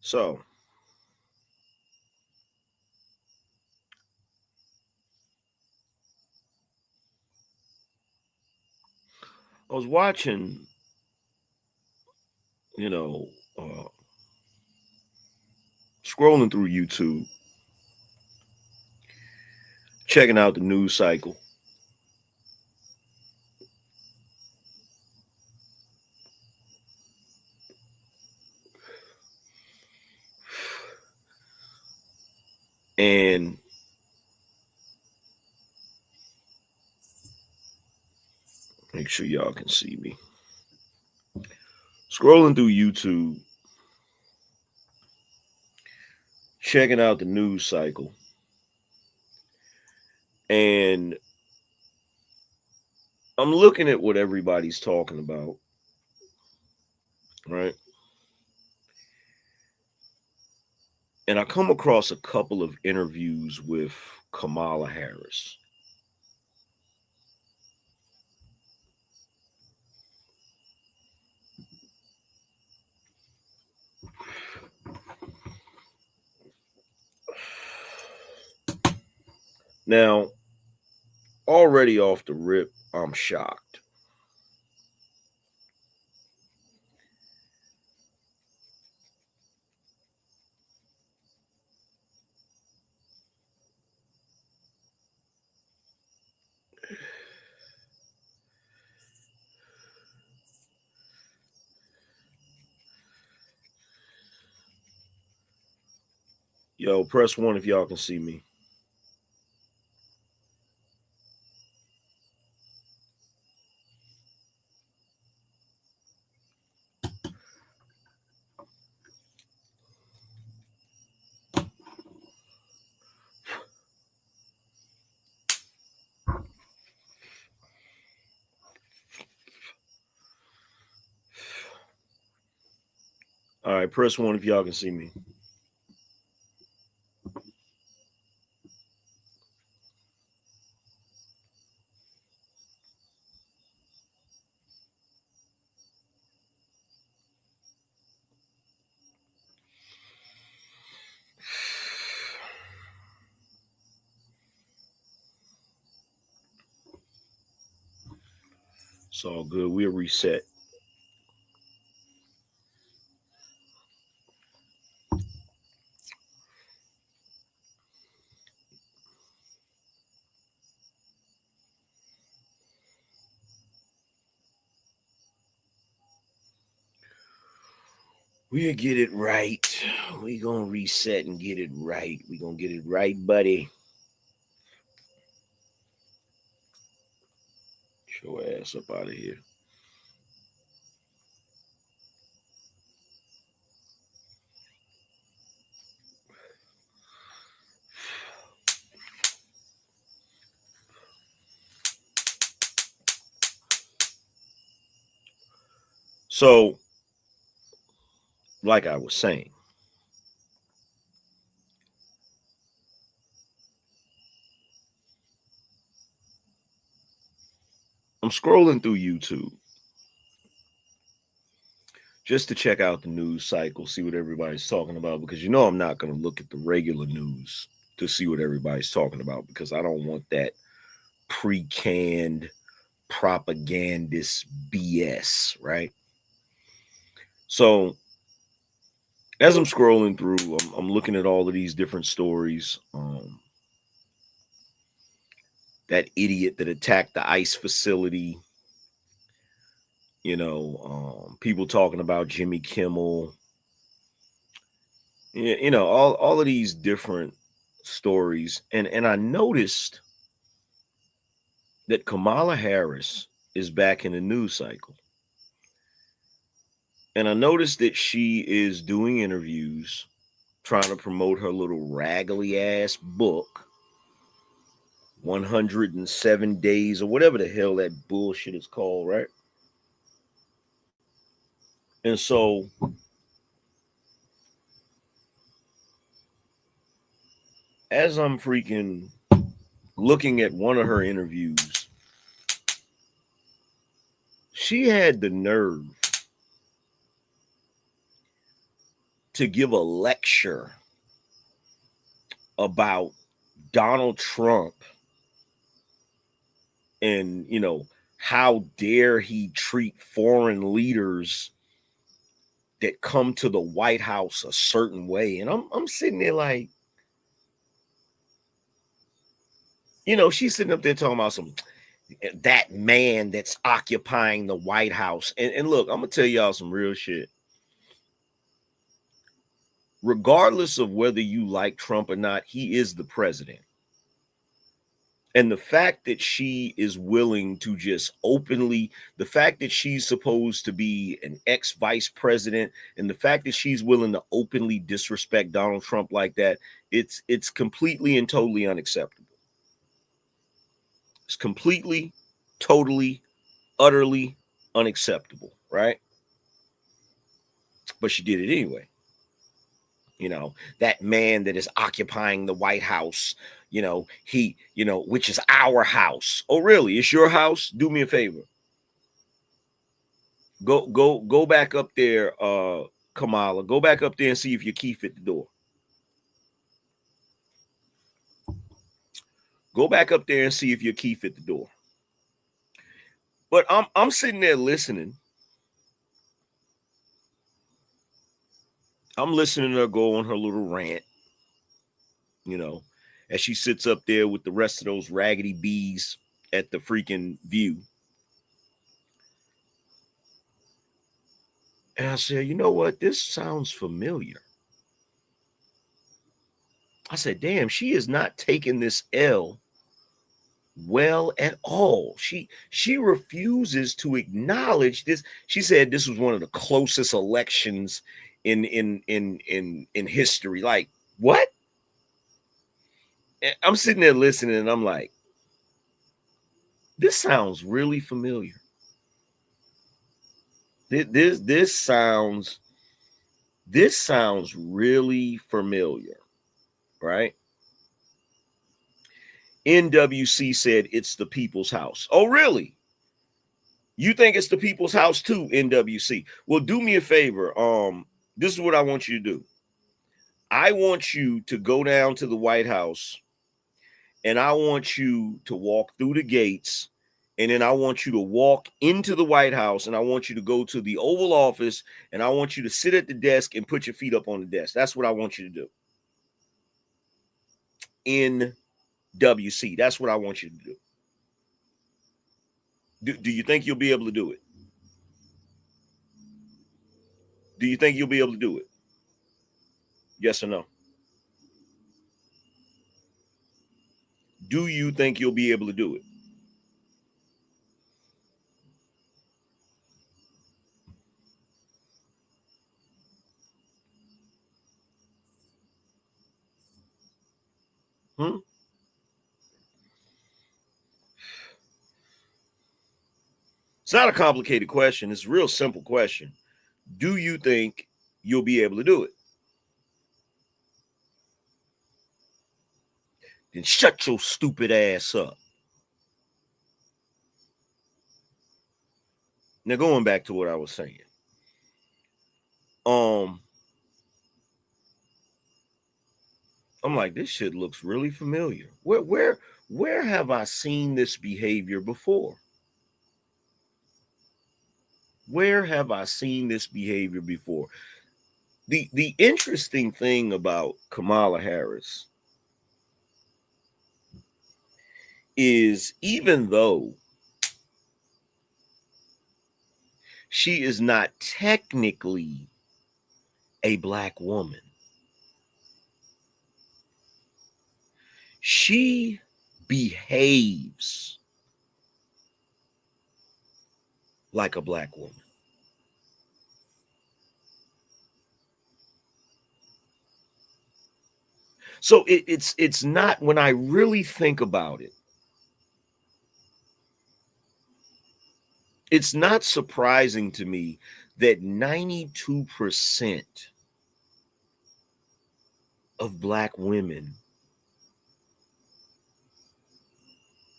So, I was watching, you know, scrolling through YouTube, checking out the news cycle. And make sure y'all can see me. Scrolling through YouTube, checking out the news cycle. And I'm looking at what everybody's talking about, right? And I come across a couple of interviews with Kamala Harris. Now, already off the rip, I'm shocked. Yo, press 1 if y'all can see me. All right, press 1 if y'all can see me. It's all good. We'll reset. We'll get it right. We gonna reset and get it right. We gonna get it right, buddy. Show ass up out of here. So, like I was saying, I'm scrolling through YouTube just to check out the news cycle, see what everybody's talking about, because you know I'm not going to look at the regular news to see what everybody's talking about, because I don't want that pre-canned propagandist BS, right? So as I'm scrolling through, I'm looking at all of these different stories. That idiot that attacked the ICE facility People talking about Jimmy Kimmel, all of these different stories. And I noticed that Kamala Harris is back in the news cycle. And I noticed that she is doing interviews, trying to promote her little raggedy ass book, 107 Days, or whatever the hell that bullshit is called, right? And so as I'm freaking looking at one of her interviews, she had the nerve to give a lecture about Donald Trump and, how dare he treat foreign leaders that come to the White House a certain way. And I'm sitting there like, she's sitting up there talking about that man that's occupying the White House. And look, I'm gonna tell y'all some real shit. Regardless of whether you like Trump or not, he is the president. And the fact that she is willing to just openly, the fact that she's supposed to be an ex-vice president, and the fact that she's willing to openly disrespect Donald Trump like that, it's completely and totally unacceptable. It's completely, totally, utterly unacceptable, right? But she did it anyway. That man that is occupying the White House, which is our house. Oh, really? It's your house? Do me a favor. Go back up there, Kamala. Go back up there and see if your key fit the door. Go back up there and see if your key fit the door. But I'm sitting there listening. I'm listening to her go on her little rant, as she sits up there with the rest of those raggedy bees at the freaking View. And I said, you know what? This sounds familiar. I said, damn, she is not taking this L well at all. She refuses to acknowledge this. She said this was one of the closest elections in history. Like, what? I'm sitting there listening and I'm like, this sounds really familiar. This sounds really familiar, right? NWC said it's the people's house. Oh, really? You think it's the people's house too, NWC? Well, do me a favor. This is what I want you to do. I want you to go down to the White House and I want you to walk through the gates, and then I want you to walk into the White House, and I want you to go to the Oval Office, and I want you to sit at the desk and put your feet up on the desk. That's what I want you to do. NWC. That's what I want you to do. Do you think you'll be able to do it? Do you think you'll be able to do it? Yes or no? Do you think you'll be able to do it? It's not a complicated question. It's a real simple question. Do you think you'll be able to do it? Then shut your stupid ass up. Now, going back to what I was saying. I'm like, this shit looks really familiar. Where have I seen this behavior before? Where have I seen this behavior before? The interesting thing about Kamala Harris is, even though she is not technically a black woman. She behaves like a black woman. So it's not, when I really think about it, it's not surprising to me that 92% of black women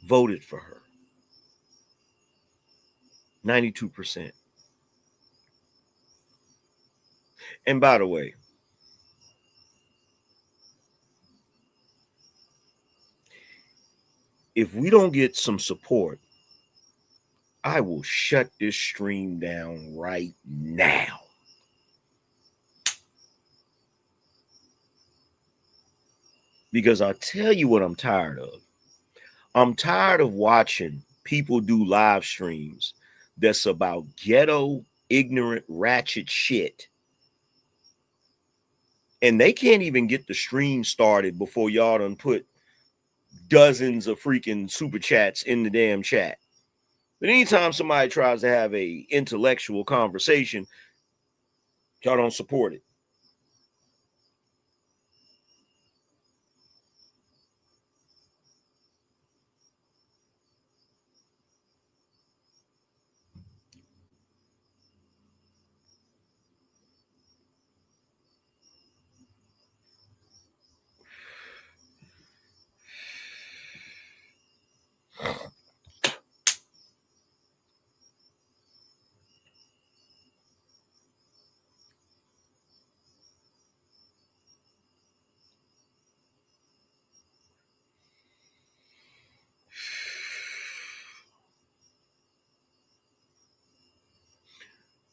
voted for her. 92%. And by the way, if we don't get some support, I will shut this stream down right now. Because I'll tell you what I'm tired of. I'm tired of watching people do live streams that's about ghetto, ignorant, ratchet shit. And they can't even get the stream started before y'all done put dozens of freaking super chats in the damn chat. But anytime somebody tries to have a intellectual conversation, y'all don't support it.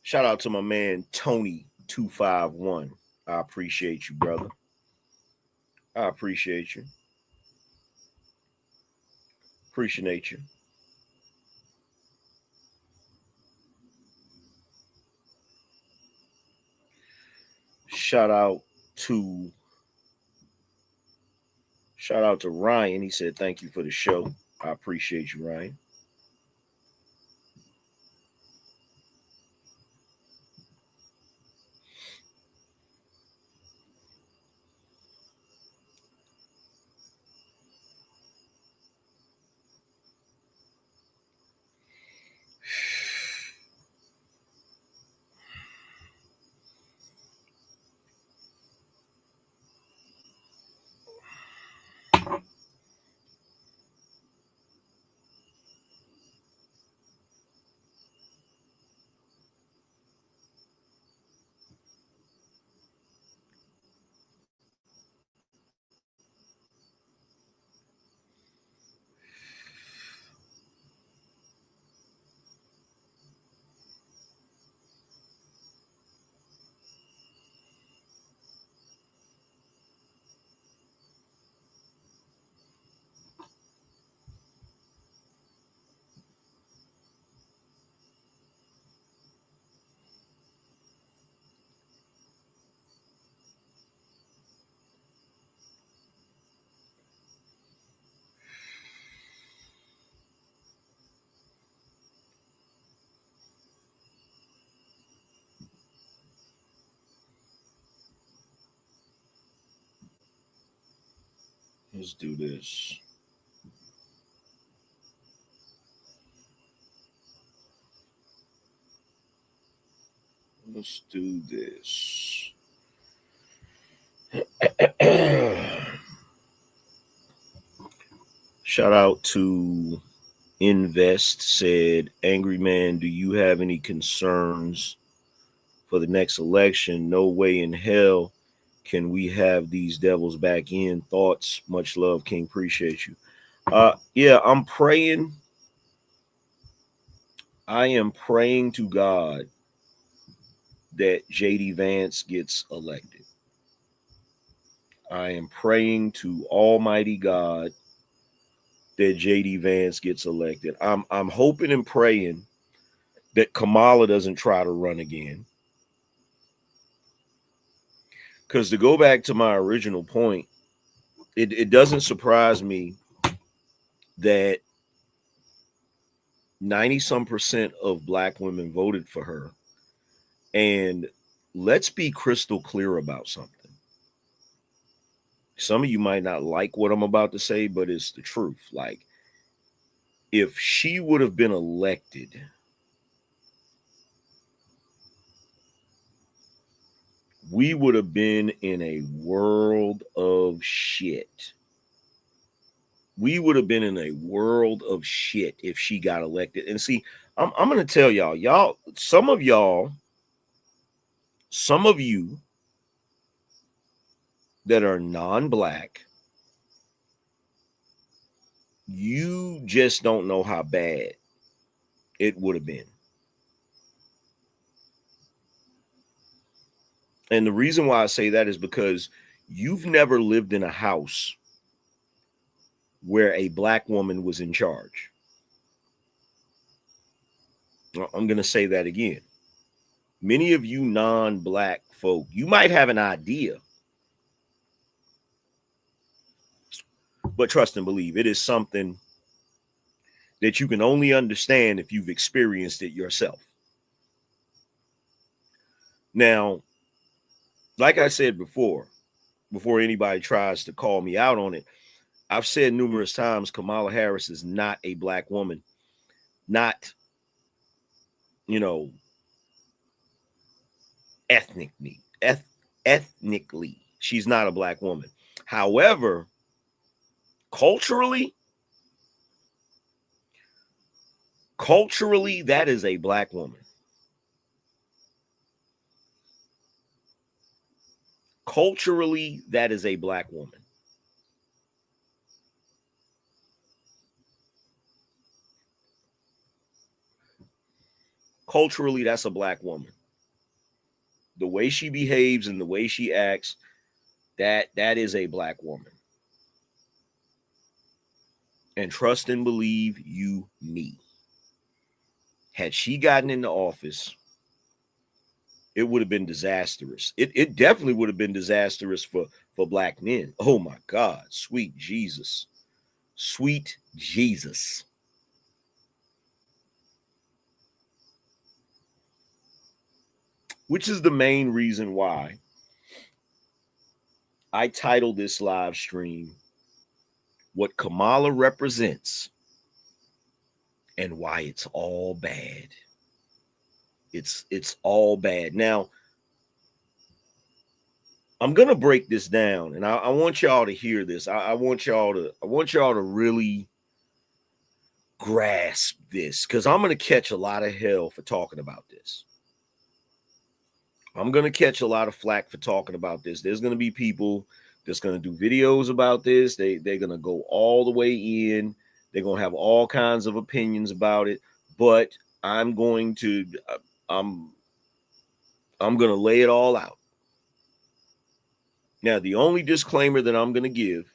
Shout out to my man Tony251. I appreciate you, brother. I appreciate you. Appreciate you. Shout out to Ryan. He said thank you for the show. I appreciate you, Ryan. Let's do this. Let's do this. Shout out to Invest, said, Angryman, do you have any concerns for the next election? No way in hell can we have these devils back in. Thoughts? Much love, King. Appreciate you. Yeah, I'm praying. I am praying to God that JD Vance gets elected. I am praying to Almighty God that JD Vance gets elected. I'm hoping and praying that Kamala doesn't try to run again. Because to go back to my original point, it doesn't surprise me that 90% of Black women voted for her. And let's be crystal clear about something. Some of you might not like what I'm about to say, but it's the truth. Like, if she would have been elected, we would have been in a world of shit. We would have been in a world of shit if she got elected. And see, I'm going to tell y'all, some of you that are non-Black, you just don't know how bad it would have been. And the reason why I say that is because you've never lived in a house where a Black woman was in charge. I'm going to say that again. Many of you non-Black folk, you might have an idea, but trust and believe, it is something that you can only understand if you've experienced it yourself. Now, like I said before anybody tries to call me out on it, I've said numerous times Kamala Harris is not a Black woman. Not, ethnically. Ethnically, she's not a Black woman. However, culturally, that is a Black woman. Culturally, that is a Black woman. Culturally, that's a Black woman. The way she behaves and the way she acts, that is a Black woman. And trust and believe you me, had she gotten into office, it would have been disastrous. It definitely would have been disastrous for Black men. Oh my God, sweet Jesus. Sweet Jesus. Which is the main reason why I titled this live stream, What Kamala Represents and Why It's All Bad. It's all bad. Now, I'm gonna break this down, and I want y'all to hear this. I want y'all to really grasp this, because I'm gonna catch a lot of hell for talking about this. I'm gonna catch a lot of flack for talking about this. There's gonna be people that's gonna do videos about this. They're gonna go all the way in. They're gonna have all kinds of opinions about it. But I'm going to I'm gonna lay it all out. Now, the only disclaimer that I'm gonna give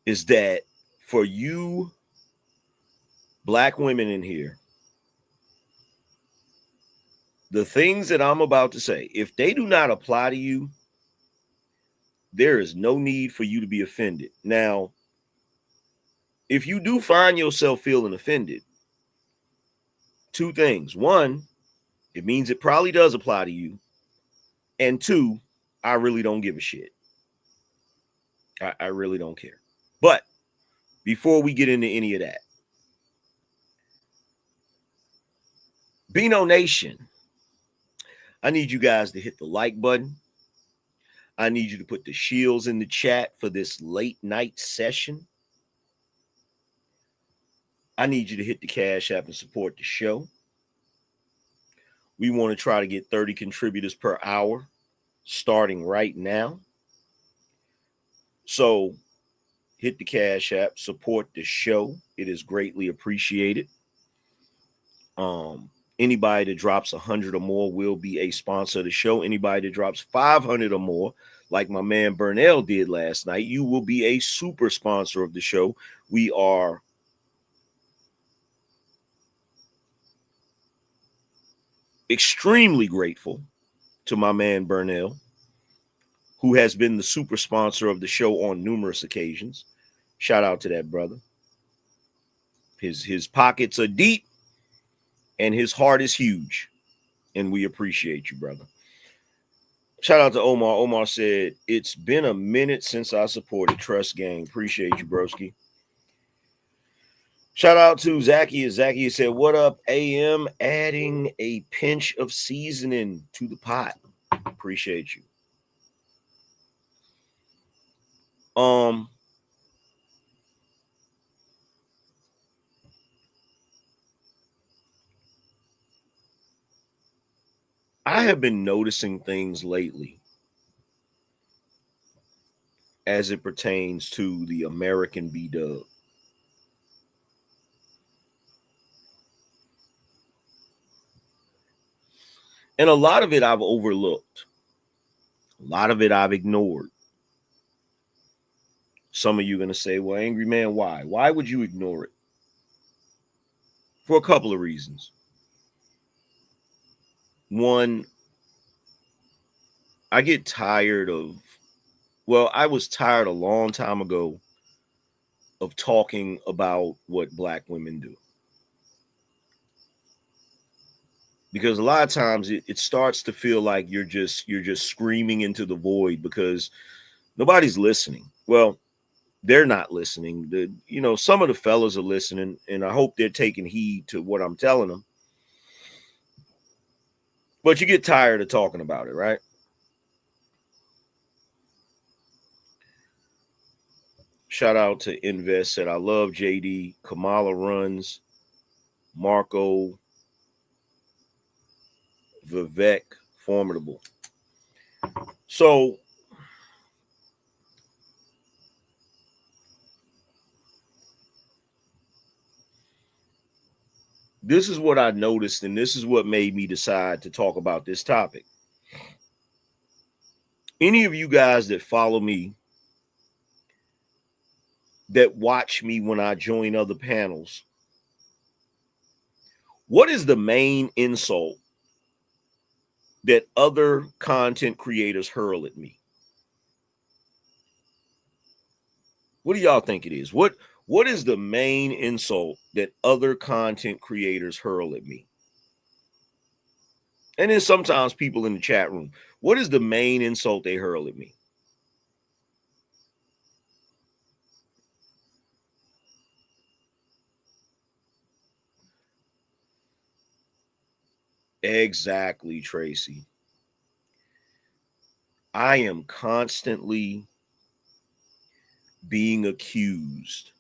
is that for you Black women in here, the things that I'm about to say, if they do not apply to you, there is no need for you to be offended. Now, if you do find yourself feeling offended, two things. One, it means it probably does apply to you. And two, I really don't give a shit. I really don't care. But before we get into any of that, BINO Nation, I need you guys to hit the like button. I need you to put the shields in the chat for this late night session. I need you to hit the Cash App and support the show. We want to try to get 30 contributors per hour starting right now. So hit the Cash App, support the show. It is greatly appreciated. Anybody that drops 100 or more will be a sponsor of the show. Anybody that drops 500 or more, like my man Burnell did last night, you will be a super sponsor of the show. We are extremely grateful to my man Burnell, who has been the super sponsor of the show on numerous occasions. Shout out to that brother. His pockets are deep and his heart is huge. And we appreciate you, brother. Shout out to Omar. Omar said, it's been a minute since I supported Trust Gang. Appreciate you, broski. Shout out to Zacchaeus. Zacchaeus said, what up, AM? Adding a pinch of seasoning to the pot. Appreciate you. I have been noticing things lately as it pertains to the American B-Dub. And a lot of it I've overlooked. A lot of it I've ignored. Some of you are going to say, well, Angryman, why? Why would you ignore it? For a couple of reasons. One, I get tired of, well, I was tired a long time ago of talking about what black women do. Because a lot of times it starts to feel like you're just screaming into the void because nobody's listening. Well, they're not listening. Some of the fellas are listening, and I hope they're taking heed to what I'm telling them. But you get tired of talking about it, right? Shout out to Invest, said, I love JD. Kamala runs. Marco, Vivek, formidable. So this is what I noticed, and this is what made me decide to talk about this topic. Any of you guys that follow me, that watch me when I join other panels, what is the main insult that other content creators hurl at me? What do y'all think it is? What is the main insult that other content creators hurl at me? And then sometimes people in the chat room, what is the main insult they hurl at me? Exactly, Tracy. I am constantly being accused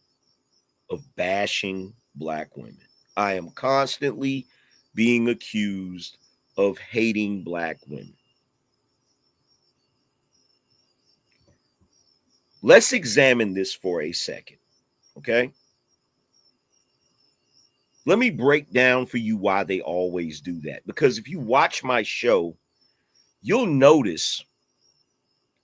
of bashing black women. I am constantly being accused of hating black women. Let's examine this for a second, okay? Let me break down for you why they always do that. Because if you watch my show, you'll notice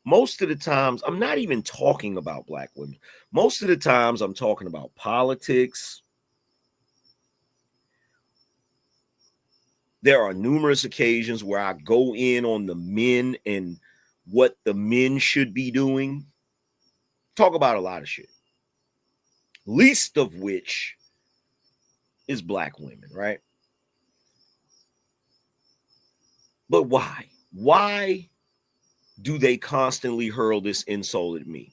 most of the times I'm not even talking about black women. Most of the times I'm talking about politics. There are numerous occasions where I go in on the men and what the men should be doing. Talk about a lot of shit. Least of which is black women, right? But why? Why do they constantly hurl this insult at me?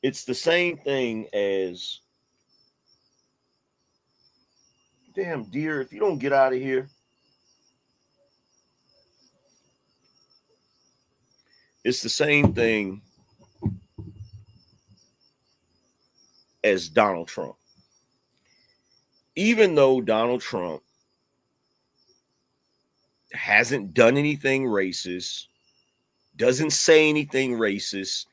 It's the same thing as, damn dear, if you don't get out of here. It's the same thing as Donald Trump. Even though Donald Trump hasn't done anything racist, doesn't say anything racist,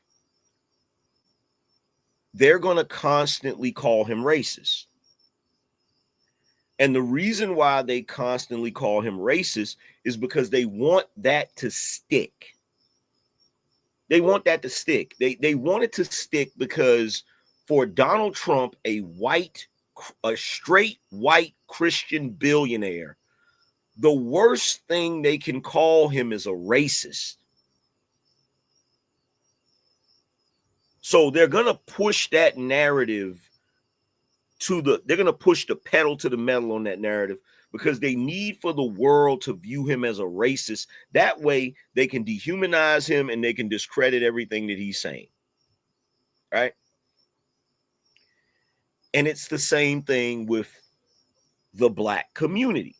they're going to constantly call him racist. And the reason why they constantly call him racist is because they want that to stick. They want that to stick. They want it to stick because for Donald Trump, a straight white Christian billionaire, the worst thing they can call him is a racist. So they're going to push that narrative they're going to push the pedal to the metal on that narrative because they need for the world to view him as a racist. That way they can dehumanize him and they can discredit everything that he's saying. Right? And it's the same thing with the black community.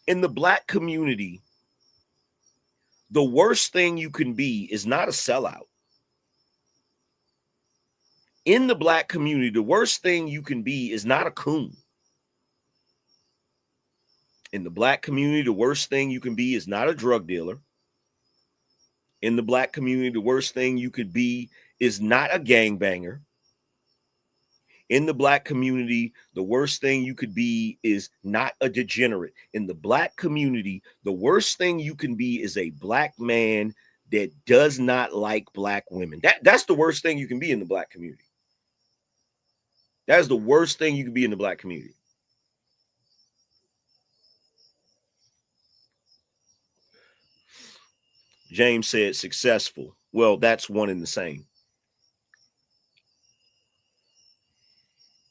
In the black community, the worst thing you can be is not a sellout. In the black community, the worst thing you can be is not a coon. In the black community, the worst thing you can be is not a drug dealer. In the black community, the worst thing you could be is not a gangbanger. In the black community, the worst thing you could be is not a degenerate. In the black community, the worst thing you can be is a black man that does not like black women. That's the worst thing you can be in the black community. That's the worst thing you can be in the black community. James said successful. Well, that's one and the same.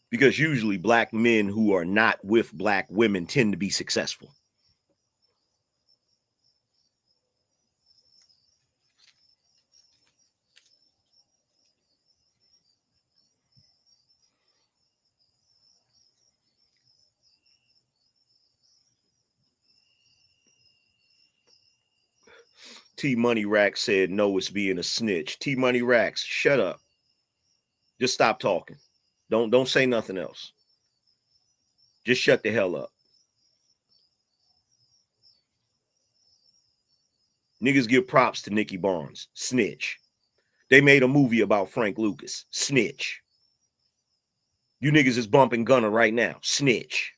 Because usually black men who are not with black women tend to be successful. T Money Racks said, no, it's being a snitch. T Money Racks, shut up. Just stop talking. Don't say nothing else. Just shut the hell up. Niggas give props to Nicky Barnes. Snitch. They made a movie about Frank Lucas. Snitch. You niggas is bumping Gunna right now. Snitch.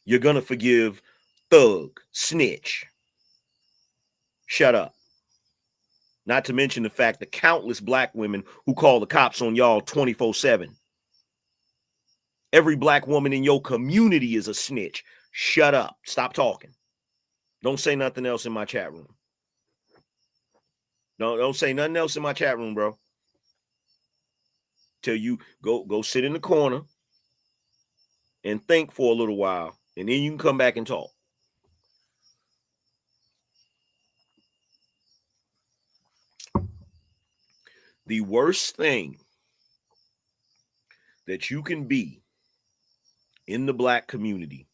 You're gonna forgive Thug. Snitch. Shut up. Not to mention the fact that countless black women who call the cops on y'all 24/7. Every black woman in your community is a snitch. Shut up. Stop talking. Don't say nothing else in my chat room. Don't say nothing else in my chat room, bro. Till you go sit in the corner and think for a little while, and then you can come back and talk. The worst thing that you can be in the black community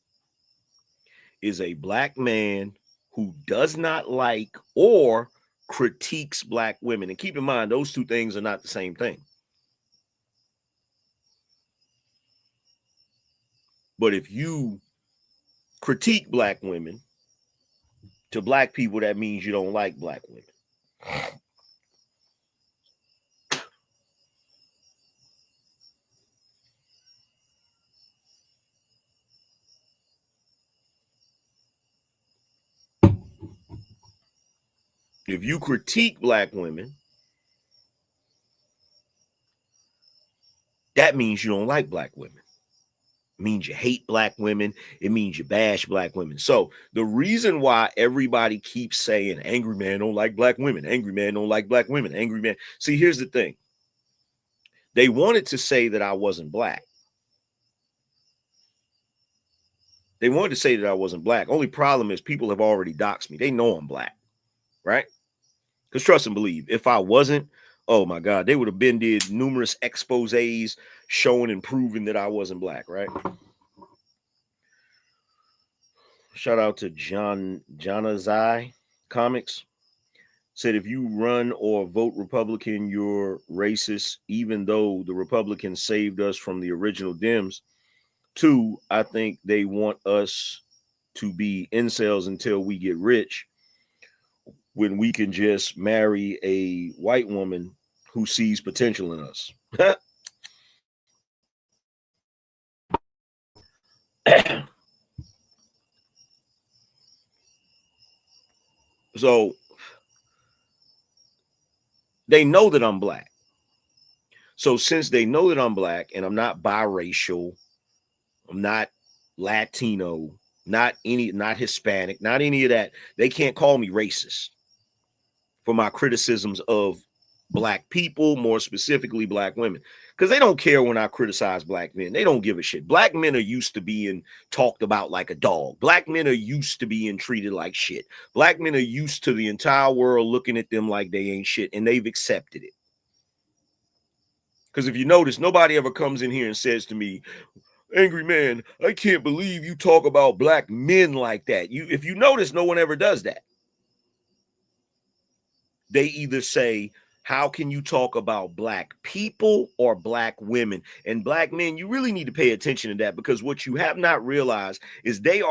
is a black man who does not like or critiques black women. And keep in mind, those two things are not the same thing. But if you critique black women, to black people, that means you don't like black women. If you critique black women, that means you don't like black women. It means you hate black women. It means you bash black women. So the reason why everybody keeps saying Angryman don't like black women, Angryman don't like black women, Angryman. See, here's the thing. They wanted to say that I wasn't black. They wanted to say that I wasn't black. Only problem is people have already doxed me. They know I'm black, right? Because trust and believe, if I wasn't, oh my God, they would have been did numerous exposés showing and proving that I wasn't black, right? Shout out to Jonazai Comics. Said if you run or vote Republican, you're racist, even though the Republicans saved us from the original Dems. 2, I think they want us to be incels until we get rich, when we can just marry a white woman who sees potential in us. So they know that I'm black. So since they know that I'm black and I'm not biracial, I'm not Latino, not Hispanic, not any of that. They can't call me racist for my criticisms of black people, more specifically black women, because they don't care when I criticize black men. They don't give a shit. Black men are used to being talked about like a dog. Black men are used to being treated like shit. Black men are used to the entire world looking at them like they ain't shit, and they've accepted it. Because if you notice, nobody ever comes in here and says to me, "Angry man, I can't believe you talk about black men like that." If you notice, no one ever does that. They either say, "How can you talk about black people or black women?" And black men, you really need to pay attention to that, because what you have not realized is they're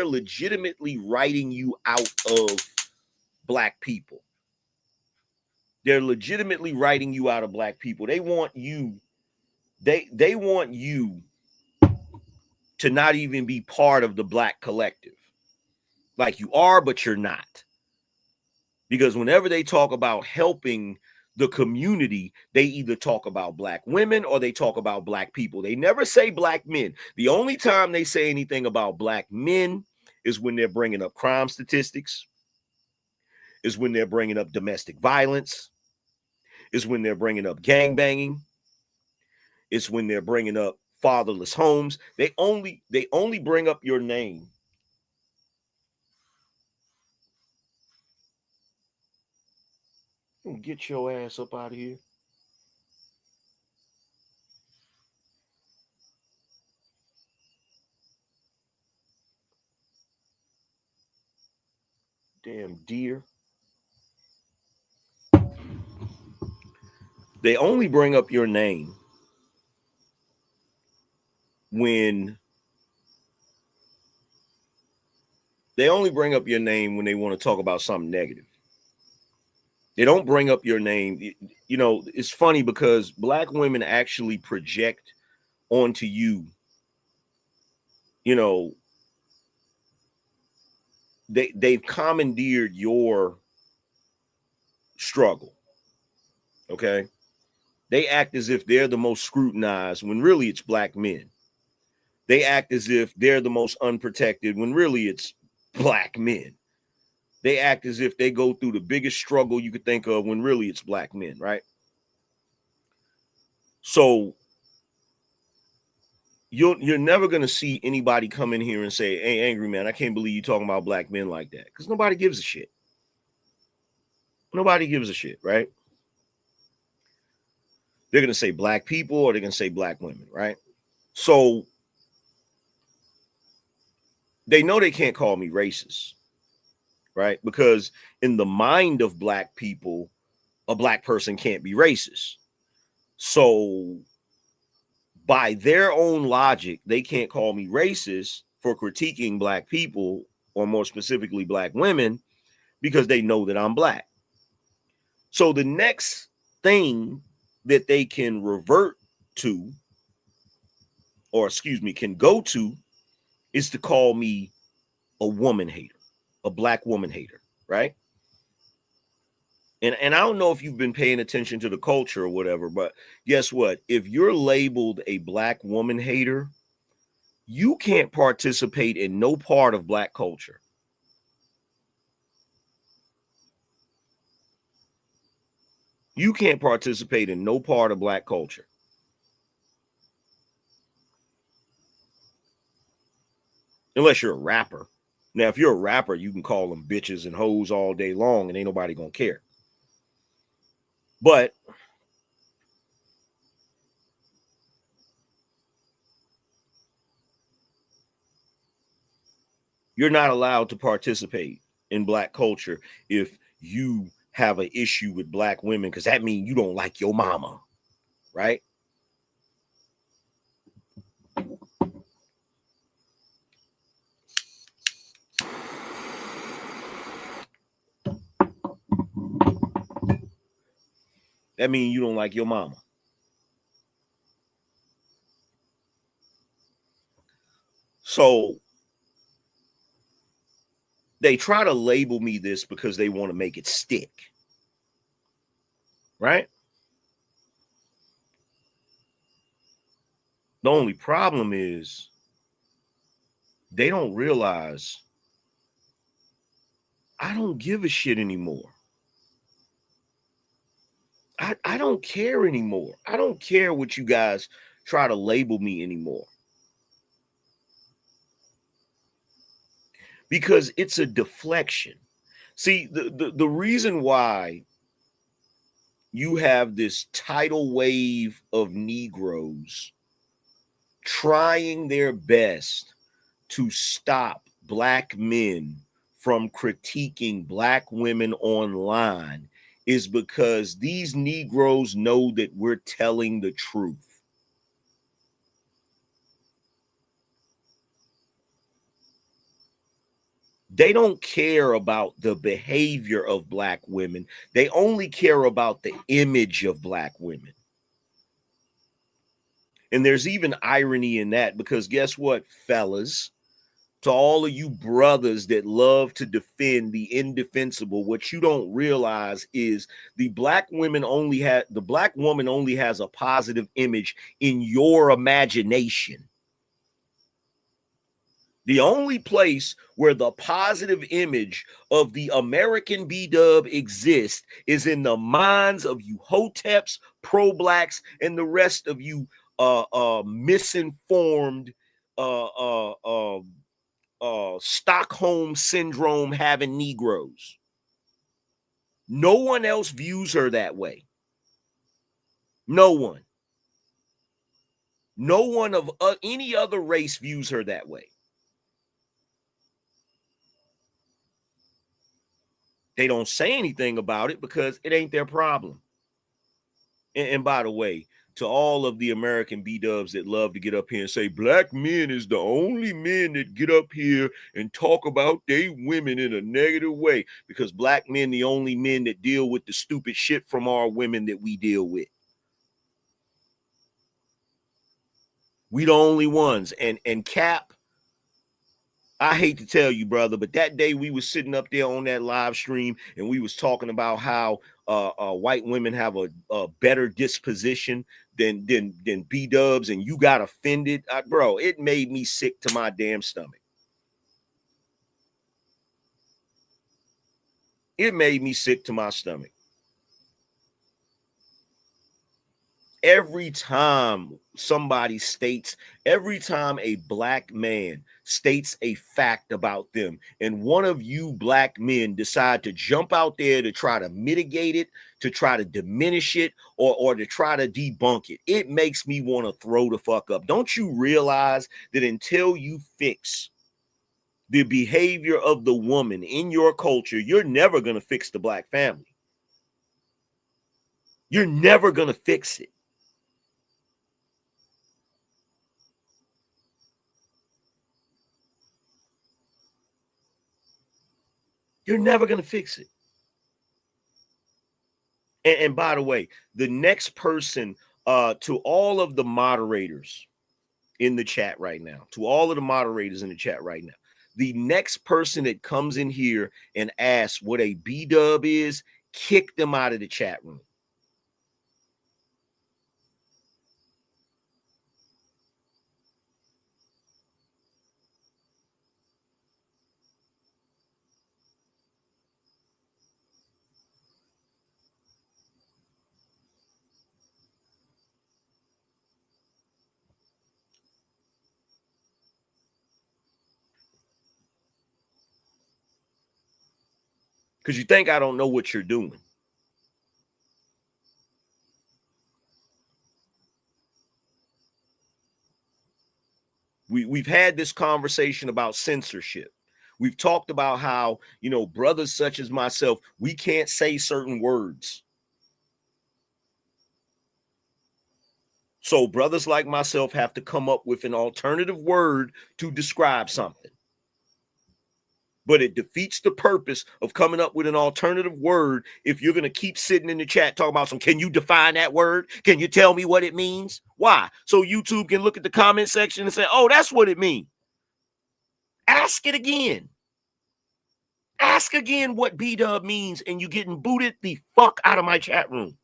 legitimately writing you out of black people. They're legitimately writing you out of black people. They want you to not even be part of the black collective. Like you are, but you're not. Because whenever they talk about helping the community, they either talk about black women or they talk about black people. They never say black men. The only time they say anything about black men is when they're bringing up crime statistics, is when they're bringing up domestic violence, is when they're bringing up gangbanging, it's when they're bringing up fatherless homes. They only bring up your name. Get your ass up out of here. Damn deer. They only bring up your name when they want to talk about something negative. They don't bring up your name. You know, it's funny because black women actually project onto you, you know, they've commandeered your struggle. Okay. They act as if they're the most scrutinized when really it's black men. They act as if they're the most unprotected when really it's black men. They act as if they go through the biggest struggle you could think of when really it's black men, right? So you're never going to see anybody come in here and say, "Hey, Angry Man, I can't believe you talking about black men like that," because nobody gives a shit. Nobody gives a shit, right? They're going to say black people or they're going to say black women, right? So they know they can't call me racist, right? Because in the mind of black people, a black person can't be racist. So by their own logic, they can't call me racist for critiquing black people, or more specifically black women, because they know that I'm black. So the next thing that they can revert to, or excuse me, can go to, is to call me a woman hater, a black woman hater, right? And I don't know if you've been paying attention to the culture or whatever, but guess what? If you're labeled a black woman hater, you can't participate in no part of black culture. You can't participate in no part of black culture. Unless you're a rapper. Now, if you're a rapper, you can call them bitches and hoes all day long and ain't nobody gonna care. But you're not allowed to participate in black culture if you have an issue with black women, because that means you don't like your mama, right? That means you don't like your mama. So they try to label me this because they want to make it stick, right? The only problem is They don't realize I don't give a shit anymore. I don't care anymore. I don't care what you guys try to label me anymore. Because it's a deflection. See, the reason why you have this tidal wave of Negroes trying their best to stop Black men from critiquing Black women online is because these Negroes know that we're telling the truth. They don't care about the behavior of Black women. They only care about the image of Black women. And there's even irony in that because guess what, fellas? To all of you brothers that love to defend the indefensible, what you don't realize is the Black woman only has a positive image in your imagination. The only place where the positive image of the American B-dub exists is in the minds of you hoteps, pro-blacks, and the rest of you misinformed Stockholm syndrome having Negroes. No one else views her that way. No one. No one of any other race views her that way. They don't say anything about it because it ain't their problem. And by the way, to all of the American B-dubs that love to get up here and say Black men is the only men that get up here and talk about they women in a negative way, because Black men the only men that deal with the stupid shit from our women that we deal with. We the only ones. And Cap, I hate to tell you, brother, but that day we was sitting up there on that live stream and we was talking about how white women have a better disposition than B-dubs, and you got offended. Bro, it made me sick to my damn stomach. It made me sick to my stomach. Every time every time a Black man states a fact about them, and one of you Black men decide to jump out there to try to mitigate it, to try to diminish it, or to try to debunk it, it makes me want to throw the fuck up. Don't you realize that until you fix the behavior of the woman in your culture, you're never going to fix the Black family? You're never going to fix it. You're never going to fix it. And by the way, the next person, to all of the moderators in the chat right now, the next person that comes in here and asks what a B-dub is, kick them out of the chat room. Because you think I don't know what you're doing. We've had this conversation about censorship. We've talked about how, brothers such as myself, we can't say certain words. So brothers like myself have to come up with an alternative word to describe something. But it defeats the purpose of coming up with an alternative word if you're going to keep sitting in the chat talking about can you define that word? Can you tell me what it means? Why? So YouTube can look at the comment section and say, oh, that's what it means. Ask it again. Ask again what B-dub means, and you're getting booted the fuck out of my chat room.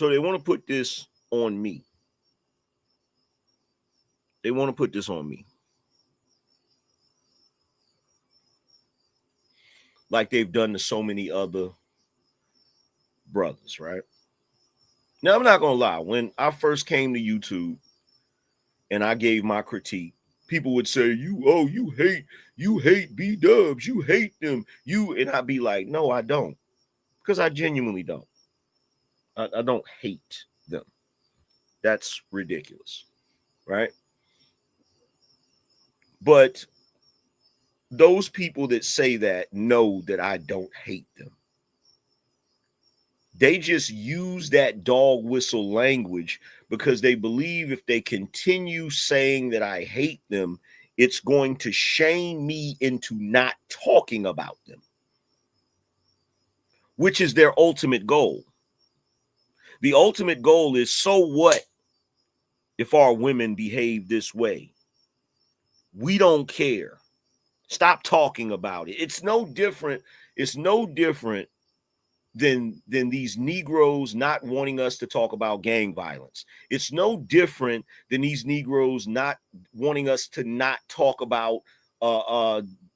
So they want to put this on me. They want to put this on me. Like they've done to so many other brothers, right? Now, I'm not going to lie. When I first came to YouTube and I gave my critique, people would say, you hate B-dubs, you hate them. And I'd be like, no, I don't. Because I genuinely don't. I don't hate them. That's ridiculous, right? But those people that say that know that I don't hate them. They just use that dog whistle language because they believe if they continue saying that I hate them, it's going to shame me into not talking about them, which is their ultimate goal. The ultimate goal is, so what if our women behave this way? We don't care. Stop talking about it. It's no different. It's no different than these Negroes not wanting us to talk about gang violence. It's no different than these Negroes not wanting us to not talk about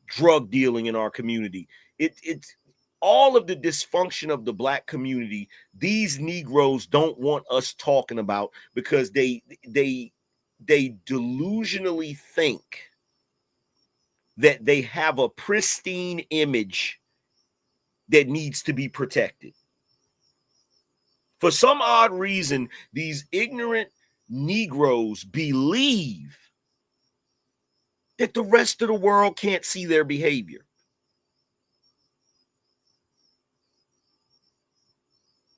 drug dealing in our community. It's all of the dysfunction of the Black community. These Negroes don't want us talking about because they delusionally think that they have a pristine image that needs to be protected. For some odd reason, these ignorant Negroes believe that the rest of the world can't see their behavior.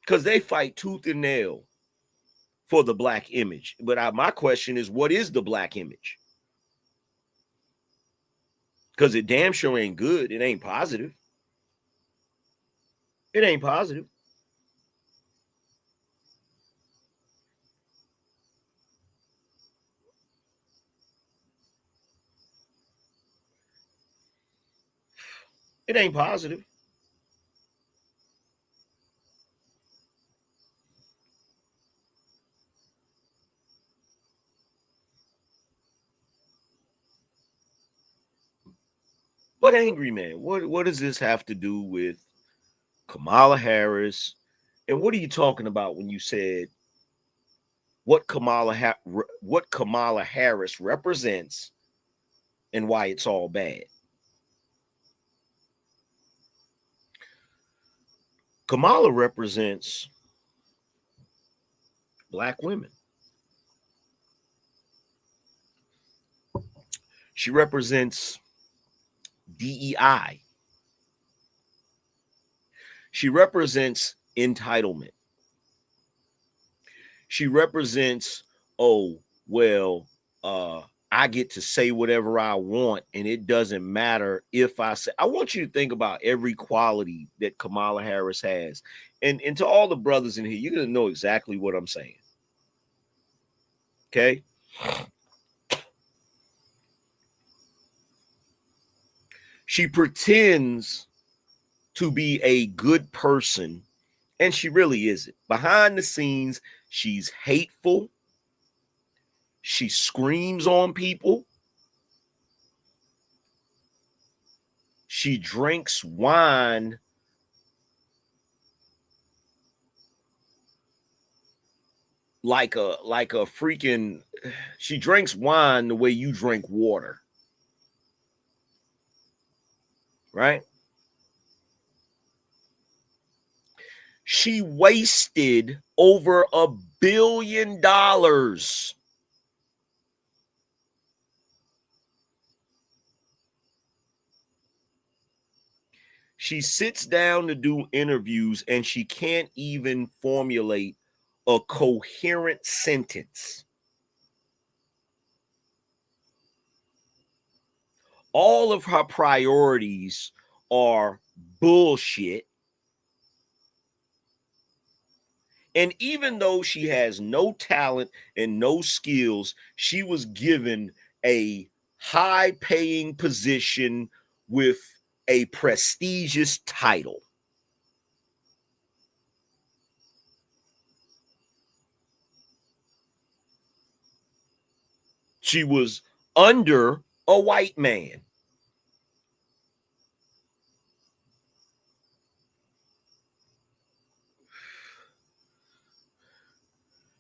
Because they fight tooth and nail for the Black image. But my question is, what is the Black image? Because it damn sure ain't good. It ain't positive. It ain't positive. It ain't positive. But Angryman, what does this have to do with Kamala Harris? And what are you talking about when you said what Kamala Harris represents and why it's all bad? Kamala represents Black women. She represents DEI. She represents entitlement. She represents, oh, well, I get to say whatever I want, and it doesn't matter if I say. I want you to think about every quality that Kamala Harris has. And to all the brothers in here, you're going to know exactly what I'm saying. Okay? She pretends to be a good person, and she really isn't. Behind the scenes, she's hateful. She screams on people. She drinks wine like a freaking, she drinks wine the way you drink water. Right? She wasted over $1 billion. She sits down to do interviews and she can't even formulate a coherent sentence. All of her priorities are bullshit. And even though she has no talent and no skills, she was given a high-paying position with a prestigious title. She was under a white man.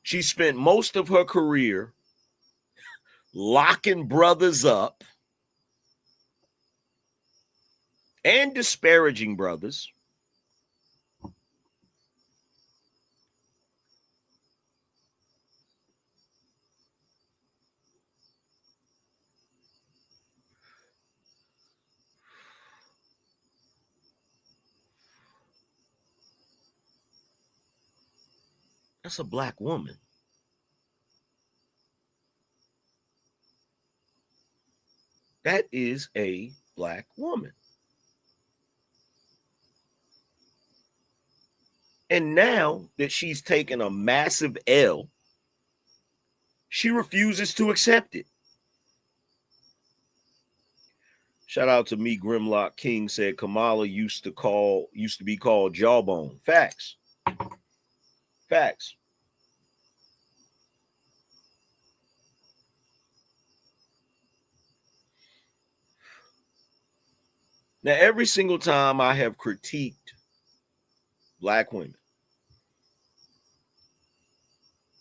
She spent most of her career locking brothers up and disparaging brothers. That's a black woman. That is a black woman. And now that she's taken a massive L, she refuses to accept it. Shout out to me, Grimlock King said Kamala used to be called Jawbone. Facts. Facts. Now, every single time I have critiqued black women,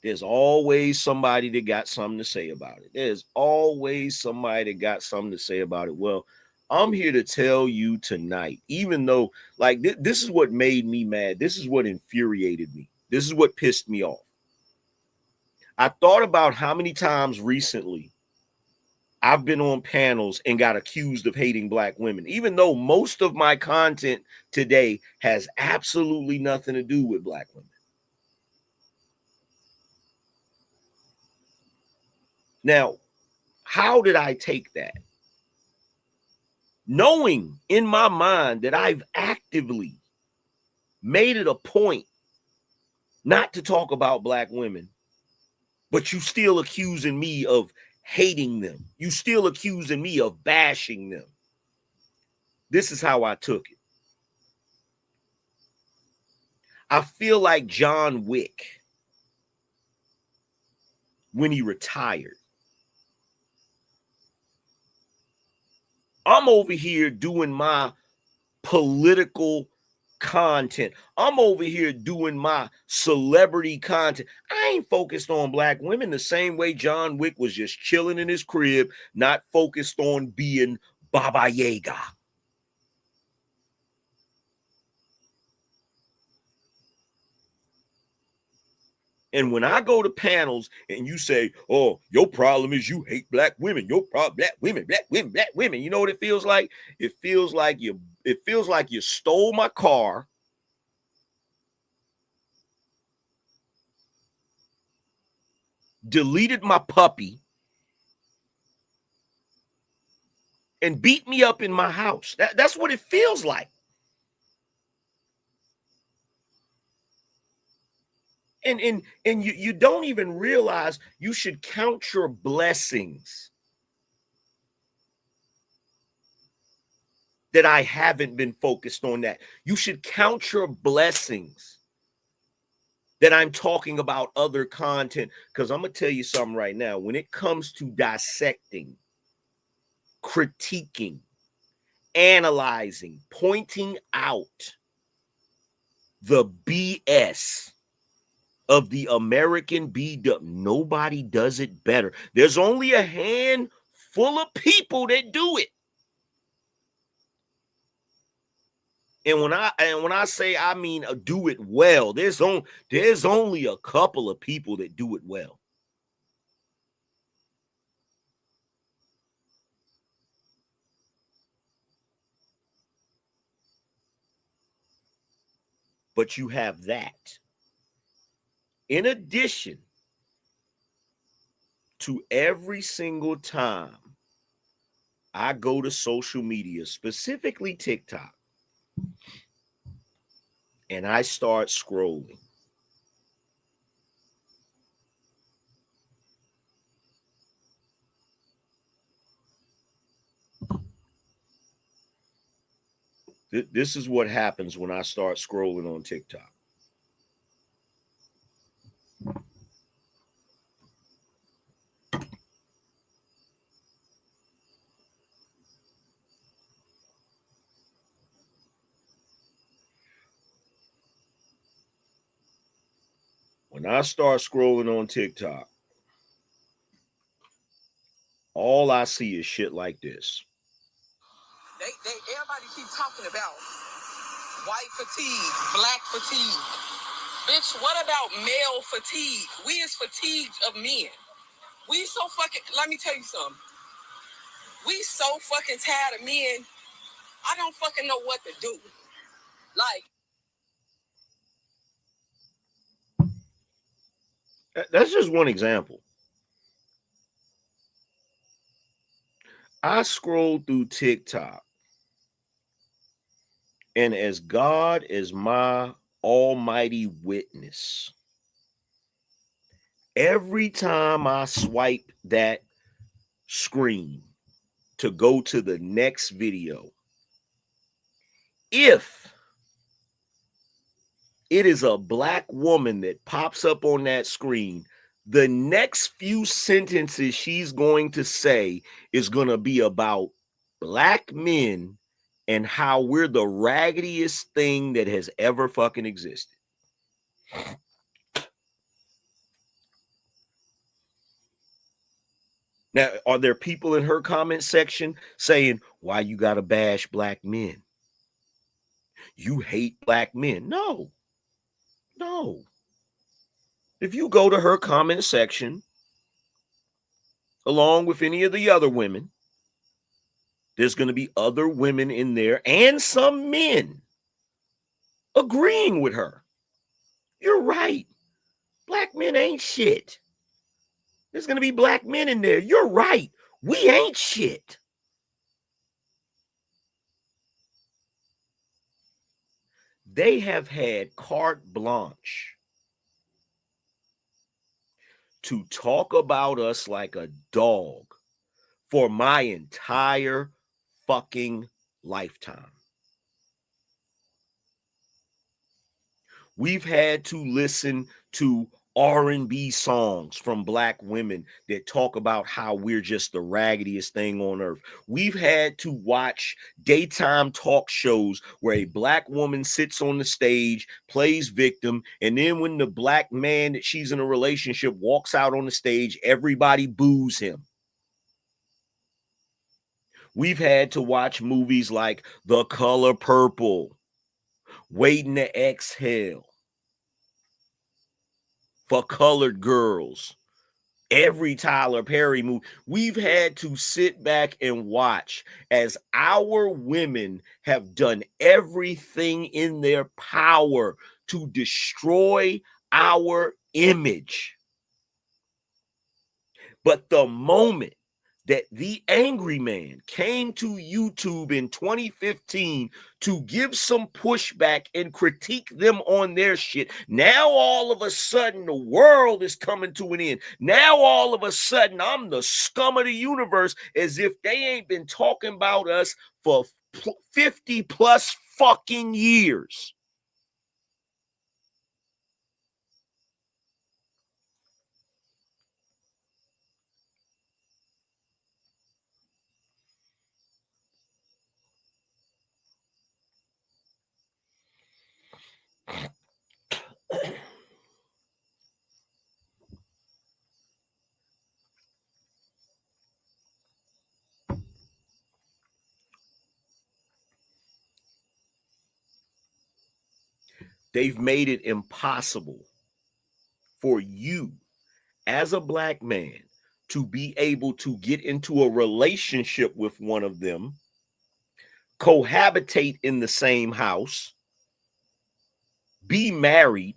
there's always somebody that got something to say about it. There's always somebody that got something to say about it. Well, I'm here to tell you tonight, even though, like, this is what made me mad. This is what infuriated me. This is what pissed me off. I thought about how many times recently I've been on panels and got accused of hating black women, even though most of my content today has absolutely nothing to do with black women. Now, how did I take that? Knowing in my mind that I've actively made it a point not to talk about black women, but you still accusing me of hating them. You still accusing me of bashing them. This is how I took it. I feel like John Wick when he retired. I'm over here doing my political content. I'm over here doing my celebrity content. I ain't focused on black women the same way John Wick was just chilling in his crib, not focused on being Baba Yaga. And when I go to panels and you say, oh, your problem is you hate black women, your problem, black women, black women, black women, you know what it feels like? It feels like you stole my car, deleted my puppy, and beat me up in my house. That's what it feels like. And you don't even realize you should count your blessings that I haven't been focused on that. You should count your blessings that I'm talking about other content. Because I'm going to tell you something right now. When it comes to dissecting, critiquing, analyzing, pointing out the BS of the American BW, nobody does it better. There's only a handful of people that do it. And when I say I mean do it well, there's only a couple of people that do it well. But you have that. In addition to every single time I go to social media, specifically TikTok, and I start scrolling, this is what happens when I start scrolling on TikTok. When I start scrolling on TikTok, all I see is shit like this. Everybody keep talking about white fatigue, black fatigue. Bitch, what about male fatigue? We is fatigued of men. We so fucking, let me tell you something. We so fucking tired of men. I don't fucking know what to do. Like, that's just one example. I scrolled through TikTok, and as God is my almighty witness, every time I swipe that screen to go to the next video, if it is a black woman that pops up on that screen, the next few sentences she's going to say is going to be about black men and how we're the raggediest thing that has ever fucking existed. Now, are there people in her comment section saying, why you gotta bash black men? You hate black men? No. If you go to her comment section, along with any of the other women, there's going to be other women in there and some men agreeing with her. You're right. Black men ain't shit. There's going to be black men in there. You're right. We ain't shit. They have had carte blanche to talk about us like a dog for my entire fucking lifetime. We've had to listen to R&B songs from black women that talk about how we're just the raggediest thing on earth. We've had to watch daytime talk shows where a black woman sits on the stage, plays victim, and then when the black man that she's in a relationship walks out on the stage, everybody boos him. We've had to watch movies like The Color Purple, Waiting to Exhale, For Colored Girls, every Tyler Perry movie. We've had to sit back and watch as our women have done everything in their power to destroy our image. But the moment that the Angryman came to YouTube in 2015 to give some pushback and critique them on their shit, now all of a sudden the world is coming to an end. Now all of a sudden I'm the scum of the universe, as if they ain't been talking about us for 50 plus fucking years. They've made it impossible for you as a black man to be able to get into a relationship with one of them, cohabitate in the same house, be married,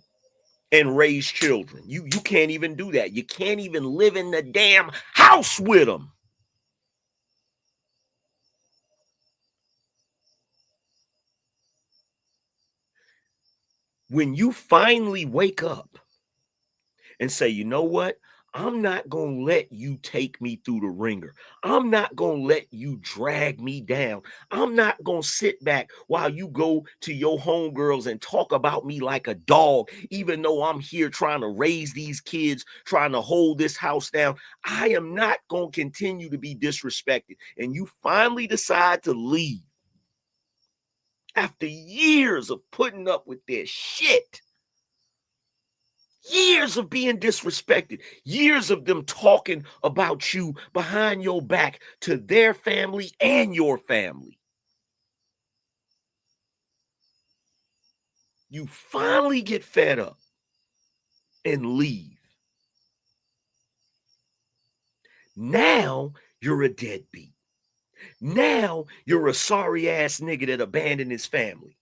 and raise children. You can't even do that. You can't even live in the damn house with them. When you finally wake up and say, you know what? I'm not going to let you take me through the ringer. I'm not going to let you drag me down. I'm not going to sit back while you go to your homegirls and talk about me like a dog, even though I'm here trying to raise these kids, trying to hold this house down. I am not going to continue to be disrespected. And you finally decide to leave after years of putting up with this shit. Years of being disrespected, years of them talking about you behind your back to their family and your family. You finally get fed up and leave. Now you're a deadbeat. Now you're a sorry ass nigga that abandoned his family.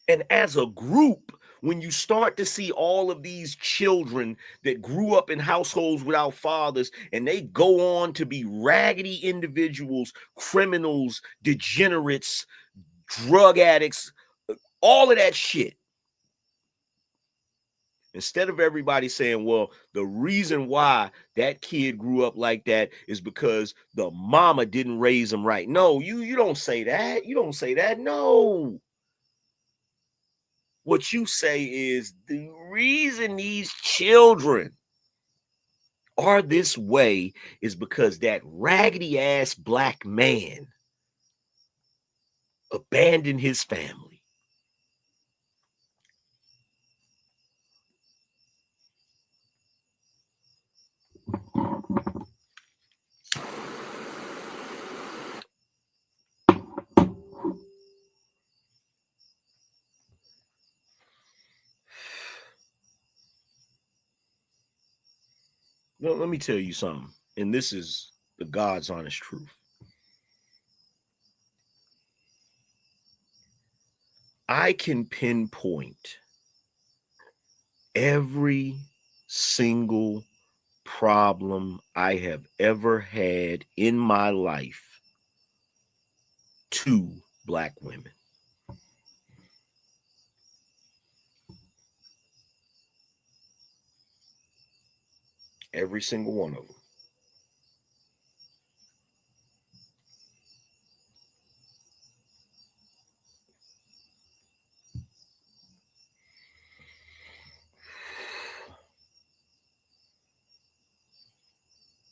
And as a group, when you start to see all of these children that grew up in households without fathers and they go on to be raggedy individuals, criminals, degenerates, drug addicts, all of that shit. Instead of everybody saying, well, the reason why that kid grew up like that is because the mama didn't raise him right. No, you don't say that. You don't say that. No. What you say is the reason these children are this way is because that raggedy ass black man abandoned his family. Now, let me tell you something, and this is the God's honest truth. I can pinpoint every single problem I have ever had in my life to black women. Every single one of them.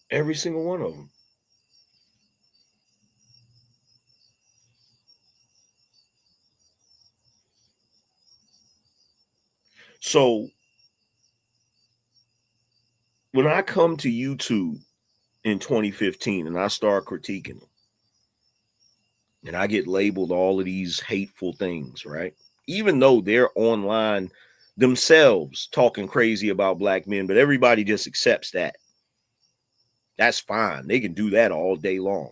Every single one of them. So when I come to YouTube in 2015 and I start critiquing them, and I get labeled all of these hateful things, right? Even though they're online themselves talking crazy about black men, but everybody just accepts that. That's fine. They can do that all day long.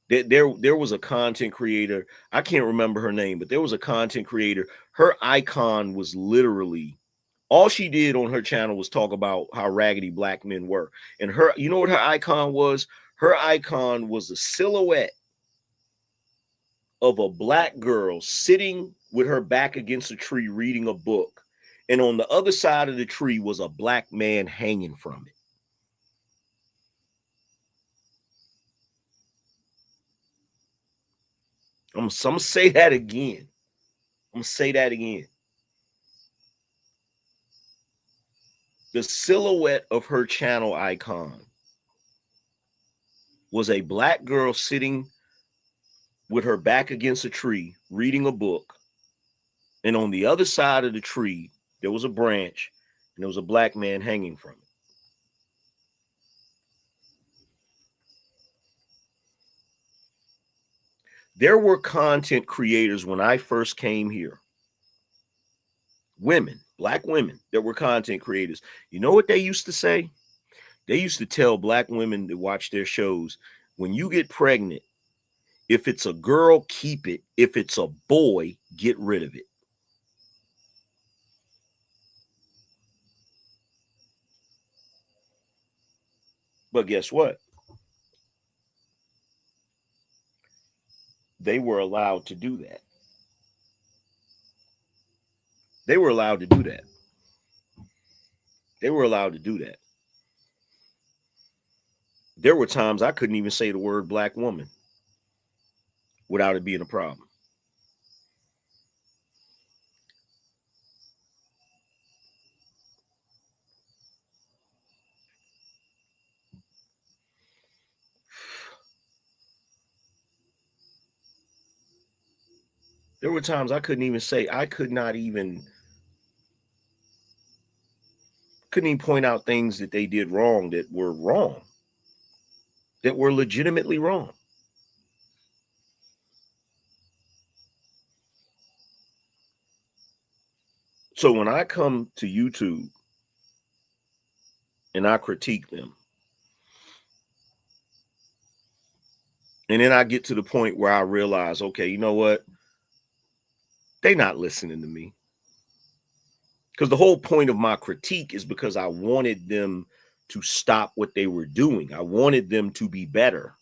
There was a content creator. I can't remember her name, but there was a content creator. Her icon was literally all she did on her channel was talk about how raggedy black men were. And her, you know what her icon was? Her icon was a silhouette of a black girl sitting with her back against a tree reading a book. And on the other side of the tree was a black man hanging from it. I'm gonna say that again. I'm gonna say that again. The silhouette of her channel icon was a black girl sitting with her back against a tree reading a book. And on the other side of the tree, there was a branch and there was a black man hanging from it. There were content creators when I first came here, women, black women that were content creators. You know what they used to say? They used to tell black women to watch their shows, when you get pregnant, if it's a girl, keep it. If it's a boy, get rid of it. But guess what? They were allowed to do that. They were allowed to do that. They were allowed to do that. There were times I couldn't even say the word black woman without it being a problem. There were times I couldn't even point out things that they did wrong, that were legitimately wrong. So when I come to YouTube and I critique them, and then I get to the point where I realize, okay, you know what? They're not listening to me. Because the whole point of my critique is because I wanted them to stop what they were doing. I wanted them to be better.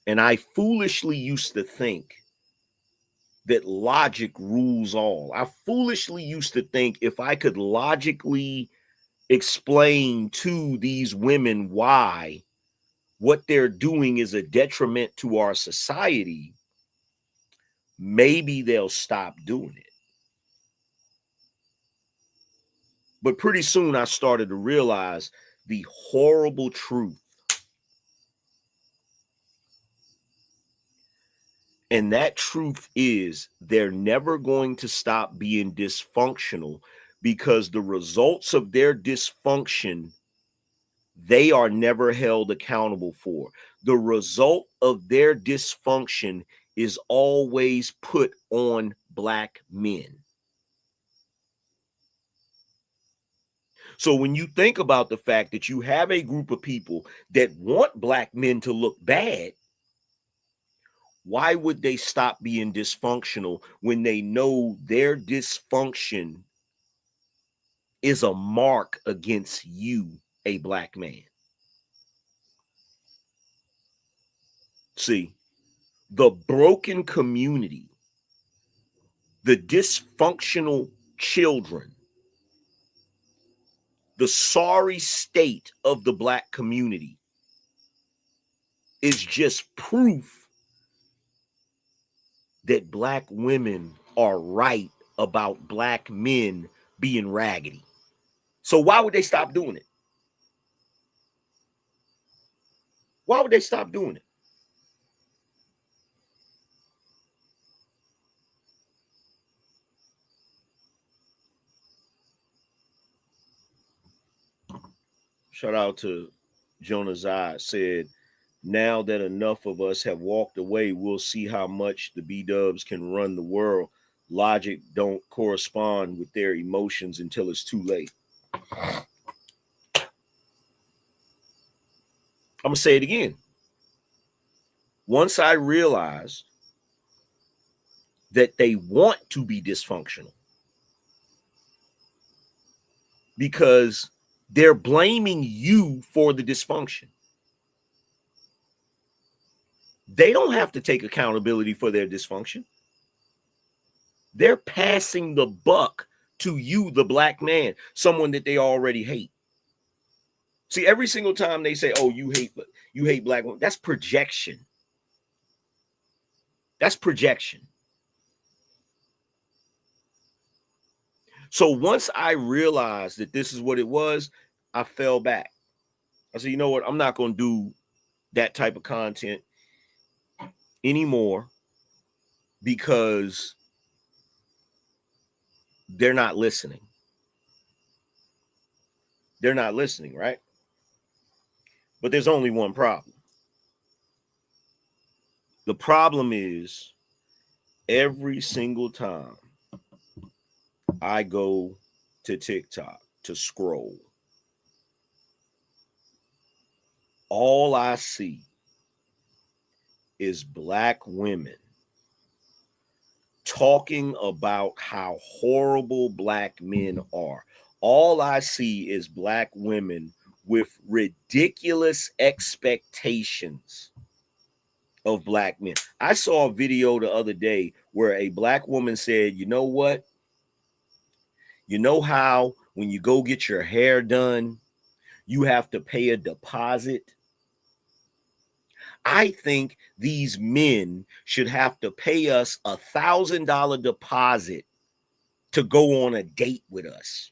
And I foolishly used to think that logic rules all. I foolishly used to think if I could logically explain to these women why what they're doing is a detriment to our society, maybe they'll stop doing it. But pretty soon I started to realize the horrible truth. And that truth is they're never going to stop being dysfunctional, because the results of their dysfunction, they are never held accountable for. The result of their dysfunction is always put on Black men. So when you think about the fact that you have a group of people that want Black men to look bad, why would they stop being dysfunctional when they know their dysfunction is a mark against you, a Black man? See, the broken community, the dysfunctional children, the sorry state of the Black community is just proof that Black women are right about Black men being raggedy. So why would they stop doing it? Why would they stop doing it? Shout out to Jonah Zod, said, now that enough of us have walked away, we'll see how much the B-dubs can run the world. Logic don't correspond with their emotions until it's too late. I'm going to say it again. Once I realized that they want to be dysfunctional because they're blaming you for the dysfunction, they don't have to take accountability for their dysfunction. They're passing the buck to you, the Black man, someone that they already hate. See, every single time they say, oh, you hate Black women, that's projection. That's projection. So once I realized that this is what it was, I fell back. I said, you know what? I'm not going to do that type of content anymore because they're not listening. They're not listening, right? But there's only one problem. The problem is every single time I go to TikTok to scroll, all I see is Black women talking about how horrible Black men are. All I see is Black women with ridiculous expectations of Black men. I saw a video the other day where a Black woman said, you know what? You know how when you go get your hair done, you have to pay a deposit? I think these men should have to pay us $1,000 deposit to go on a date with us.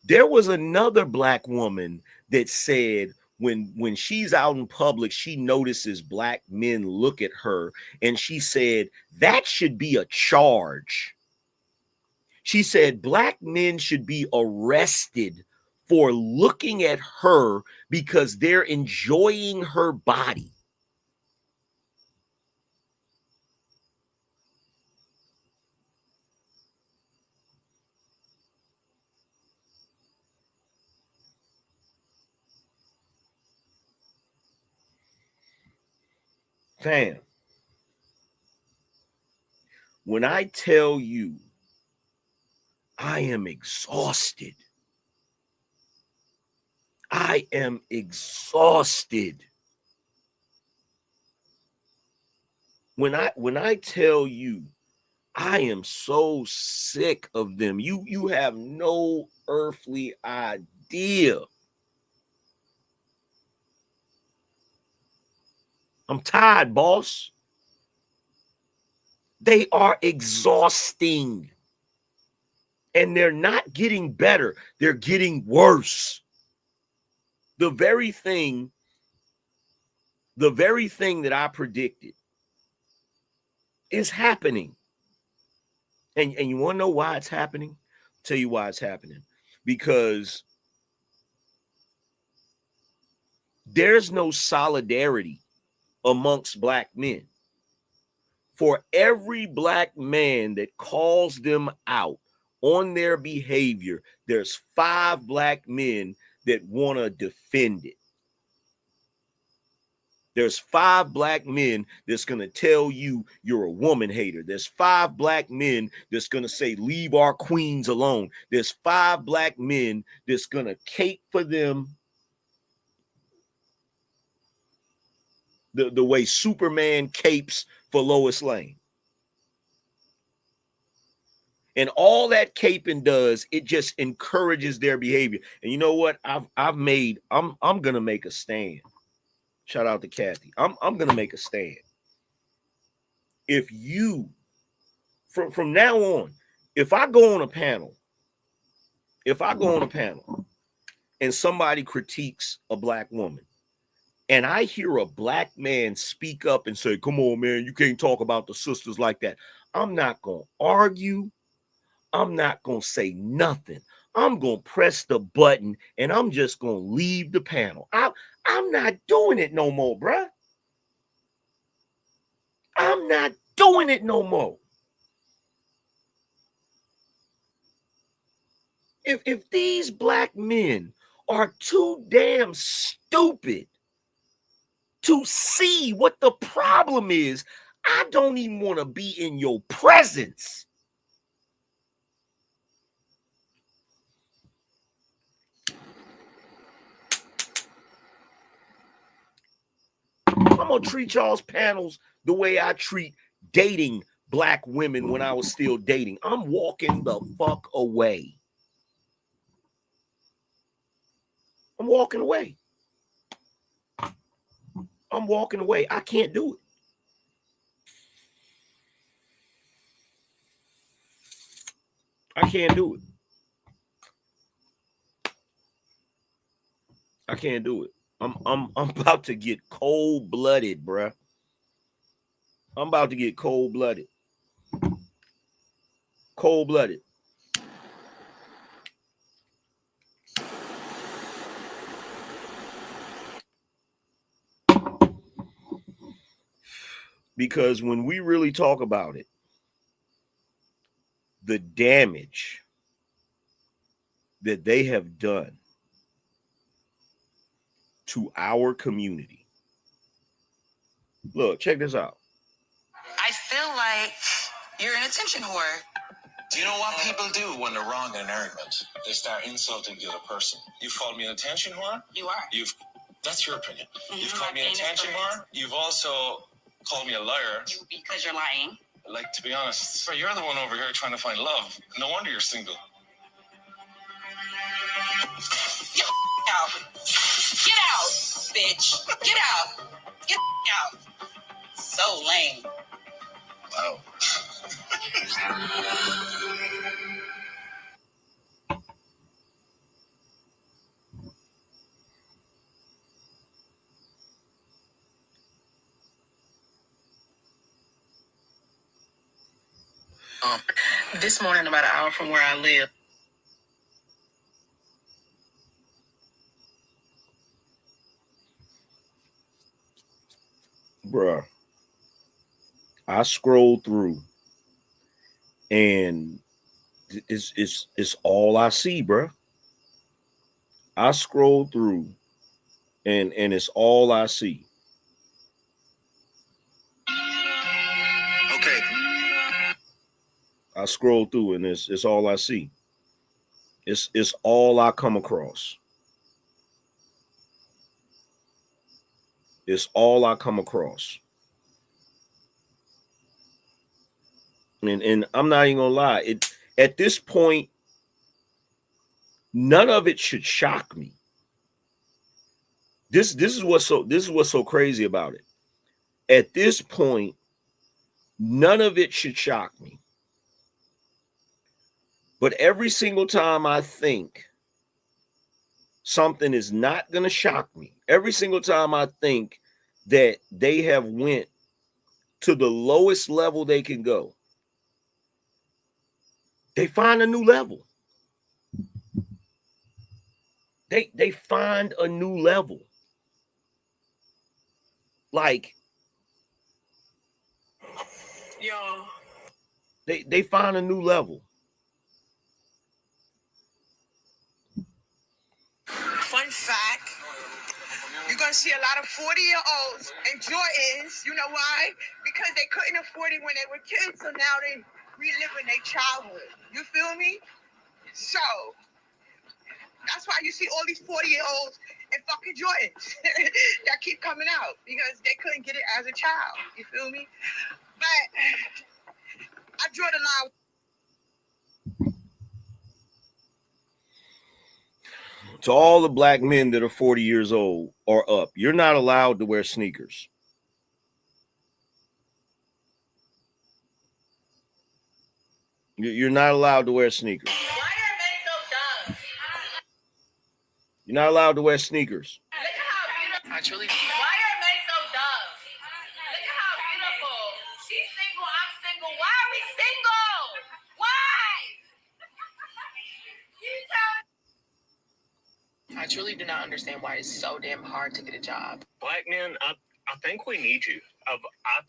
There was another Black woman that said, when she's out in public, she notices black men look at her, and she said that should be a charge. She said black men should be arrested for looking at her because they're enjoying her body. Fam, when I tell you I am exhausted, I am exhausted. When I tell you I am so sick of them, you have no earthly idea. I'm tired, boss. They are exhausting. And they're not getting better. They're getting worse. The very thing that I predicted is happening. And you want to know why it's happening? I'll tell you why it's happening. Because there's no solidarity amongst black men. For every black man that calls them out on their behavior, there's 5 black men that want to defend it. There's 5 black men that's going to tell you you're a woman hater. There's 5 black men that's going to say, leave our queens alone. There's 5 black men that's going to cape for them the way Superman capes for Lois Lane. And all that caping does, it just encourages their behavior. And you know what? I'm gonna make a stand. Shout out to Kathy. I'm gonna make a stand. If you from now on, if I go on a panel and somebody critiques a black woman, and I hear a black man speak up and say, come on, man, you can't talk about the sisters like that, I'm not gonna argue. I'm not going to say nothing. I'm going to press the button and I'm just going to leave the panel. I'm not doing it no more, bruh. I'm not doing it no more. If these black men are too damn stupid to see what the problem is, I don't even want to be in your presence. I'm going to treat y'all's panels the way I treat dating black women when I was still dating. I'm walking the fuck away. I'm walking away. I'm walking away. I can't do it. I can't do it. I can't do it. I'm about to get cold-blooded, bruh. I'm about to get cold-blooded. Cold-blooded. Because when we really talk about it, the damage that they have done to our community. Look, check this out. I feel like you're an attention whore. Do you know what people do when they're wrong in an argument? They start insulting the other person. You've called me an attention whore? You are. That's your opinion. Mm-hmm. You've called me an attention whore? You've also called me a liar. Because you're lying. Like, to be honest, you're the one over here trying to find love. No wonder you're single. Get out. Get out, bitch. Get out. Get out. So lame. Wow. This morning, about an hour from where I live. Bruh, I scrolled through and it's all I see, bruh. I scroll through and it's all I see. Okay. I scroll through and it's all I see. It's all I come across. It's all I come across. And I'm not even gonna lie. At this point, none of it should shock me. This is what's so crazy about it. At this point, none of it should shock me. But every single time I think something is not going to shock me, every single time I think that they have went to the lowest level they can go, they find a new level. They find a new level. Like, Yo. They find a new level. Fun fact, you're going to see a lot of 40-year-olds and Jordans. You know why? Because they couldn't afford it when they were kids, so now they reliving their childhood. You feel me? So, that's why you see all these 40-year-olds and fucking Jordans that keep coming out, because they couldn't get it as a child. You feel me? But I draw the line. To all the black men that are 40 years old or up, you're not allowed to wear sneakers. You're not allowed to wear sneakers. Why are men so dumb? You're not allowed to wear sneakers. Look at how beautiful. Why are men so dumb? Look at how beautiful. She's single, I'm single. Why are we single? Why? I truly do not understand why it's so damn hard to get a job. Black men, I think we need you. I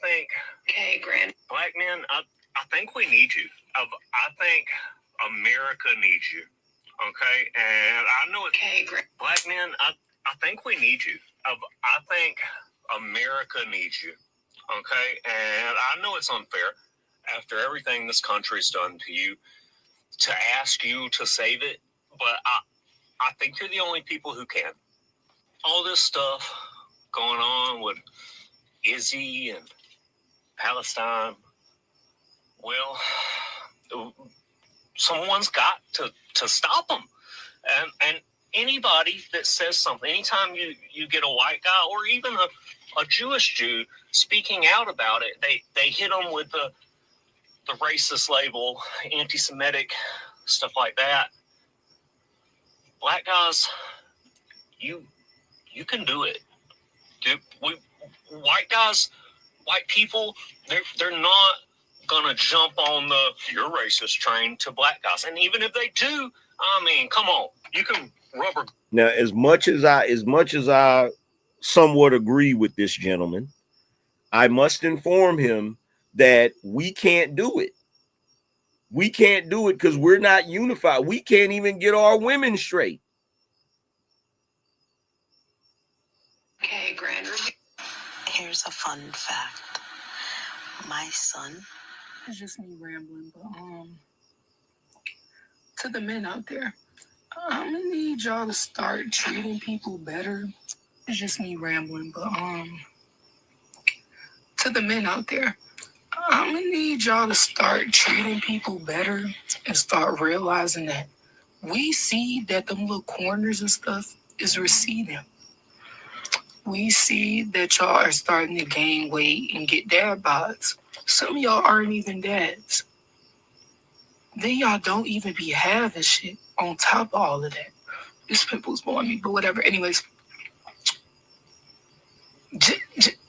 think. Okay, Grand. Black men, I think we need you. I think America needs you. Okay, and I know it. Okay, Grand. Black men, I think we need you. I think America needs you. Okay, and I know it's unfair after everything this country's done to you to ask you to save it, but I think you're the only people who can. All this stuff going on with Izzy and Palestine, well, someone's got to stop them. And anybody that says something, anytime you get a white guy or even a Jewish Jew speaking out about it, they hit them with the racist label, anti-Semitic, stuff like that. Black guys, you can do it. White guys, white people, they're not gonna jump on the "you're racist" train to black guys. And even if they do, I mean, come on, you can rubber. Now, as much as I somewhat agree with this gentleman, I must inform him that we can't do it. We can't do it because we're not unified. We can't even get our women straight. Okay, Grand. Here's a fun fact. My son. It's just me rambling, but to the men out there, I'm gonna need y'all to start treating people better. It's just me rambling, but to the men out there, I'm gonna need y'all to start treating people better and start realizing that we see that them little corners and stuff is receding. We see that y'all are starting to gain weight and get dad bods. Some of y'all aren't even dads. Then y'all don't even be having shit on top of all of that. This pimple's blowing me, but whatever. Anyways,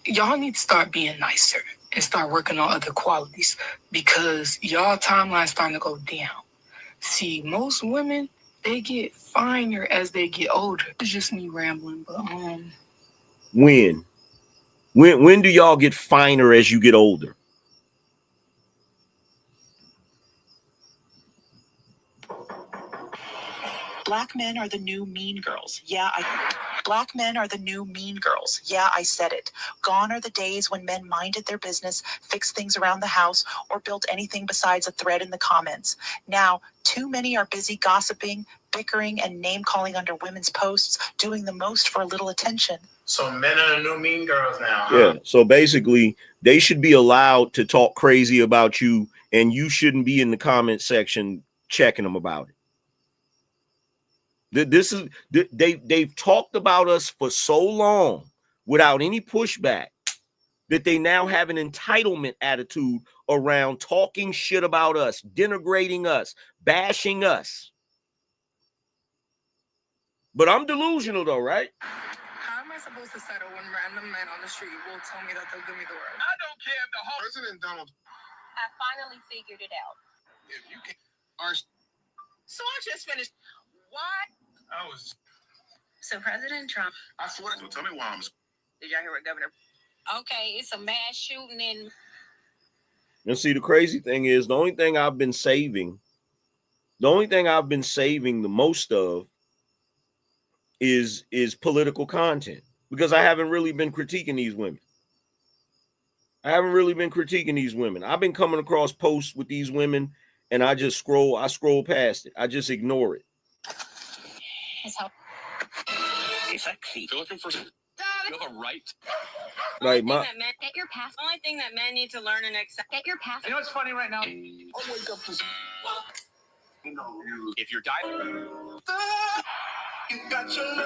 y'all need to start being nicer. and start working on other qualities because y'all timeline starting to go down. See, most women, they get finer as they get older. It's just me rambling, but When do y'all get finer as you get older? Black men are the new mean girls. Black men are the new mean girls. Yeah, I said it. Gone are the days when men minded their business, fixed things around the house, or built anything besides a thread in the comments. Now, too many are busy gossiping, bickering, and name-calling under women's posts, doing the most for a little attention. So men are the new mean girls now, huh? Yeah, so basically, they should be allowed to talk crazy about you, and you shouldn't be in the comment section checking them about it. They've talked about us for so long without any pushback that they now have an entitlement attitude around talking shit about us, denigrating us, bashing us. But I'm delusional though, right? how am I supposed to settle when random men on the street will tell me that they'll give me the world? I don't care if the whole President Donald. I finally figured it out. If you can, our. So I just finished. Why? I was. So President Trump, I swear to tell me why I'm. Did y'all hear what Governor? okay, it's a mass shooting in. And see, the crazy thing is, the only thing I've been saving the most of is political content, because I haven't really been critiquing these women. I've been coming across posts with these women and I scroll past it. I just ignore it. If you're looking for, you have a right. Like Get your pass. Only thing that men need to learn and accept. Get your pass. You know what's funny right now? I'll wake up to. If you're diving,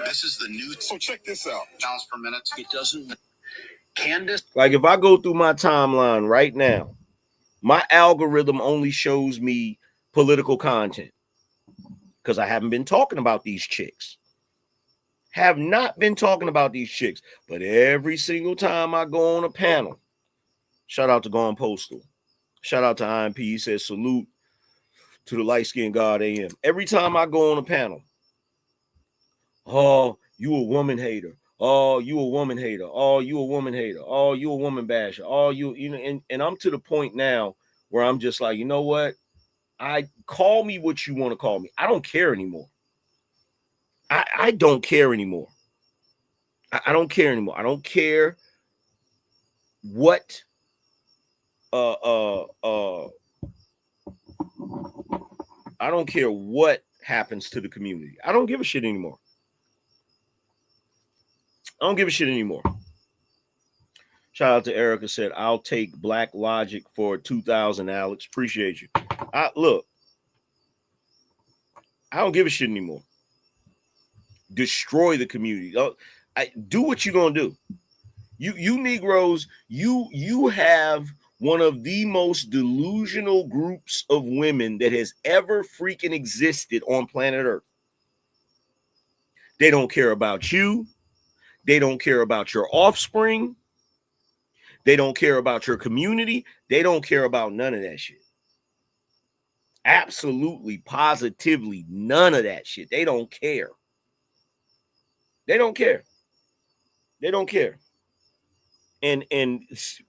this is the new. So check this out. Pounds per minute. It doesn't. Candace. Like if I go through my timeline right now, my algorithm only shows me political content because I haven't been talking about these chicks. Have not been talking about these chicks, but every single time I go on a panel, shout out to Gone Postal, shout out to IMP, he says salute to the light-skinned God AM. Every time I go on a panel, oh, you a woman hater. Oh, you a woman hater. Oh, you a woman hater. Oh, you a woman basher. Oh, you know, and I'm to the point now where I'm just like, you know what? I call me what you want to call me. I don't care anymore. I don't care anymore. I don't care anymore. I don't care what I don't care what happens to the community. I don't give a shit anymore. Shout out to Erica, said, I'll take Black Logic for 2,000, Alex. Appreciate you. Look, I don't give a shit anymore. Destroy the community. Do what you're gonna do. You Negroes, you have one of the most delusional groups of women that has ever freaking existed on planet Earth. They don't care about you. They don't care about your offspring. They don't care about your community. They don't care about none of that shit. Absolutely, positively, none of that shit. They don't care. They don't care. They don't care. And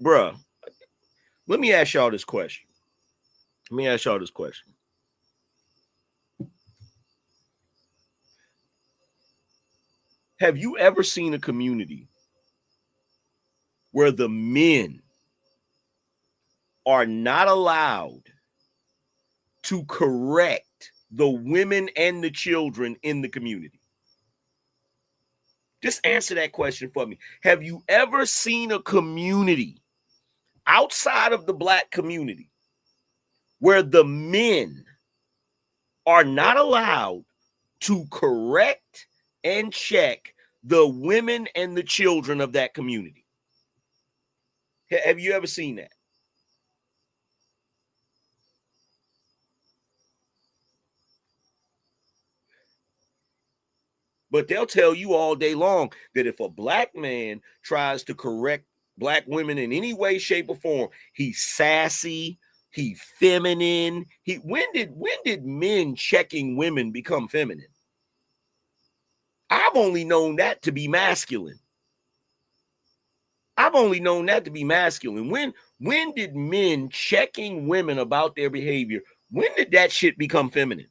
bruh, let me ask y'all this question. Have you ever seen a community where the men are not allowed to correct the women and the children in the community? Just answer that question for me. Have you ever seen a community outside of the Black community where the men are not allowed to correct and check the women and the children of that community? Have you ever seen that? But they'll tell you all day long that if a Black man tries to correct black women in any way, shape, or form. He's sassy, he feminine. When did men checking women become feminine? I've only known that to be masculine. When did men checking women about their behavior, when did that shit become feminine?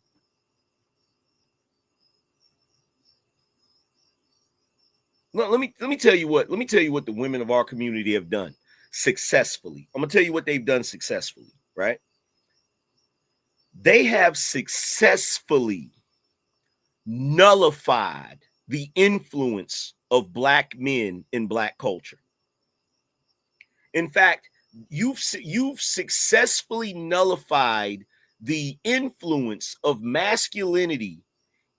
Well, let me tell you what the women of our community have done successfully. I'm gonna tell you what they've done successfully, right? They have successfully nullified the influence of black men in black culture. In fact, you've successfully nullified the influence of masculinity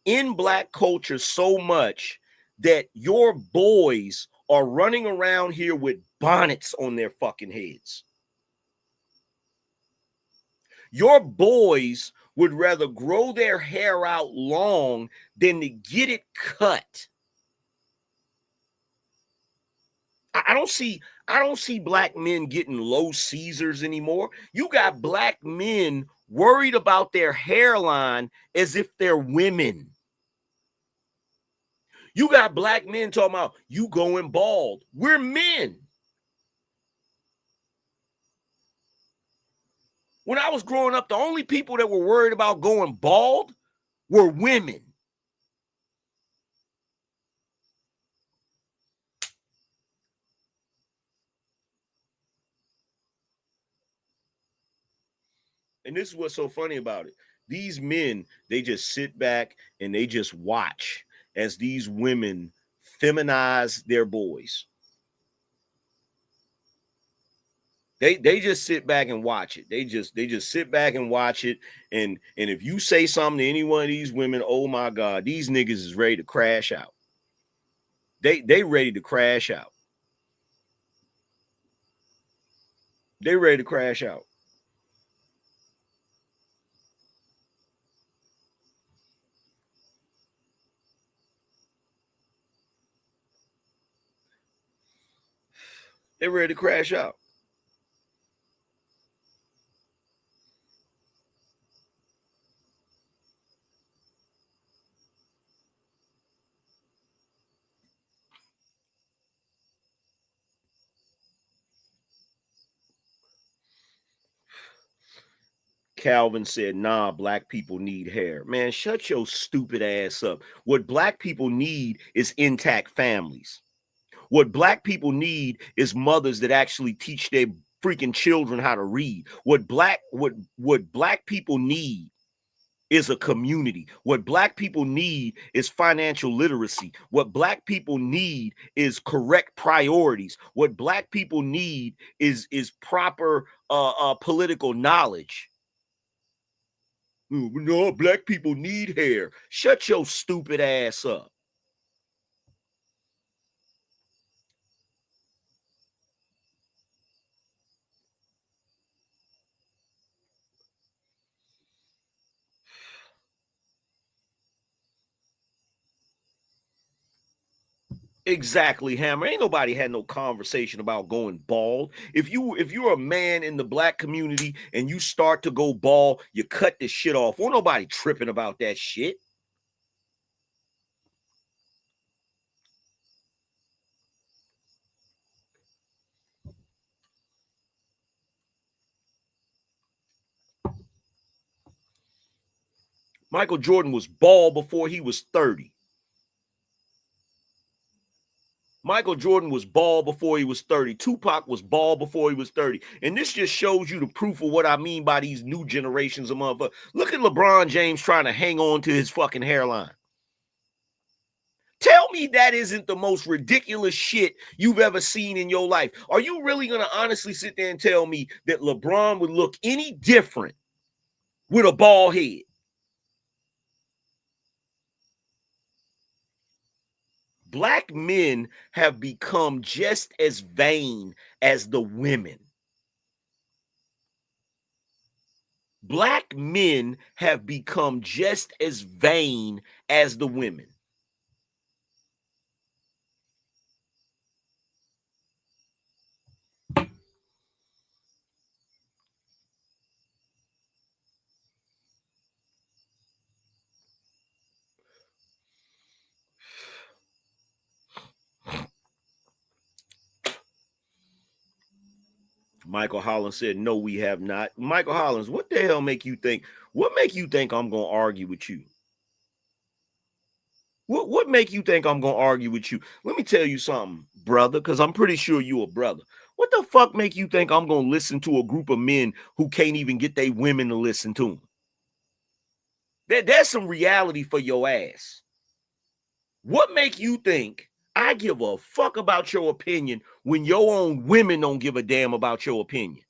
in black culture so much that your boys are running around here with bonnets on their fucking heads. Your boys would rather grow their hair out long than to get it cut. I don't see black men getting low Caesars anymore. You got black men worried about their hairline as if they're women. You got black men talking about you going bald. We're men. When I was growing up, the only people that were worried about going bald were women. And this is what's so funny about it. These men, they just sit back and they just watch as these women feminize their boys. They just sit back and watch it. They just sit back and watch it. And if you say something to any one of these women, oh my God, these niggas is ready to crash out. They ready to crash out. They ready to crash out. They're ready to crash out. Calvin said, nah, black people need hair. Man, shut your stupid ass up. What black people need is intact families. What black people need is mothers that actually teach their freaking children how to read. What black people need is a community. What black people need is financial literacy. What black people need is correct priorities. What black people need is proper political knowledge. No, black people need hair. Shut your stupid ass up. Exactly, Hammer. Ain't nobody had no conversation about going bald. If you're a man in the black community and you start to go bald, you cut this shit off. Won't nobody tripping about that shit. Michael Jordan was bald before he was 30. Michael Jordan was bald before he was 30. Tupac was bald before he was 30. And this just shows you the proof of what I mean by these new generations of motherfuckers. Look at LeBron James trying to hang on to his fucking hairline. Tell me that isn't the most ridiculous shit you've ever seen in your life. Are you really going to honestly sit there and tell me that LeBron would look any different with a bald head? Black men have become just as vain as the women. Black men have become just as vain as the women. Michael Hollins said, no, we have not. Michael Hollins, what the hell make you think? What make you think I'm going to argue with you? What make you think I'm going to argue with you? Let me tell you something, brother, because I'm pretty sure you a brother. What the fuck make you think I'm going to listen to a group of men who can't even get their women to listen to them? That's some reality for your ass. What make you think I give a fuck about your opinion when your own women don't give a damn about your opinion?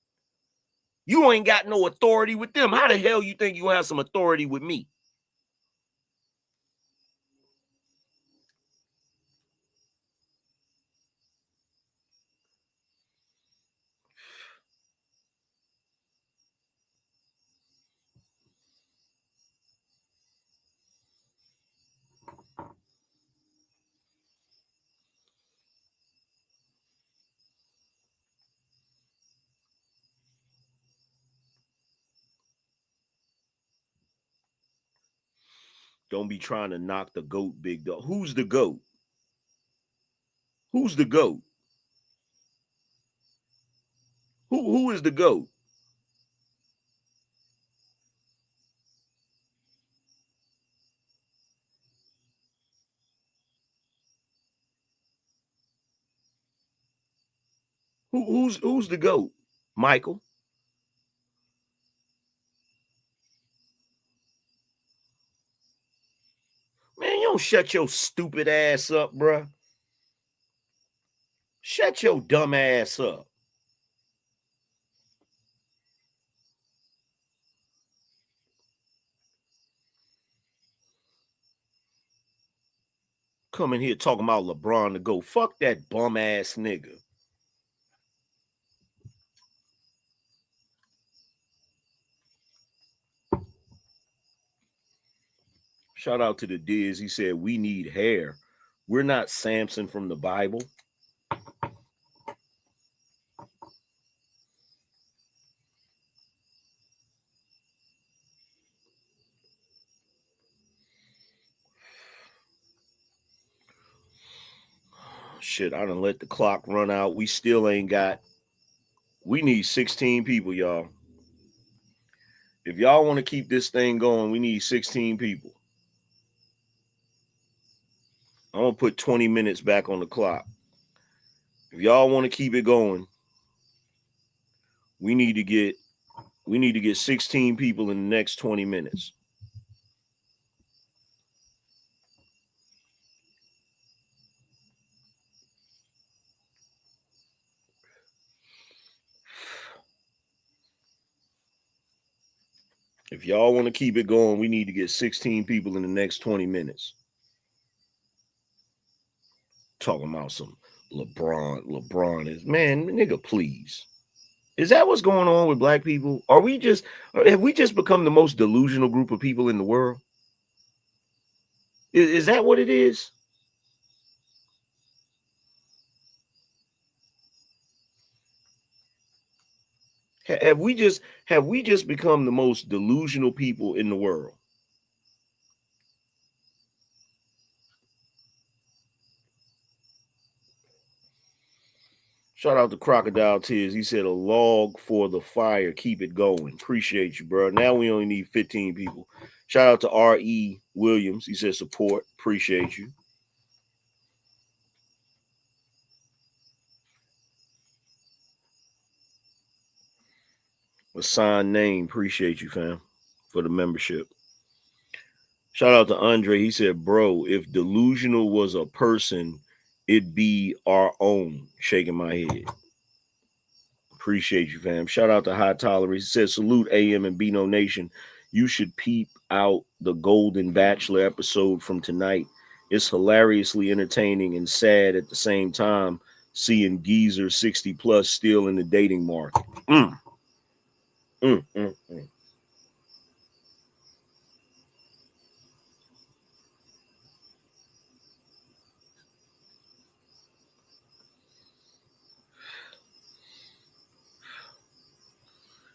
You ain't got no authority with them. How the hell you think you have some authority with me? Don't be trying to knock the GOAT, big dog. Who's the GOAT? Who's the GOAT? Who is the GOAT? Who's the GOAT? Michael? Man, you don't shut your stupid ass up, bruh. Shut your dumb ass up. Coming here talking about LeBron to go. Fuck that bum ass nigga. Shout out to the Diz. He said, we need hair. We're not Samson from the Bible. Shit, I done let the clock run out. We still ain't got. We need 16 people, y'all. If y'all want to keep this thing going, we need 16 people. I'm going to put 20 minutes back on the clock. If y'all want to keep it going, we need to get 16 people in the next 20 minutes. If y'all want to keep it going, we need to get 16 people in the next 20 minutes. Talking about some LeBron is, man, nigga, please. Is that what's going on with black people? Have we just become the most delusional group of people in the world? Is that what it is? Have we just become the most delusional people in the world? Shout out to Crocodile Tears. He said a log for the fire. Keep it going. Appreciate you, bro. Now we only need 15 people. Shout out to R.E. Williams. He said support. Appreciate you. Assigned name. Appreciate you, fam, for the membership. Shout out to Andre. He said, bro, if delusional was a person, it'd be our own. Shaking my head. Appreciate you, fam. Shout out to High Tolerance. He said, salute AM and BINO Nation. You should peep out the Golden Bachelor episode from tonight. It's hilariously entertaining and sad at the same time, seeing geezer 60 plus still in the dating market.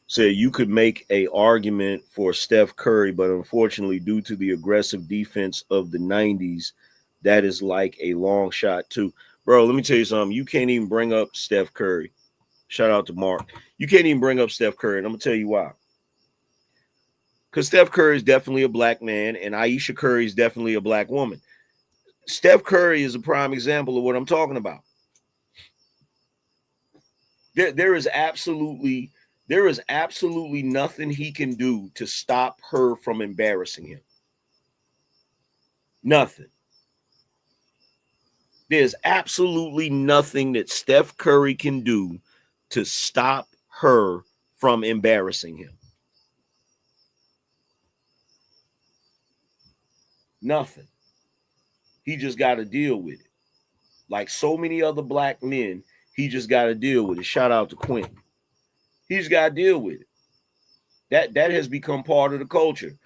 Said you could make a argument for Steph Curry, but unfortunately, due to the aggressive defense of the 90s, that is like a long shot too. Bro, let me tell you something. You can't even bring up Steph Curry. Shout out to Mark. You can't even bring up Steph Curry, and I'm gonna tell you why. Because Steph Curry is definitely a black man, and Aisha Curry is definitely a black woman. Steph Curry is a prime example of what I'm talking about. There is absolutely nothing he can do to stop her from embarrassing him. Nothing. There's absolutely nothing that Steph Curry can do to stop her from embarrassing him. Nothing. He just got to deal with it. Like so many other black men, he just got to deal with it. Shout out to Quentin. He's got to deal with it. That has become part of the culture.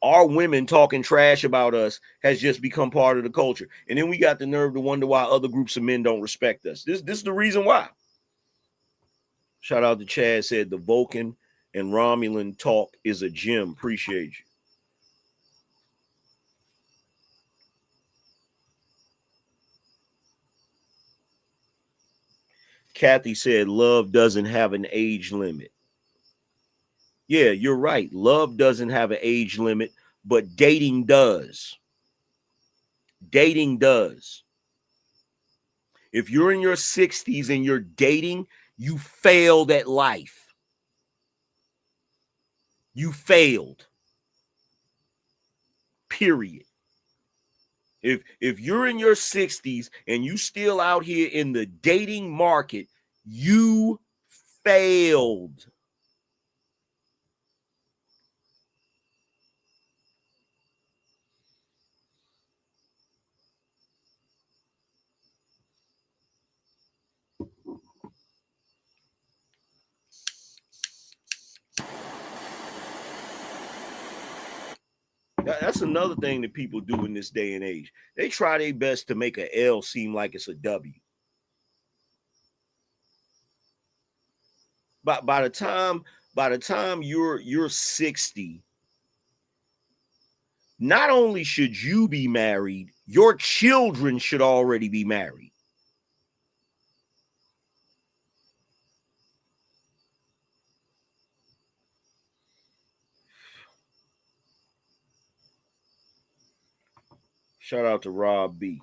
Our women talking trash about us has just become part of the culture. And then we got the nerve to wonder why other groups of men don't respect us. This is the reason why. Shout out to Chad, said the Vulcan and Romulan talk is a gem. Appreciate you. Kathy said love doesn't have an age limit. Yeah, you're right. Love doesn't have an age limit, but dating does. Dating does. If you're in your 60s and you're dating, you failed at life. You failed. Period. If you're in your 60s and you still out here in the dating market, you failed. That's another thing that people do in this day and age. They try their best to make an L seem like it's a W. But by the time you're 60, not only should you be married, your children should already be married. Shout out to Rob B.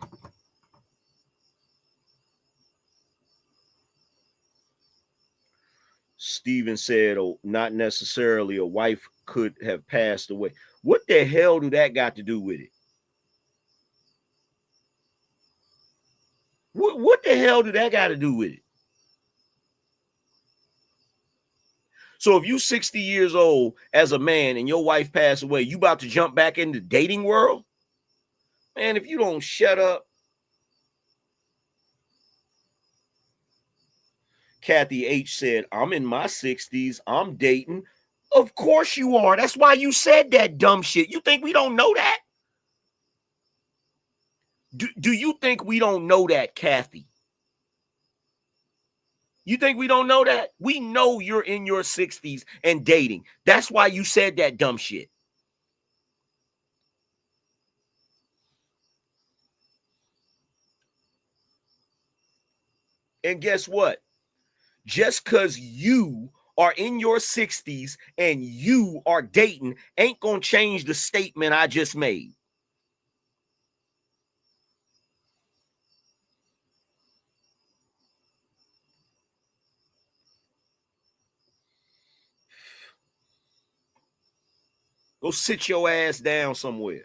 Steven said, oh, not necessarily a wife could have passed away. What the hell do that got to do with it? What the hell do that got to do with it? So if you 60 years old as a man and your wife passed away, you about to jump back in the dating world? Man, if you don't shut up. Kathy H said, I'm in my 60s. I'm dating. Of course you are. That's why you said that dumb shit. You think we don't know that? Do you think we don't know that, Kathy? You think we don't know that? We know you're in your 60s and dating. That's why you said that dumb shit. And guess what? Just because you are in your 60s and you are dating ain't going to change the statement I just made. Go sit your ass down somewhere.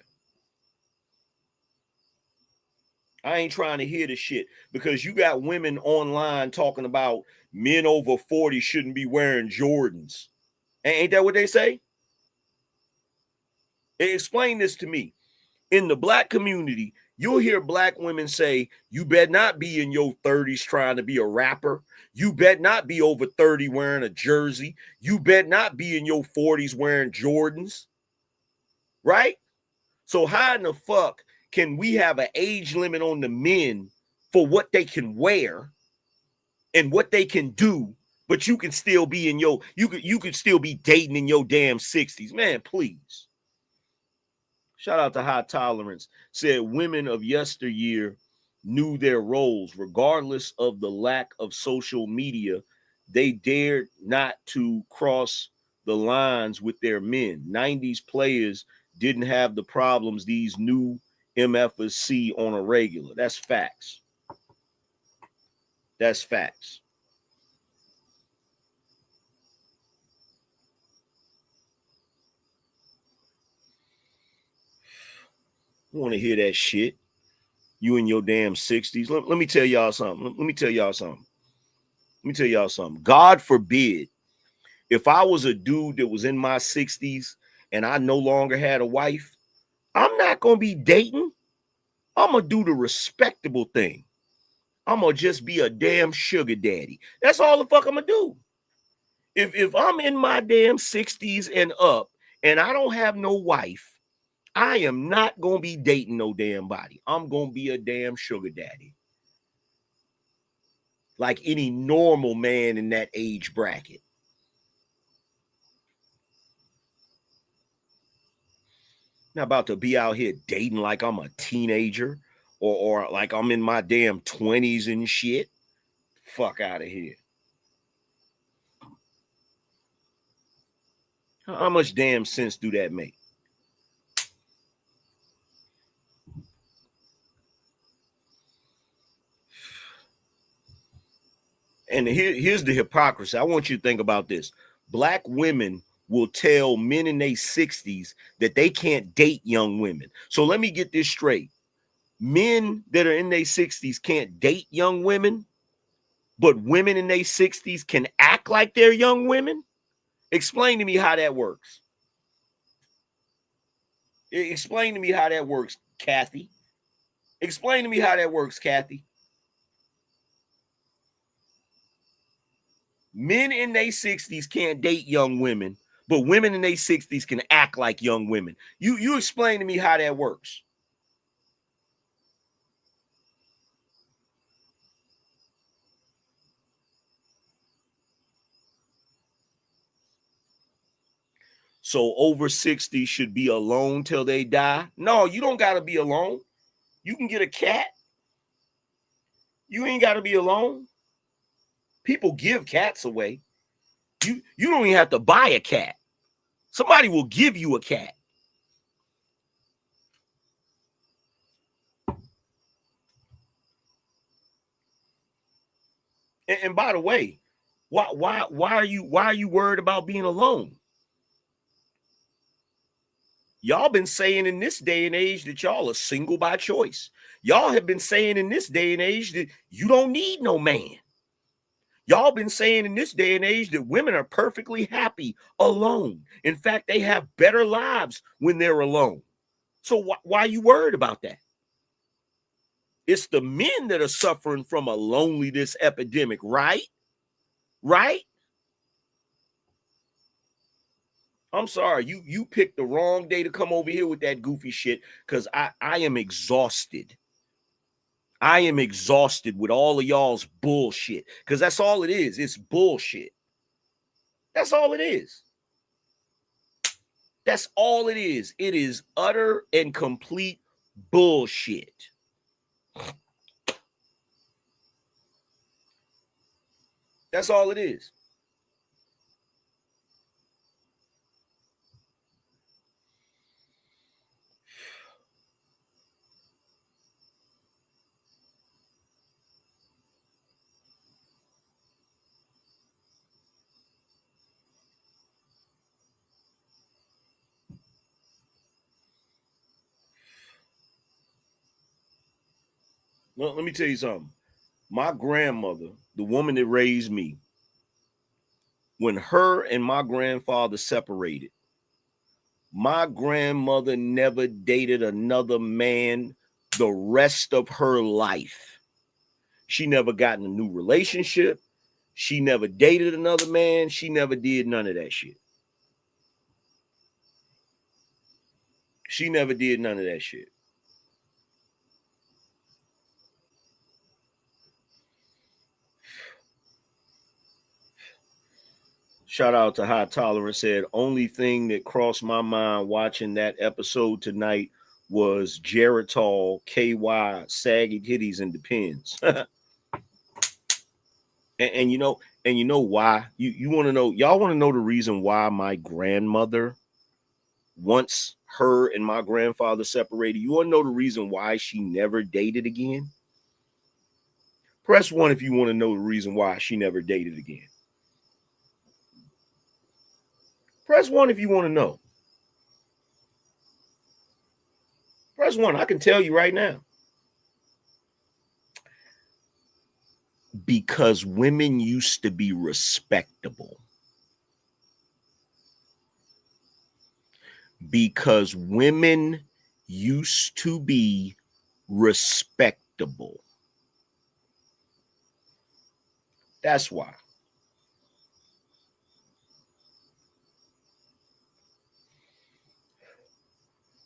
I ain't trying to hear the shit because you got women online talking about men over 40 shouldn't be wearing Jordans. Ain't that what they say? Explain this to me. In the black community, you'll hear black women say, you better not be in your 30s trying to be a rapper. You better not be over 30 wearing a jersey. You better not be in your 40s wearing Jordans. Right? So how in the fuck can we have an age limit on the men for what they can wear and what they can do, but you can still be in your, you could still be dating in your damn 60s? Man, please. Shout out to High Tolerance. Said women of yesteryear knew their roles, regardless of the lack of social media. They dared not to cross the lines with their men. 90s players didn't have the problems these new MFers see on a regular. That's facts. That's facts. I want to hear that shit. You in your damn 60s. Let me tell y'all something. Let me tell y'all something. Let me tell y'all something. God forbid, if I was a dude that was in my 60s and I no longer had a wife, I'm not going to be dating. I'm going to do the respectable thing. I'm going to just be a damn sugar daddy. That's all the fuck I'm going to do. If I'm in my damn 60s and up and I don't have no wife, I am not going to be dating no damn body. I'm going to be a damn sugar daddy. Like any normal man in that age bracket. Not about to be out here dating like I'm a teenager or like I'm in my damn 20s and shit. Fuck out of here. How much damn sense do that make? And here's the hypocrisy. I want you to think about this. Black women will tell men in their 60s that they can't date young women. So let me get this straight. Men that are in their 60s can't date young women, but women in their 60s can act like they're young women? Explain to me how that works. Explain to me how that works, Kathy. Explain to me how that works, Kathy. Men in their 60s can't date young women, but women in their 60s can act like young women. You explain to me how that works. So over 60 should be alone till they die? No, you don't got to be alone. You can get a cat. You ain't got to be alone. People give cats away. You don't even have to buy a cat. Somebody will give you a cat. And by the way, why are you worried about being alone? Y'all been saying in this day and age that y'all are single by choice. Y'all have been saying in this day and age that you don't need no man. Y'all been saying in this day and age that women are perfectly happy alone. In fact, they have better lives when they're alone. So why are you worried about that? It's the men that are suffering from a loneliness epidemic, right? Right? I'm sorry, you picked the wrong day to come over here with that goofy shit because I am exhausted. I am exhausted with all of y'all's bullshit because that's all it is. It's bullshit. That's all it is. That's all it is. It is utter and complete bullshit. That's all it is. Well, let me tell you something. My grandmother, the woman that raised me, when her and my grandfather separated, my grandmother never dated another man the rest of her life. She never got in a new relationship. She never dated another man. She never did none of that shit. She never did none of that shit. Shout out to High Tolerance said, only thing that crossed my mind watching that episode tonight was Geritol, KY, saggy titties, and Depends. and you know, And you know why? You want to know, y'all want to know the reason why my grandmother, once her and my grandfather separated, you want to know the reason why she never dated again? Press 1 if you want to know the reason why she never dated again. Press 1 if you want to know. Press 1. I can tell you right now. Because women used to be respectable. Because women used to be respectable. That's why.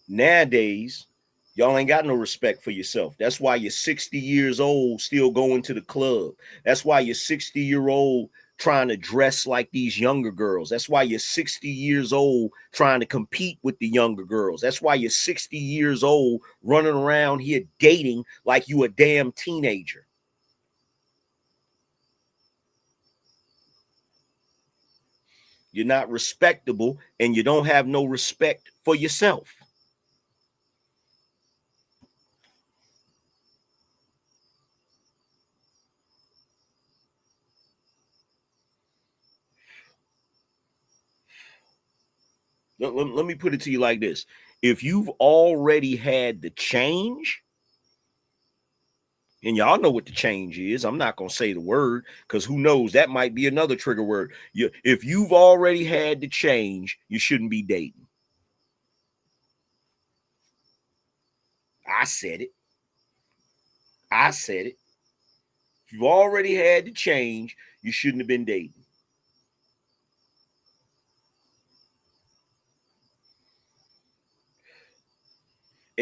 Nowadays, y'all ain't got no respect for yourself. That's why you're 60 years old still going to the club. That's why you're 60-year-old trying to dress like these younger girls. That's why you're 60 years old trying to compete with the younger girls. That's why you're 60 years old running around here dating like you a damn teenager. You're not respectable and you don't have no respect for yourself. Let me put it to you like this. If you've already had the change, and y'all know what the change is, I'm not going to say the word because who knows, that might be another trigger word. If you've already had the change, you shouldn't be dating. I said it. I said it. If you've already had the change, you shouldn't have been dating.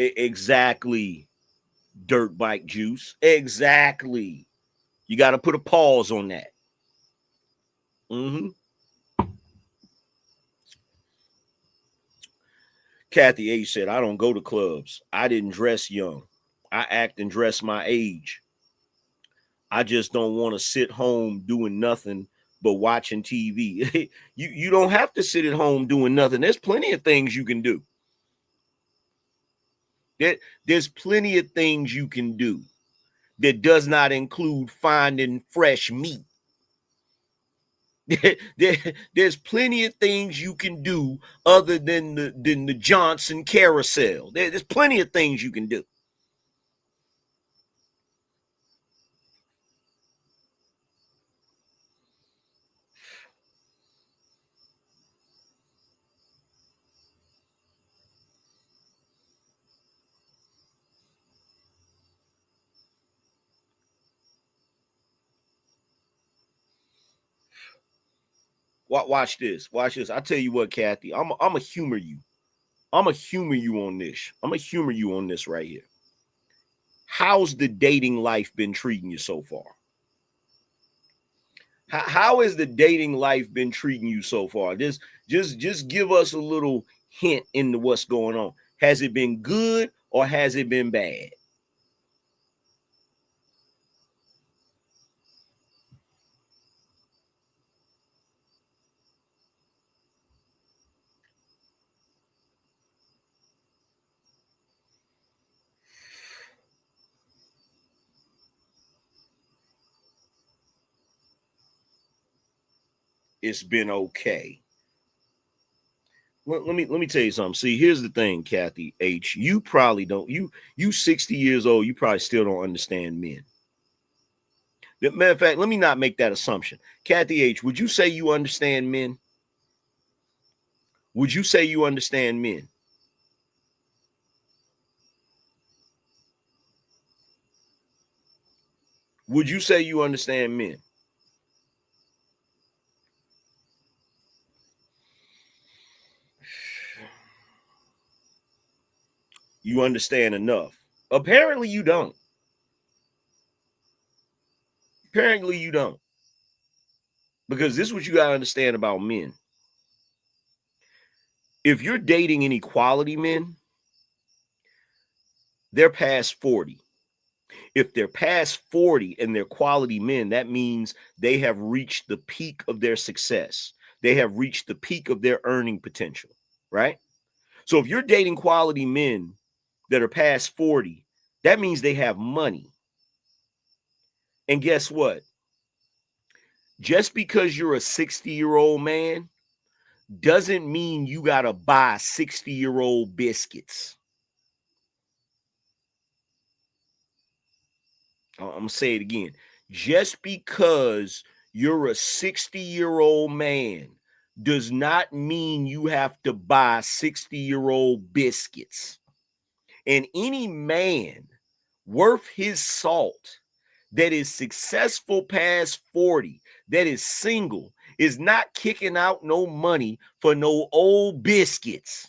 Exactly. Dirt bike juice. Exactly. You got to put a pause on that. Kathy H said, I don't go to clubs. I didn't dress young. I act and dress my age. I just don't want to sit home doing nothing but watching TV. You don't have to sit at home doing nothing. There's plenty of things you can do. There's plenty of things you can do that does not include finding fresh meat. There's plenty of things you can do other than the Johnson carousel. There's plenty of things you can do. Watch this. Watch this. I tell you what, Kathy, I'm a humor you. I'm a humor you on this. I'm a humor you on this right here. How's the dating life been treating you so far? How has the dating life been treating you so far? Just give us a little hint into what's going on. Has it been good or has it been bad? It's been okay. Let me tell you something. See, here's the thing, Kathy H. You probably don't. You 60 years old. You probably still don't understand men. Matter of fact, let me not make that assumption. Kathy H., would you say you understand men? Would you say you understand men? Would you say you understand men? You understand enough. Apparently you don't. Apparently you don't. Because this is what you got to understand about men. If you're dating any quality men, they're past 40. If they're past 40 and they're quality men, that means they have reached the peak of their success. They have reached the peak of their earning potential, right? So if you're dating quality men that are past 40, that means they have money. And guess what? Just because you're a 60-year-old man doesn't mean you got to buy 60-year-old biscuits. I'm going to say it again. Just because you're a 60-year-old man does not mean you have to buy 60-year-old biscuits. And any man worth his salt that is successful past 40, that is single, is not kicking out no money for no old biscuits.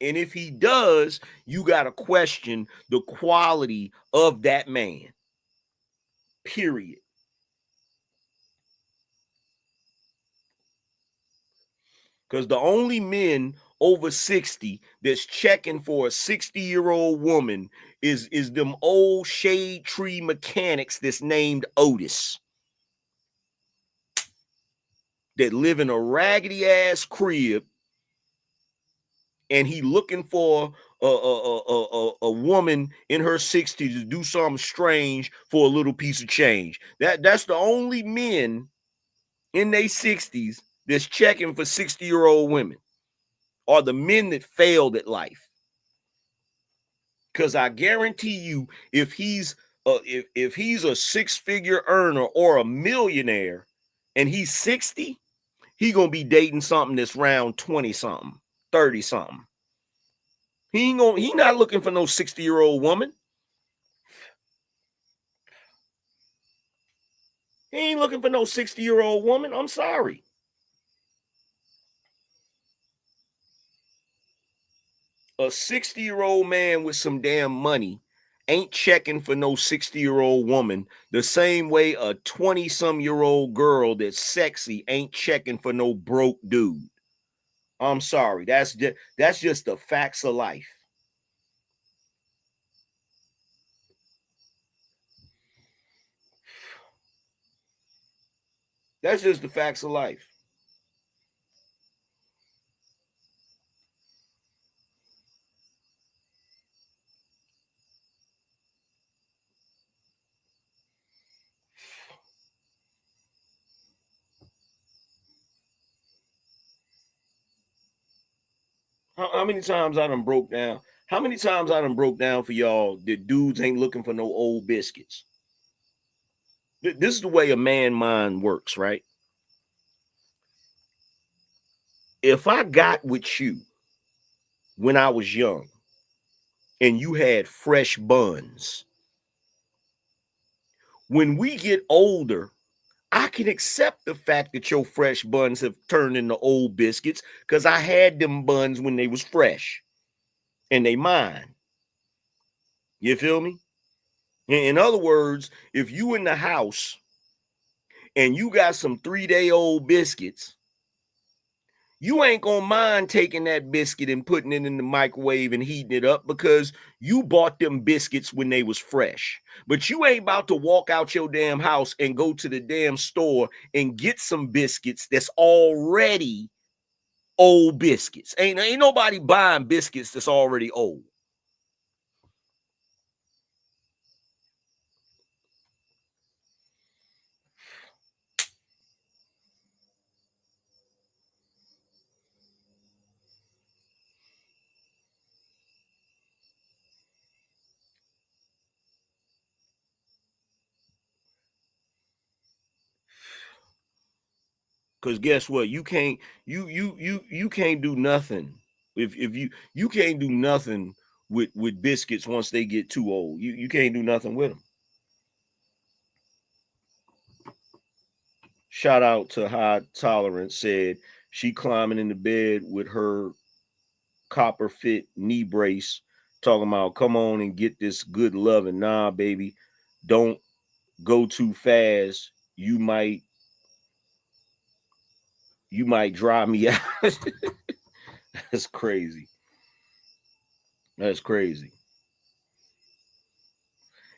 And if he does, you got to question the quality of that man. Period. Because the only men over 60 that's checking for a 60-year-old woman is them old shade tree mechanics that's named Otis, that live in a raggedy ass crib, and he looking for a woman in her 60s to do something strange for a little piece of change. That's the only men in their 60s that's checking for 60-year-old women, are the men that failed at life. Because I guarantee you, if he's if he's a six-figure earner or a millionaire and he's 60, he gonna be dating something that's around 20-something, 30-something. He not looking for no 60-year-old woman. He ain't looking for no 60-year-old woman. I'm sorry. A 60-year-old man with some damn money ain't checking for no 60-year-old woman the same way a 20-some-year-old girl that's sexy ain't checking for no broke dude. I'm sorry. That's just the facts of life. That's just the facts of life. How many times I done broke down? How many times I done broke down for y'all that dudes ain't looking for no old biscuits? This is the way a man mind works, right? If I got with you when I was young and you had fresh buns, when we get older, I can accept the fact that your fresh buns have turned into old biscuits because I had them buns when they was fresh and they mine. You feel me? In other words, if you in the house and you got some 3-day-old biscuits, you ain't gonna mind taking that biscuit and putting it in the microwave and heating it up because you bought them biscuits when they was fresh. But you ain't about to walk out your damn house and go to the damn store and get some biscuits that's already old biscuits. Ain't nobody buying biscuits that's already old. Because guess what? You can't do nothing. If you can't do nothing with biscuits once they get too old. You can't do nothing with them. Shout out to High Tolerance, said she climbing in the bed with her copper fit knee brace, talking about come on and get this good loving. Nah, baby, don't go too fast. You might drive me out. That's crazy. That's crazy.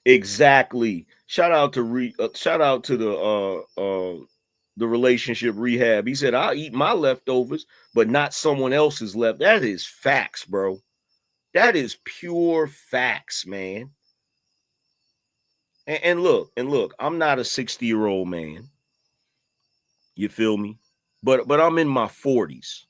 Exactly. Shout out to the relationship rehab. He said, "I'll eat my leftovers, but not someone else's left." That is facts, bro. That is pure facts, man. And look, I'm not a 60-year-old man. You feel me? But I'm in my 40s.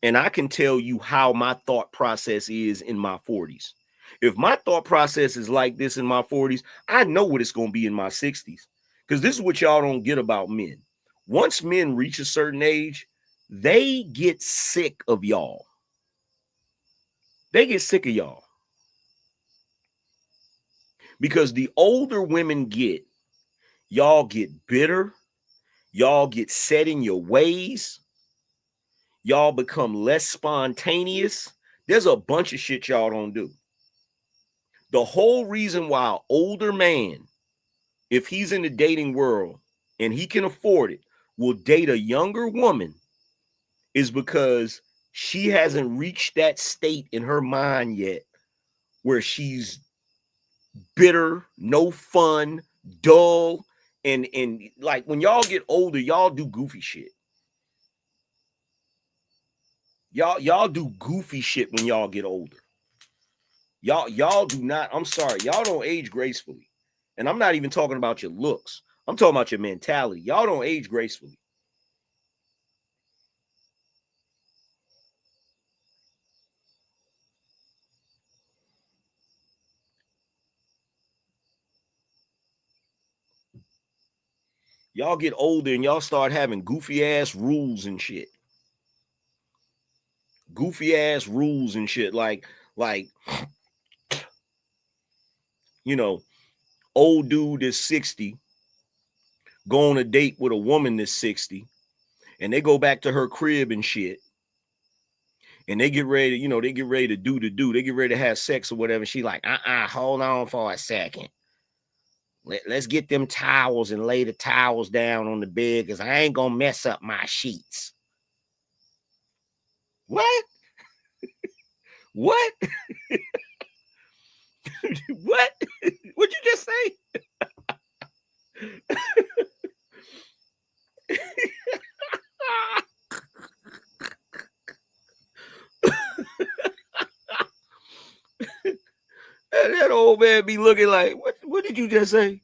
And I can tell you how my thought process is in my 40s. If my thought process is like this in my 40s, I know what it's going to be in my 60s. Because this is what y'all don't get about men. Once men reach a certain age, they get sick of y'all. They get sick of y'all. Because the older women get, y'all get bitter, y'all get set in your ways, y'all become less spontaneous. There's a bunch of shit y'all don't do. The whole reason why an older man, if he's in the dating world and he can afford it, will date a younger woman is because she hasn't reached that state in her mind yet where she's bitter, no fun, dull, and like when y'all get older, y'all do goofy shit. Y'all do goofy shit when y'all get older. Y'all do not, I'm sorry, y'all don't age gracefully. And I'm not even talking about your looks. I'm talking about your mentality. Y'all don't age gracefully. Y'all get older and y'all start having goofy ass rules and shit. Goofy ass rules and shit. Like, you know, old dude is 60, go on a date with a woman that's 60, and they go back to her crib and shit. And they get ready to, they get ready to do. They get ready to have sex or whatever. She like, hold on for a second. Let's get them towels and lay the towels down on the bed because I ain't gonna mess up my sheets. What? What? What? What'd you just say? That old man be looking like, what did you just say?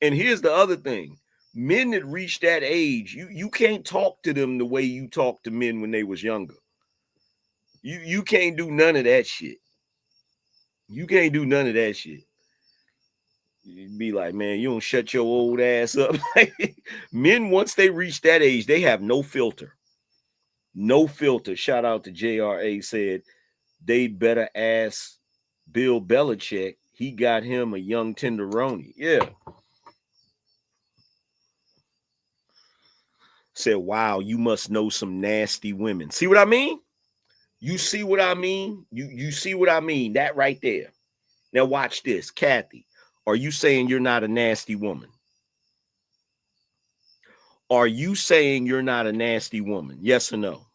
And here's the other thing. Men that reach that age, you can't talk to them the way you talk to men when they was younger. You can't do none of that shit. You can't do none of that shit. You'd be like, man, you don't shut your old ass up. Men, once they reach that age, they have no filter. No filter. Shout out to JRA said they better ask Bill Belichick. He got him a young tenderoni. Yeah. Said, wow, you must know some nasty women. See what I mean? You see what I mean? You see what I mean? That right there. Now watch this. Kathy, are you saying you're not a nasty woman? Are you saying you're not a nasty woman? Yes or no?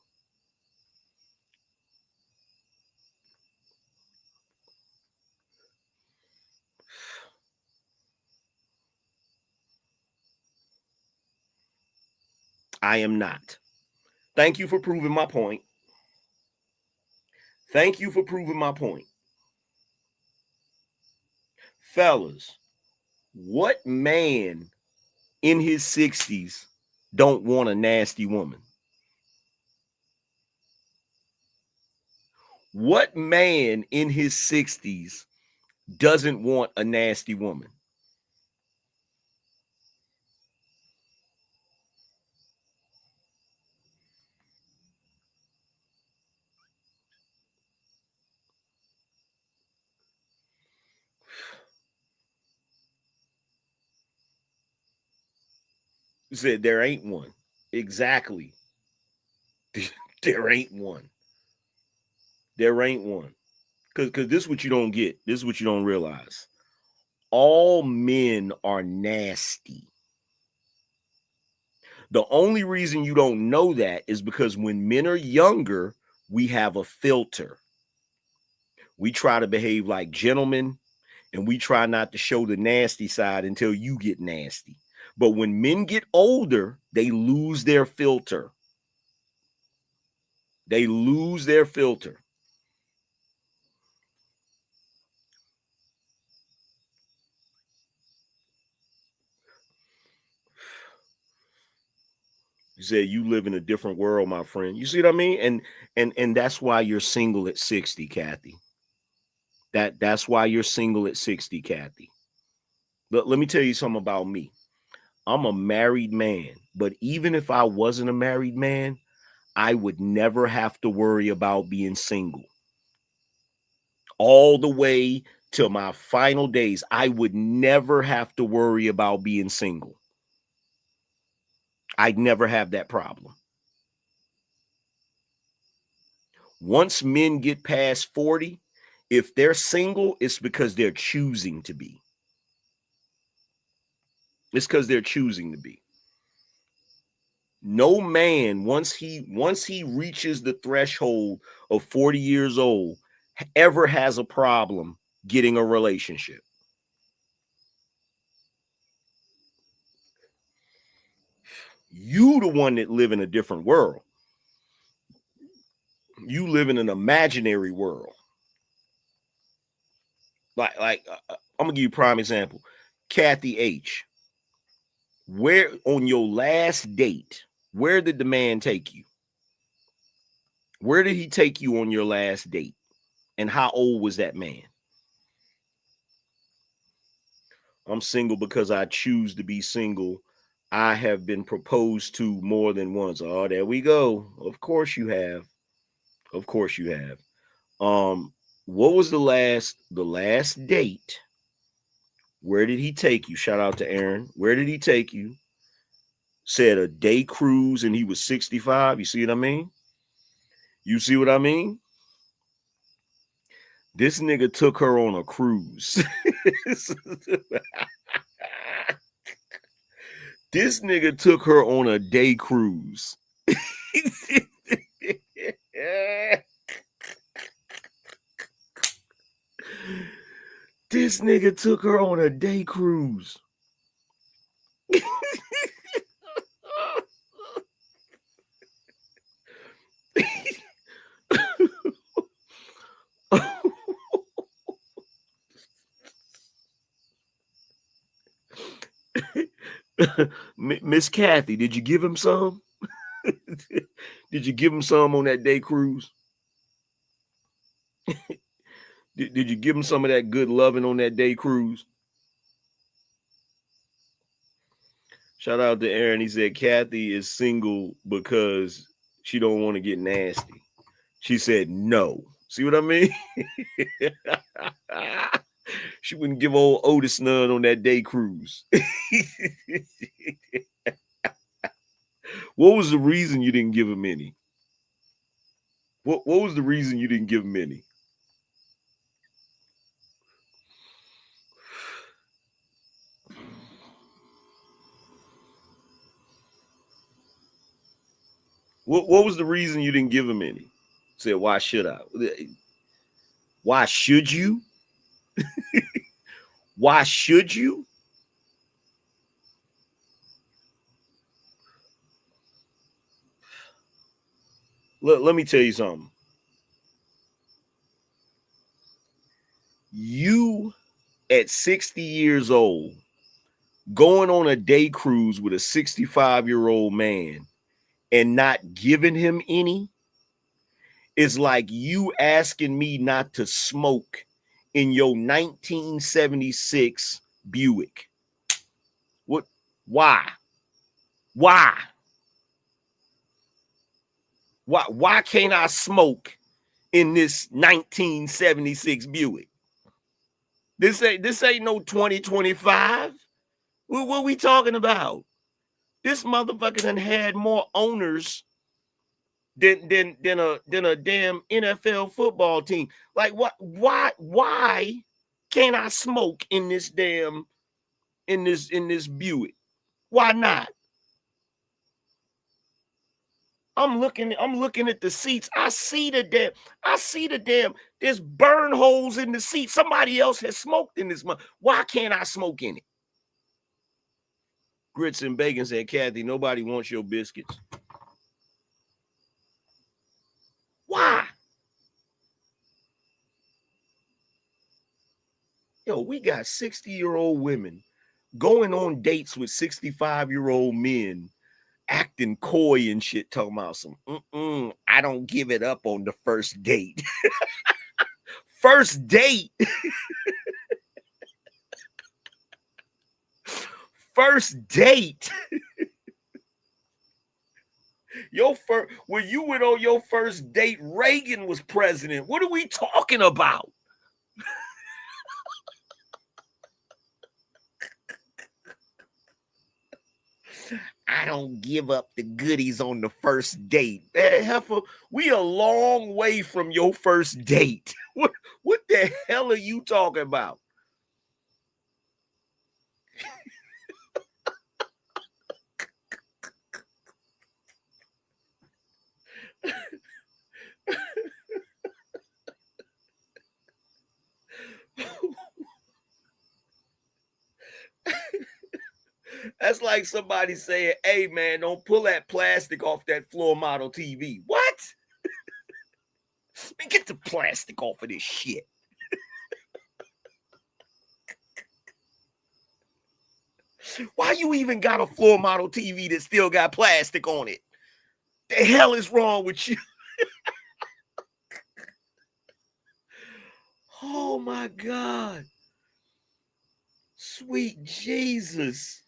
I am not. Thank you for proving my point. Thank you for proving my point. Fellas, what man in his 60s don't want a nasty woman? What man in his 60s doesn't want a nasty woman? You said there ain't one. Exactly. There ain't one. There ain't one. Because this is what you don't get. This is what you don't realize. All men are nasty. The only reason you don't know that is because when men are younger, we have a filter. We try to behave like gentlemen, and we try not to show the nasty side until you get nasty. But when men get older, they lose their filter. They lose their filter. You said you live in a different world, my friend. You see what I mean? And that's why you're single at 60, Kathy. That's why you're single at 60, Kathy. Let me tell you something about me. I'm a married man, but even if I wasn't a married man, I would never have to worry about being single. All the way till my final days, I would never have to worry about being single. I'd never have that problem. Once men get past 40, if they're single, it's because they're choosing to be. It's because they're choosing to be. No man, once he reaches the threshold of 40 years old, ever has a problem getting a relationship. You the one that live in a different world. You live in an imaginary world. I'm gonna give you a prime example. Kathy H. Where on your last date, where did the man take you? Where did he take you on your last date? And how old was that man? I'm single because I choose to be single. I have been proposed to more than once. Oh, there we go. Of course you have. Of course you have. What was the last date? Where did he take you? Shout out to Aaron. Where did he take you? Said a day cruise and he was 65. You see what I mean? You see what I mean? This nigga took her on a cruise. This nigga took her on a day cruise. This nigga took her on a day cruise. Miss Kathy, did you give him some? Did you give him some on that day cruise? Did you give him some of that good loving on that day cruise? Shout out to Aaron. He said Kathy is single because she don't want to get nasty. She said no. See what I mean? She wouldn't give old Otis none on that day cruise. What was the reason you didn't give him any? What was the reason you didn't give him any? What was the reason you didn't give him any? Said, why should I? Why should you? Why should you? Let me tell you something. You at 60 years old, going on a day cruise with a 65-year-old man and not giving him any is like you asking me not to smoke in your 1976 Buick. What? Why? Why? Why can't I smoke in this 1976 Buick? This ain't no 2025. What are we talking about? This motherfucker done had more owners than a damn NFL football team. Like what? Why can't I smoke in this damn in this Buick? Why not? I'm looking at the seats. I see the damn, there's burn holes in the seat. Somebody else has smoked in this month. Why can't I smoke in it? Grits and Bacon said, Kathy, nobody wants your biscuits. Why? Yo, we got 60-year-old women going on dates with 65-year-old men, acting coy and shit, talking about some, I don't give it up on the first date. First date. First date. When you went on your first date, Reagan was president. What are we talking about? I don't give up the goodies on the first date. Heifer, we a long way from your first date. What the hell are you talking about? That's like somebody saying, hey, man, don't pull that plastic off that floor model TV. What? Man, get the plastic off of this shit. Why you even got a floor model TV that still got plastic on it? The hell is wrong with you? Oh, my God. Sweet Jesus.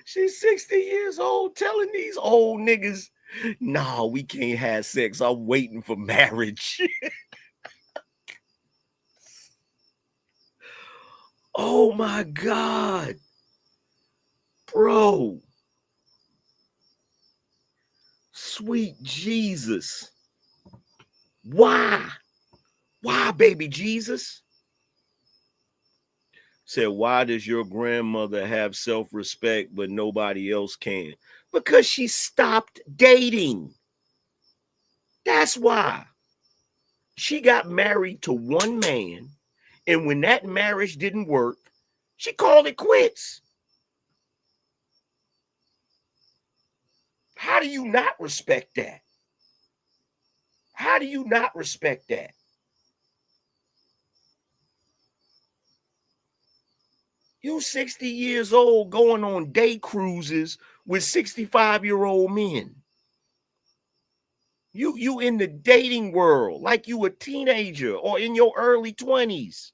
She's 60 years old telling these old niggas, nah, we can't have sex. I'm waiting for marriage. Oh my God. Bro. Sweet Jesus. Why? Why, baby Jesus? Said, why does your grandmother have self-respect but nobody else can? Because she stopped dating. That's why. She got married to one man, and when that marriage didn't work, she called it quits. How do you not respect that? How do you not respect that? You 60 years old going on day cruises with 65-year-old men. You in the dating world like you a teenager or in your early 20s.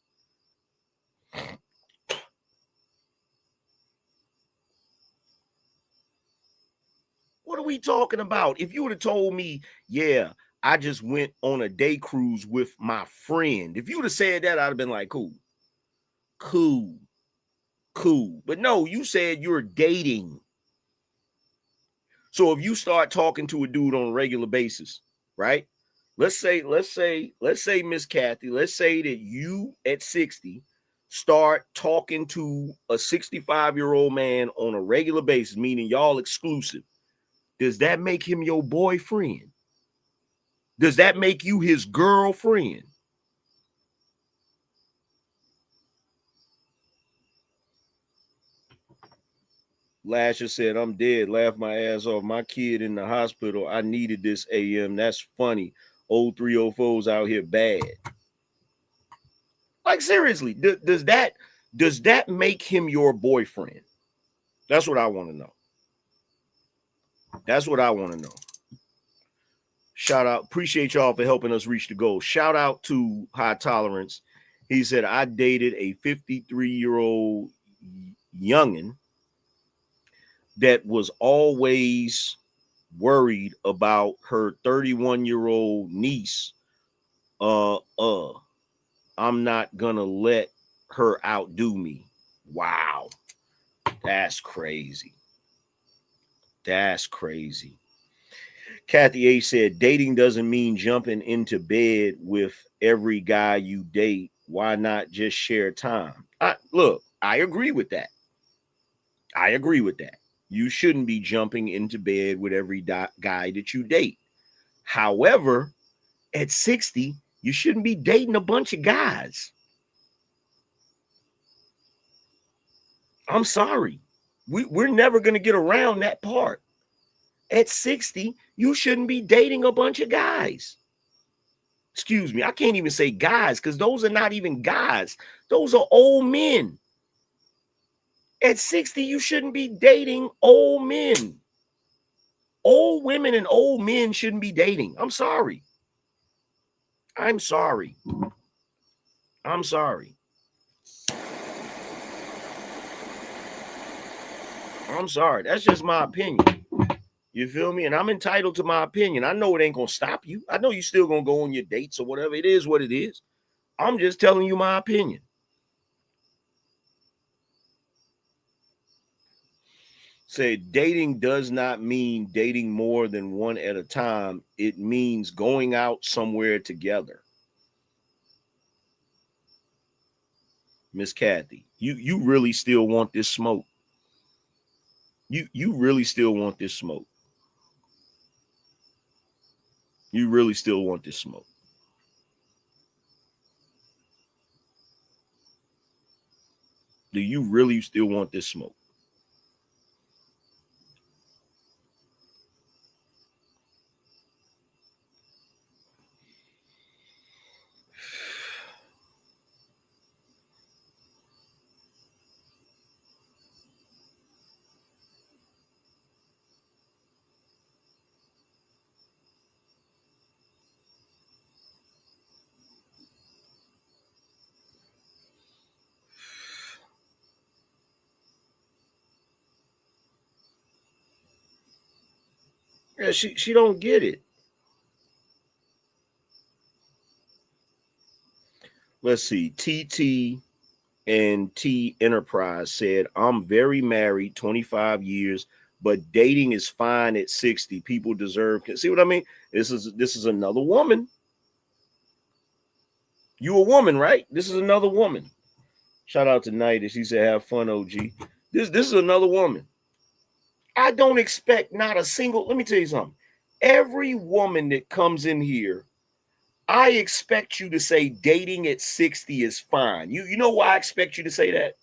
What are we talking about? If you would have told me, yeah, I just went on a day cruise with my friend. If you would have said that, I'd have been like, cool. But no, you said you're dating. So if you start talking to a dude on a regular basis, right? Let's say, Miss Kathy, let's say that you at 60 start talking to a 65-year-old man on a regular basis, meaning y'all exclusive. Does that make him your boyfriend? Does that make you his girlfriend? Lasher said, I'm dead. Laughed my ass off. My kid in the hospital. I needed this AM. That's funny. Old 304's out here bad. Like, seriously, does that make him your boyfriend? That's what I want to know. That's what I want to know. Shout out. Appreciate y'all for helping us reach the goal. Shout out to High Tolerance. He said, I dated a 53-year-old youngin' that was always worried about her 31-year-old niece. I'm not gonna let her outdo me. Wow. That's crazy. That's crazy. Kathy A said, dating doesn't mean jumping into bed with every guy you date. Why not just share time? Look, I agree with that. I agree with that. You shouldn't be jumping into bed with every guy that you date. However, at 60, you shouldn't be dating a bunch of guys. I'm sorry. We're never going to get around that part. At 60, you shouldn't be dating a bunch of guys. Excuse me, I can't even say guys because those are not even guys. Those are old men. At 60, you shouldn't be dating old men. Old women and old men shouldn't be dating. I'm sorry. I'm sorry. I'm sorry. I'm sorry. That's just my opinion. You feel me? And I'm entitled to my opinion. I know it ain't going to stop you. I know you still going to go on your dates or whatever. It is what it is. I'm just telling you my opinion. Say dating does not mean dating more than one at a time. It means going out somewhere together. Miss Kathy, you really still want this smoke. You really still want this smoke. You really still want this smoke. Do you really still want this smoke? Yeah, she don't get it. Let's see. TT and T Enterprise said, I'm very married, 25 years, but dating is fine at 60. People deserve. See what I mean? This is another woman. You a woman, right? This is another woman. Shout out to Night. She said, have fun, OG. This is another woman. I don't expect not a single, let me tell you something. Every woman that comes in here, I expect you to say dating at 60 is fine. You know why I expect you to say that?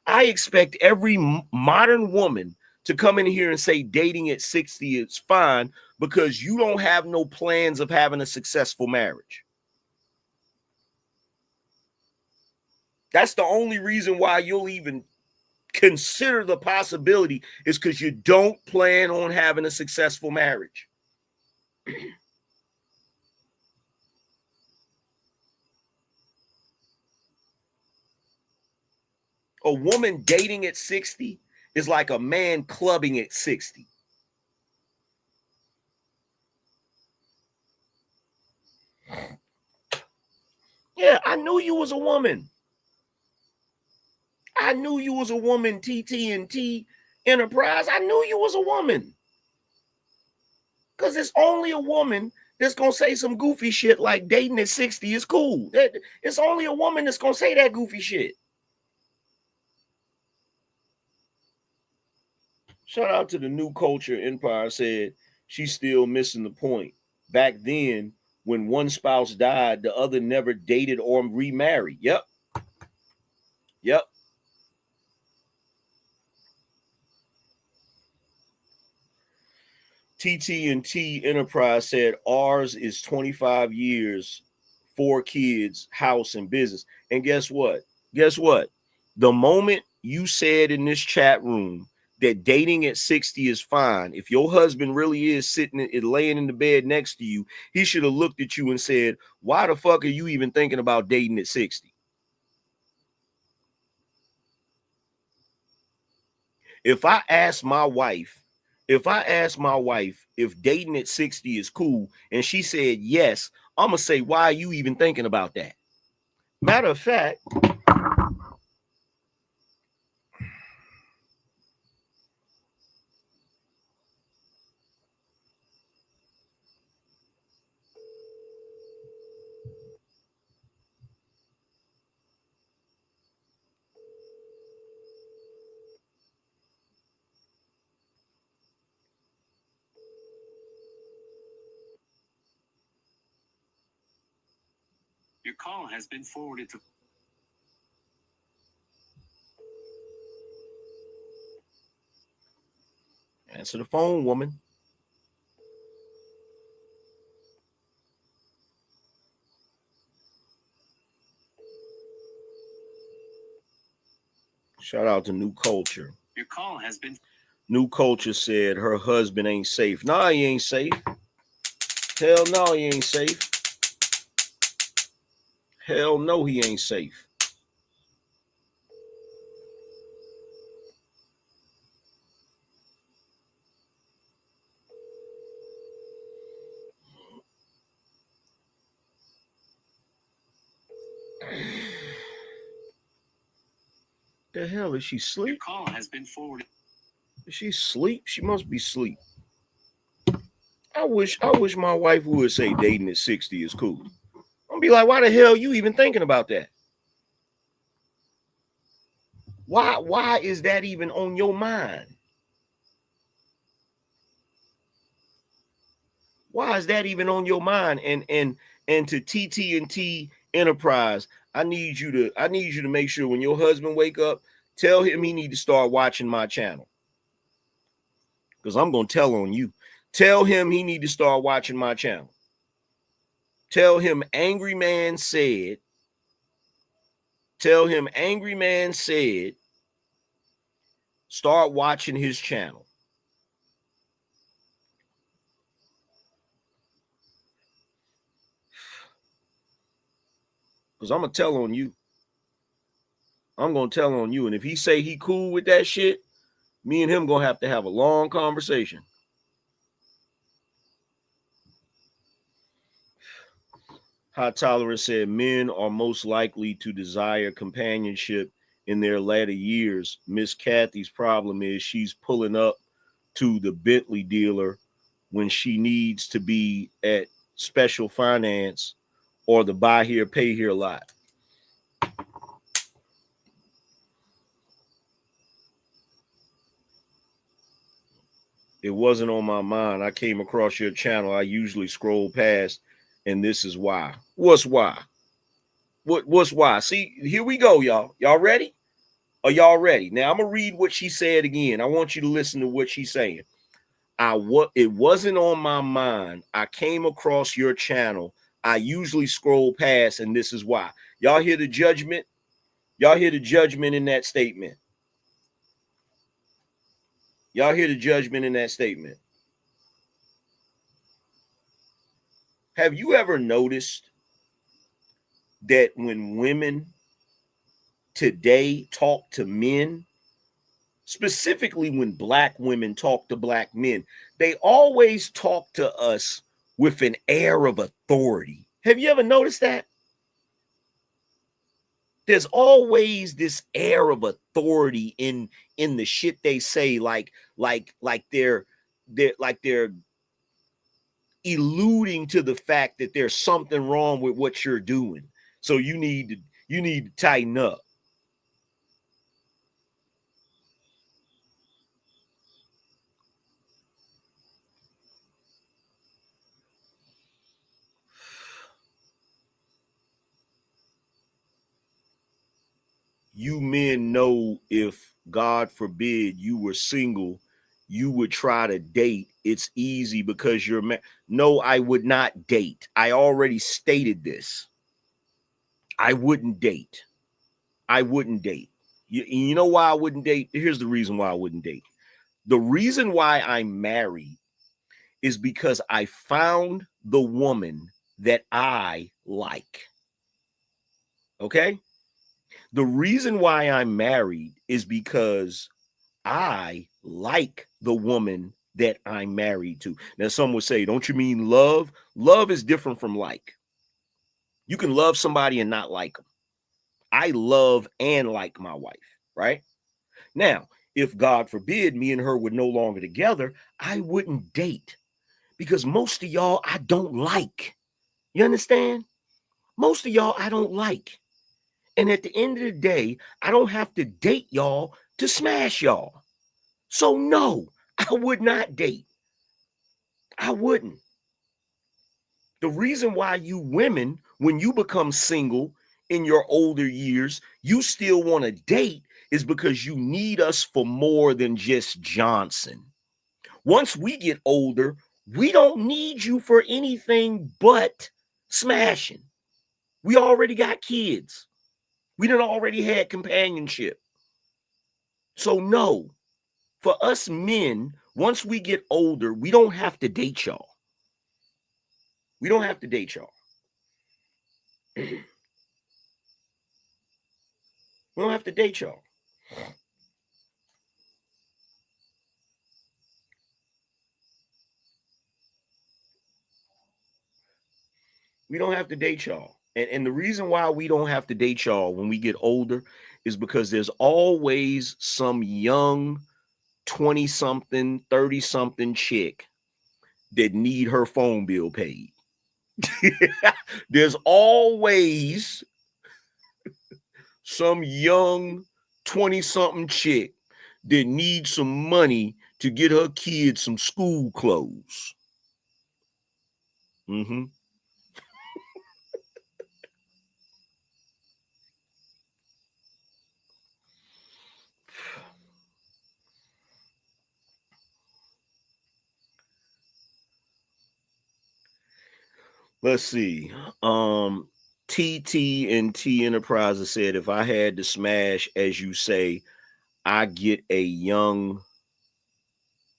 I expect every modern woman to come in here and say dating at 60 is fine because you don't have no plans of having a successful marriage. That's the only reason why you'll even consider the possibility is because you don't plan on having a successful marriage. A woman dating at 60 is like a man clubbing at 60. Yeah, I knew you was a woman. I knew you was a woman, TT&T Enterprise. I knew you was a woman. Because it's only a woman that's going to say some goofy shit like dating at 60 is cool. It's only a woman that's going to say that goofy shit. Shout out to the New Culture Empire said she's still missing the point. Back then, when one spouse died, the other never dated or remarried. Yep. TT&T Enterprise said ours is 25 years, 4 kids, house, and business. And guess what? The moment you said in this chat room that dating at 60 is fine, if your husband really is sitting and laying in the bed next to you, he should have looked at you and said, why the fuck are you even thinking about dating at 60? If I ask my wife if dating at 60 is cool and she said yes, I'm going to say, why are you even thinking about that? Matter of fact, Your call has been forwarded to. Answer the phone, woman. Shout out to New Culture. Your call has been. New Culture said her husband ain't safe. Nah, he ain't safe. Hell no, he ain't safe. Hell no, he ain't safe. The hell is she Your sleep? call has been forwarded. Is she sleep? She must be sleep. I wish my wife would say dating at 60 is cool. I'm gonna be like, why the hell you even thinking about that? Why is that even on your mind? Why is that even on your mind? And to TT&T Enterprise, I need you to make sure when your husband wake up, tell him he need to start watching my channel. Because I'm gonna tell on you. Tell him he need to start watching my channel. Tell him Angryman said. Tell him Angryman said. Start watching his channel. Because I'm gonna tell on you. I'm gonna tell on you. And if he say he cool with that shit, me and him gonna have to have a long conversation. Hot Tolerance said men are most likely to desire companionship in their latter years. Miss Kathy's problem is she's pulling up to the Bentley dealer when she needs to be at special finance or the buy here, pay here lot. It wasn't on my mind. I came across your channel. I usually scroll past, and this is why. What's why? What's why? See, here we go, y'all. Y'all ready? Are y'all ready? Now I'm gonna read what she said again. I want you to listen to what she's saying. It wasn't on my mind. I came across your channel. I usually scroll past, and this is why. Y'all hear the judgment? Y'all hear the judgment in that statement? Y'all hear the judgment in that statement? Have you ever noticed that when women today talk to men, specifically when black women talk to black men, they always talk to us with an air of authority? Have you ever noticed that? There's always this air of authority in the shit they say, like they're alluding to the fact that there's something wrong with what you're doing. So you need to tighten up. You men know, if God forbid you were single, you would try to date. It's easy because you're no, I would not date. I already stated this. I wouldn't date. I wouldn't date. You know why I wouldn't date? Here's the reason why I wouldn't date. The reason why I'm married is because I found the woman that I like. Okay? The reason why I'm married is because I like the woman that I'm married to. Now, some would say, don't you mean love? Love is different from like. You can love somebody and not like them. I love and like my wife, right? Now, if God forbid me and her were no longer together, I wouldn't date, because most of y'all I don't like. You understand? Most of y'all I don't like. And at the end of the day, I don't have to date y'all to smash y'all. So no, I would not date. I wouldn't. The reason why you women, when you become single in your older years, you still want to date is because you need us for more than just Johnson. Once we get older, we don't need you for anything but smashing. We already got kids. We done already had companionship. So no, for us men, once we get older, we don't have to date y'all. We don't have to date y'all. We don't have to date y'all. We don't have to date y'all. And the reason why we don't have to date y'all when we get older is because there's always some young 20-something, 30-something chick that need her phone bill paid. There's always some young 20-something chick that needs some money to get her kids some school clothes. Mm-hmm. Let's see. TT and T Enterprises said, if I had to smash, as you say, I get a young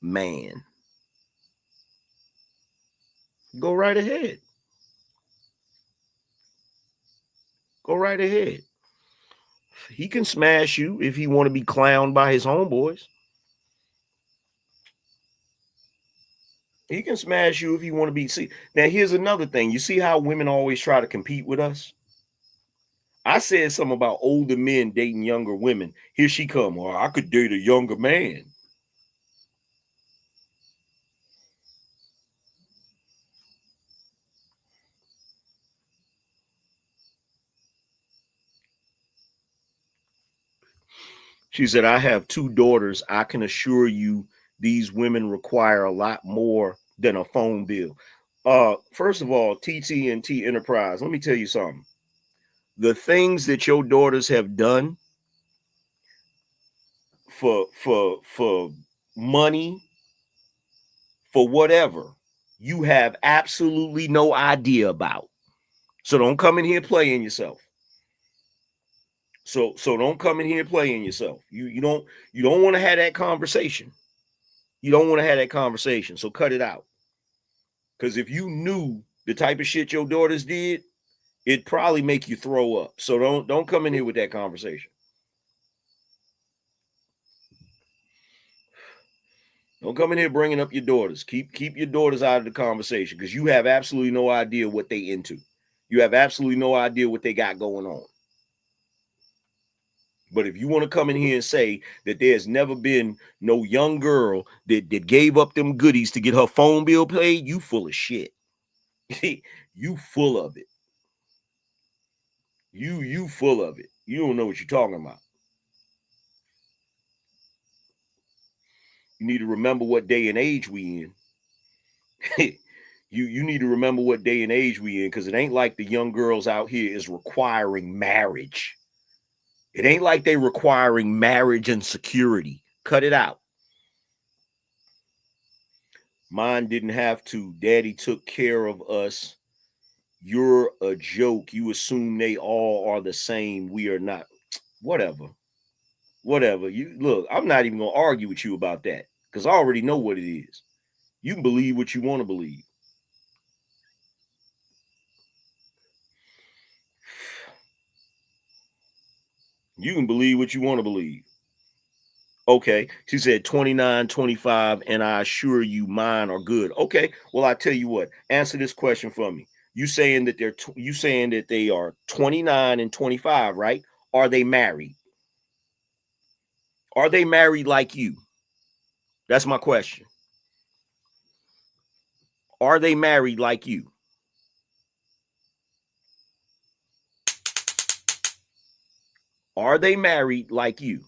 man. Go right ahead. Go right ahead. He can smash you if he want to be clowned by his homeboys. He can smash you if he want to be. See, now here's another thing. You see how women always try to compete with us? I said something about older men dating younger women. Here she come. Well, I could date a younger man. She said, I have 2 daughters. I can assure you these women require a lot more than a phone bill. First of all, TT and T Enterprise, let me tell you something. The things that your daughters have done for money, for whatever, you have absolutely no idea about. So don't come in here playing yourself. So don't come in here playing yourself. You don't want to have that conversation. You don't want to have that conversation. So cut it out. Because if you knew the type of shit your daughters did, it'd probably make you throw up. So don't come in here with that conversation. Don't come in here bringing up your daughters. Keep your daughters out of the conversation because you have absolutely no idea what they into. You have absolutely no idea what they got going on. But if you want to come in here and say that there's never been no young girl that gave up them goodies to get her phone bill paid, you full of shit. You full of it. You full of it. You don't know what you're talking about. You need to remember what day and age we in. you need to remember what day and age we in, because it ain't like the young girls out here is requiring marriage. It ain't like they requiring marriage and security. Cut it out. Mine didn't have to. Daddy took care of us. You're a joke. You assume they all are the same. We are not. Whatever. You look, I'm not even gonna argue with you about that because I already know what it is. You can believe what you want to believe. You can believe what you want to believe. Okay. She said 29, 25, and I assure you mine are good. Okay. Well, I tell you what, answer this question for me. You saying that you saying that they are 29 and 25, right? Are they married? Are they married like you? That's my question. Are they married like you? Are they married like you?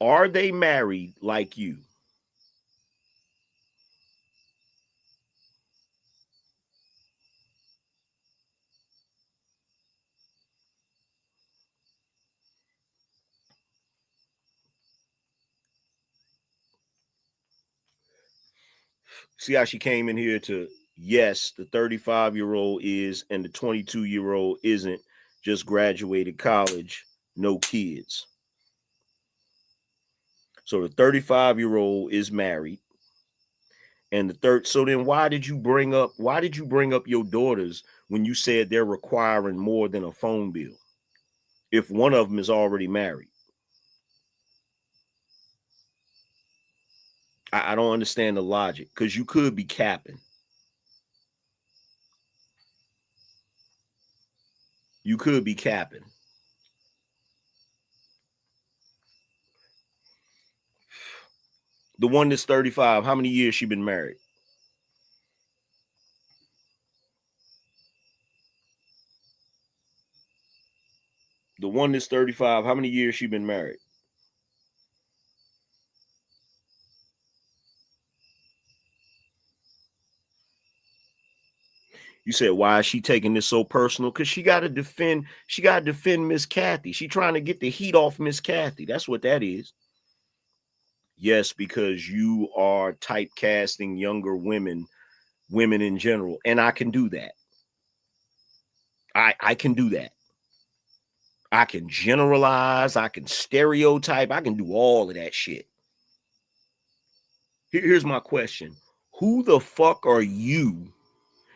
Are they married like you? See how she came in here to, yes, the 35-year-old is, and the 22-year-old isn't, just graduated college, no kids. So the 35-year-old is married. And the third, so then why did you bring up your daughters when you said they're requiring more than a phone bill if one of them is already married? I don't understand the logic, because you could be capping. You could be capping. The one that's 35, how many years she been married? The one that's 35, how many years she been married? You said, why is she taking this so personal? Because she got to defend Miss Kathy. She trying to get the heat off Miss Kathy. That's what that is. Yes, because you are typecasting younger women in general. And I can do that. I can do that. I can generalize. I can stereotype. I can do all of that shit. Here's my question. Who the fuck are you?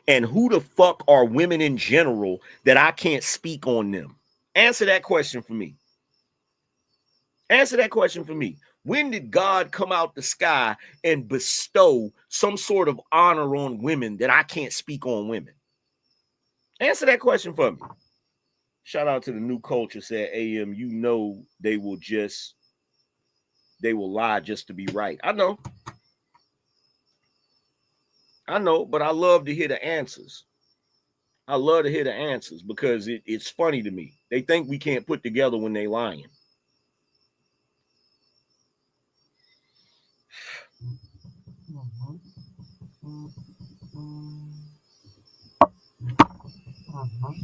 And who the fuck are women in general that I can't speak on them? Answer that question for me. Answer that question for me. When did God come out the sky and bestow some sort of honor on women that I can't speak on women? Answer that question for me. Shout out to the New Culture, said AM, you know they will lie just to be right. I know, but I love to hear the answers. I love to hear the answers because it's funny to me. They think we can't put together when they lying.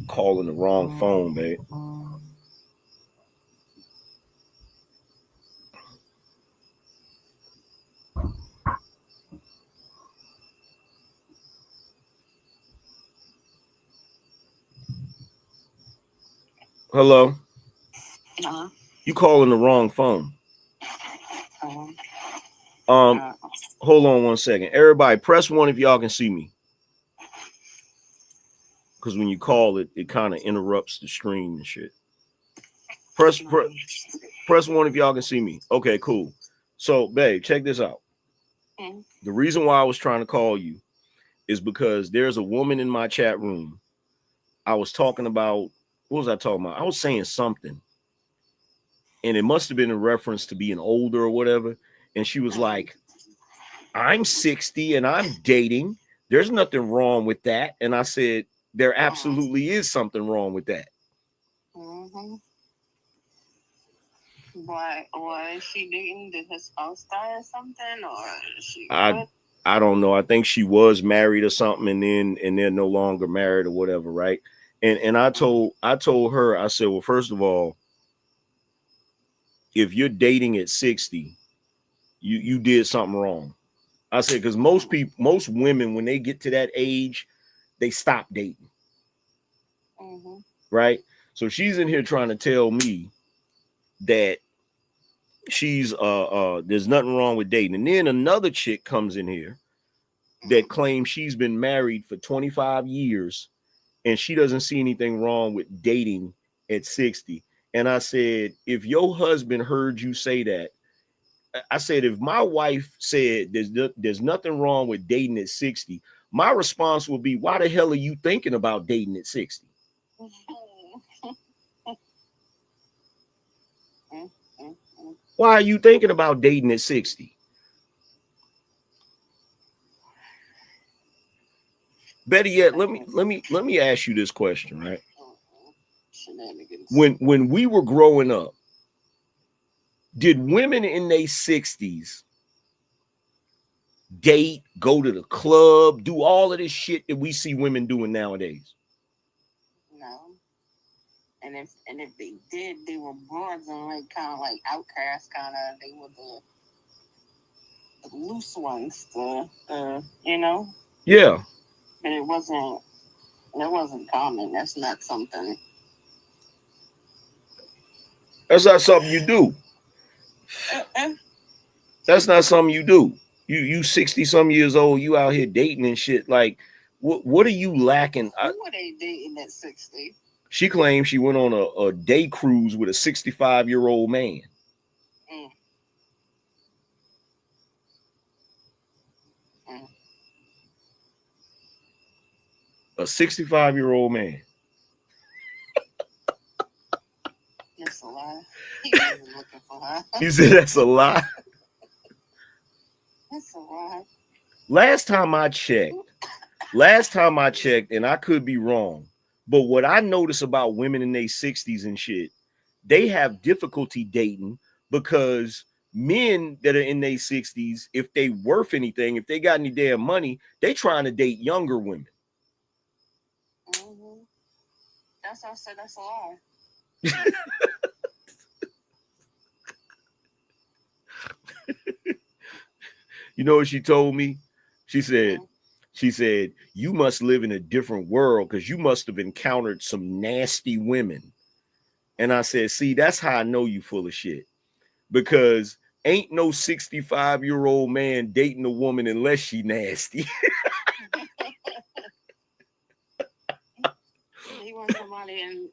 Calling the wrong phone, babe. Hello? Uh-huh. You calling the wrong phone. Uh-huh. Hold on one second. Everybody, press 1 if y'all can see me. Because when you call it, it kind of interrupts the stream and shit. Press 1 if y'all can see me. Okay, cool. So, babe, check this out. Mm-hmm. The reason why I was trying to call you is because there's a woman in my chat room. I was talking about, what was I talking about? I was saying something. And it must have been in reference to being older or whatever. And she was like, I'm 60 and I'm dating. There's nothing wrong with that. And I said, there absolutely is something wrong with that. Mm-hmm. Why is she dating? Did her spouse die or something? Or is she I don't know. I think she was married or something, and they're no longer married or whatever, right? And I told her, I said, well, first of all, if you're dating at 60, you did something wrong. I said, because most women, when they get to that age, they stop dating. Mm-hmm. Right? So she's in here trying to tell me that she's there's nothing wrong with dating. And then another chick comes in here that claims she's been married for 25 years and she doesn't see anything wrong with dating at 60. And I said, if your husband heard you say that, I said, if my wife said there's nothing wrong with dating at 60, my response would be, why the hell are you thinking about dating at 60? Why are you thinking about dating at 60? Better yet, let me ask you this question, right? When we were growing up, Did women in their 60s date, go to the club, do all of this shit that we see women doing nowadays? No. And if they did, they were broads and like kind of like outcasts, they were the loose ones, you know. Yeah. But it wasn't common. That's not something. That's not something you do. That's not something you do. You 60 some years old, you out here dating and shit. Like, what are you lacking? Who were they dating at 60? She claims she went on a day cruise with a 65-year-old man. Mm. Mm. A 65-year-old man. That's a lie. He wasn't looking for her. He said that's a lie. That's a lie. Last time I checked, and I could be wrong, but what I notice about women in their 60s and shit, they have difficulty dating because men that are in their 60s, if they worth anything, if they got any damn money, they trying to date younger women. Mm-hmm. That's why I said that's a lie. You know what she told me? She said, you must live in a different world because you must have encountered some nasty women. And I said, see, that's how I know you full of shit. Because ain't no 65-year-old man dating a woman unless she nasty. He wants somebody in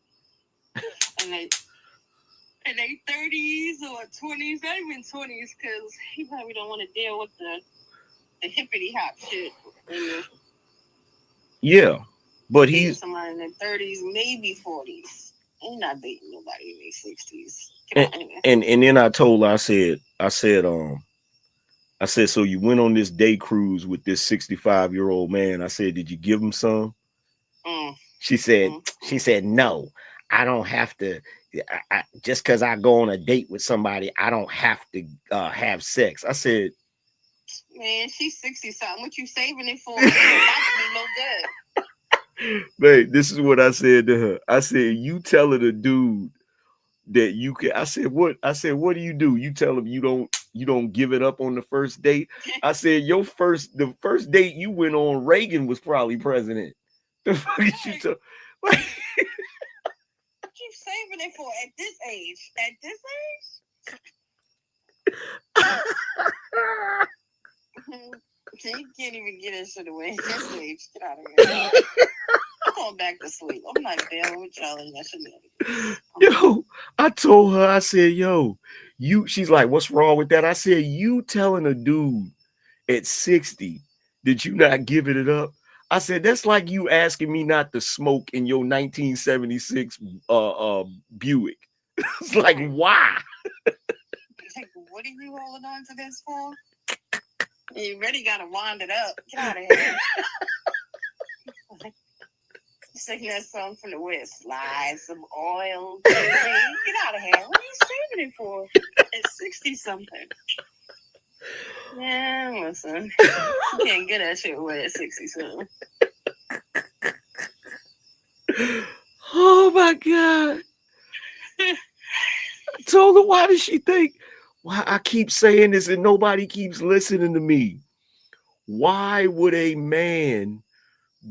their 30s or 20s, not even 20s, because he probably don't want to deal with the hippity hop shit. Yeah, but he's somebody in their 30s, maybe 40s. He's not dating nobody in their 60s. And then I told her, I said, so you went on this day cruise with this 65-year-old man. I said, did you give him some? She said, no, I don't have to. Just because I go on a date with somebody, I don't have to have sex. I said, man, she's 60 something. What you saving it for? It's about to be no good. Babe, this is what I said to her. I said, you telling a dude that you can. I said, what do you do? You tell him you don't give it up on the first date. I said, the first date you went on, Reagan was probably president. The fuck is you tell? What you saving it for at this age? At this age? You can't even get into the way at this age. Get out of here. I'm going back to sleep. I'm not dealing with y'all and that shenanigans. Yo, I told her, I said, yo, she's like, what's wrong with that? I said, you telling a dude at 60 that you not giving it up? I said, that's like you asking me not to smoke in your 1976 Buick. It's like, why? Like, what are you holding on to this for? You really gotta wind it up. Get out of here. Singing that song from the West. Slide some oil. Get out of here. What are you saving it for? It's 60 something. Yeah, listen. You can't get that shit away at 60 something. Oh my God. I told her, why does she think? Why I keep saying this and nobody keeps listening to me? Why would a man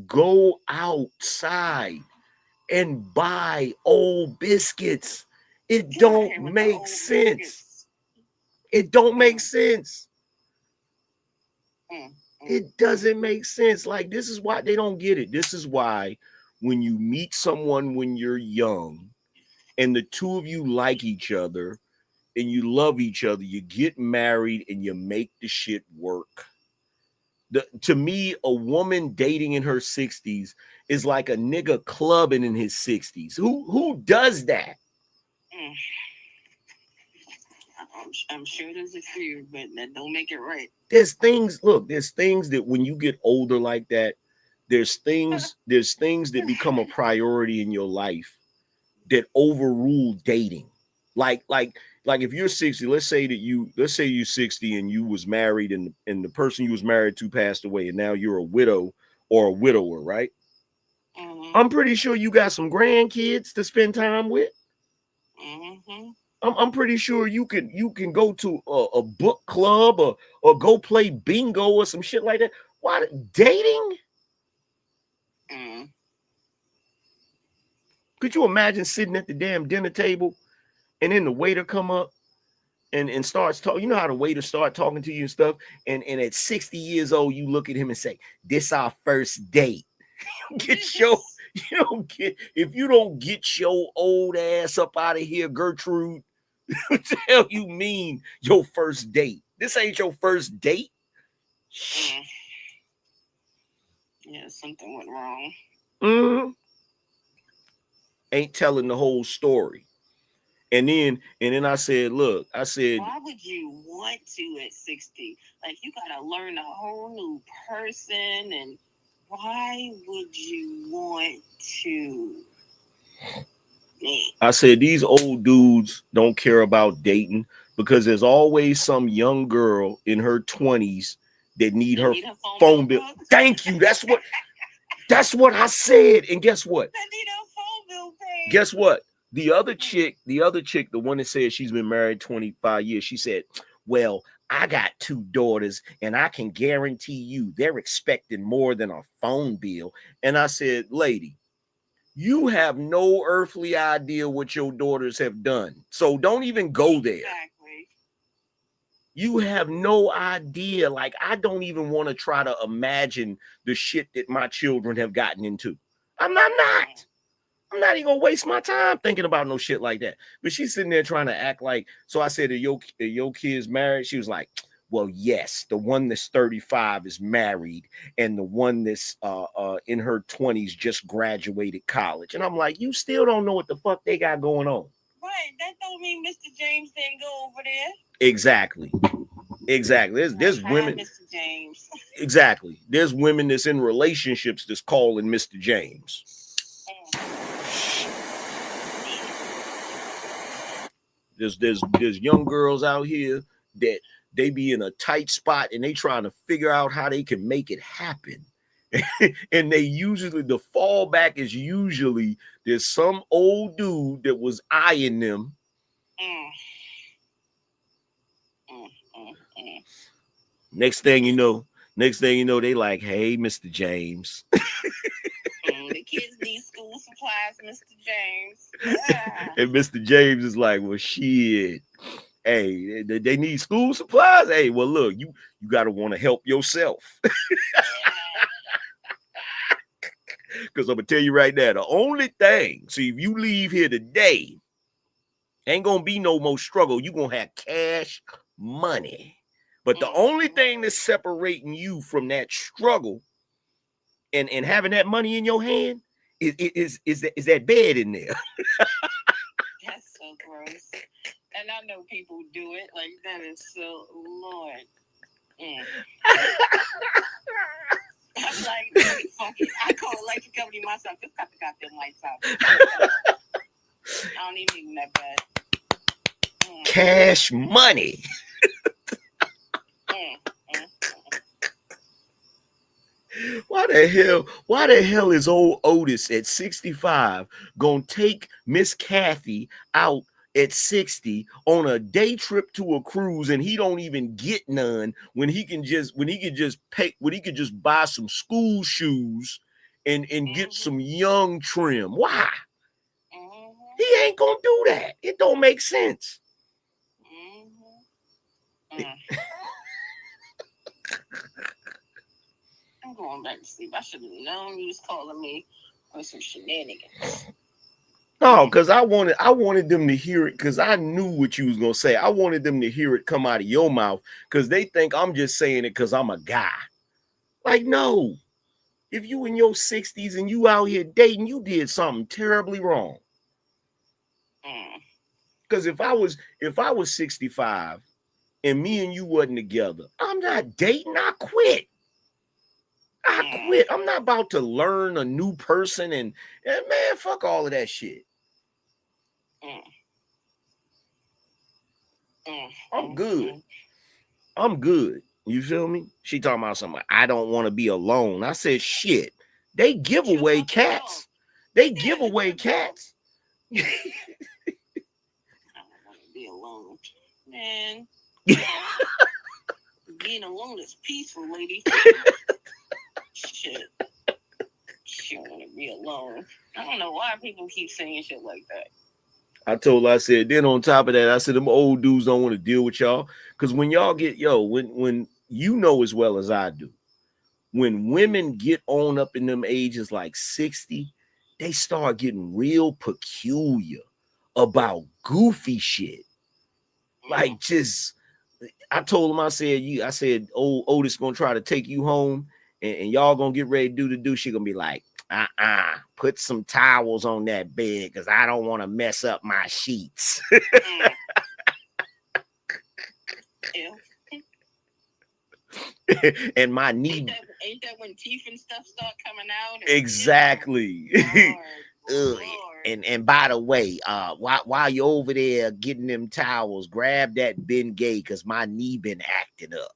go outside and buy old biscuits? It don't make sense. It don't make sense. It doesn't make sense. Like, this is why they don't get it. This is why when you meet someone when you're young and the two of you like each other and you love each other, you get married and you make the shit work. To me, a woman dating in her 60s is like a nigga clubbing in his 60s. Who does that? I'm sure there's a few, but that don't make it right. There's things that when you get older like that, there's things that become a priority in your life that overrule dating. Like if you're 60, let's say you're 60 and you was married and the person you was married to passed away and now you're a widow or a widower, right? Mm-hmm. I'm pretty sure you got some grandkids to spend time with. Mm-hmm. I'm pretty sure you can go to a book club or go play bingo or some shit like that. Why dating? Mm. Could you imagine sitting at the damn dinner table and then the waiter come up and starts talking? You know how the waiter start talking to you and stuff. And at 60 years old, you look at him and say, "This our first date." Get your if you don't get your old ass up out of here, Gertrude. What the hell you mean your first date? This ain't your first date. Mm. Yeah, something went wrong. Mm-hmm. Ain't telling the whole story. And then I said, look, I said, why would you want to at 60? Like, you gotta learn a whole new person, and why would you want to? I said, these old dudes don't care about dating because there's always some young girl in her 20s that need her phone bill. Thank you. That's what I said. And guess what? They need a phone bill paid. Guess what? The other chick, the one that said she's been married 25 years, she said, well, I got 2 daughters and I can guarantee you they're expecting more than a phone bill. And I said, lady, you have no earthly idea what your daughters have done. So don't even go there. Exactly. You have no idea. Like, I don't even want to try to imagine the shit that my children have gotten into. I'm not even gonna waste my time thinking about no shit like that. But she's sitting there trying to act like, so I said, are your kids married? She was like, well, yes, the one that's 35 is married, and the one that's in her 20s just graduated college. And I'm like, you still don't know what the fuck they got going on. Right, that don't mean Mr. James didn't go over there. Exactly. There's women. Mr. James. Exactly. There's women that's in relationships that's calling Mr. James. There's young girls out here that they be in a tight spot and they trying to figure out how they can make it happen. And they usually, the fallback is usually there's some old dude that was eyeing them. Next thing you know, they like, hey, Mr. James. The kids need school supplies, Mr. James. And Mr. James is like, well, shit. Hey, they need school supplies. Hey, well, look, you gotta want to help yourself. Because I'm gonna tell you right now, the only thing, see, if you leave here today, ain't gonna be no more struggle. You're gonna have cash money. But the only thing that's separating you from that struggle and having that money in your hand is that bed in there. That's so gross. And I know people do it. Like, that is so, Lord. I'm like, fuck it. I call electric company myself. Just cut the goddamn lights out. I don't even need that bad. Cash money. Why the hell is old Otis at 65 gonna take Miss Kathy out at 60 on a day trip to a cruise and he don't even get none when he could just buy some school shoes and get some young trim? Why? He ain't gonna do that. It don't make sense. I'm going back to sleep. I should have known you was calling me for some shenanigans. No, because I wanted them to hear it because I knew what you was gonna say. I wanted them to hear it come out of your mouth because they think I'm just saying it because I'm a guy. Like, no. If you in your 60s and you out here dating, you did something terribly wrong. Because if I was 65 and me and you wasn't together, I'm not dating. I quit. I'm not about to learn a new person and man, fuck all of that shit. I'm good. I'm good. You feel me? She talking about something. I don't want to be alone. I said, shit. They give away cats. They give away cats. I don't want to be alone, man. Being alone is peaceful, lady. Shit. She don't want to be alone. I don't know why people keep saying shit like that. I told her, I said, then on top of that, I said, them old dudes don't want to deal with y'all. Because when y'all get, when you know as well as I do, when women get on up in them ages like 60, they start getting real peculiar about goofy shit. Like just, I told him, I said, Otis gonna try to take you home and y'all gonna get ready to do the do. She gonna be like, put some towels on that bed because I don't want to mess up my sheets. And my knee. Ain't that when teeth and stuff start coming out? Exactly. Lord. And by the way, while you're over there getting them towels, grab that Bengay because my knee been acting up.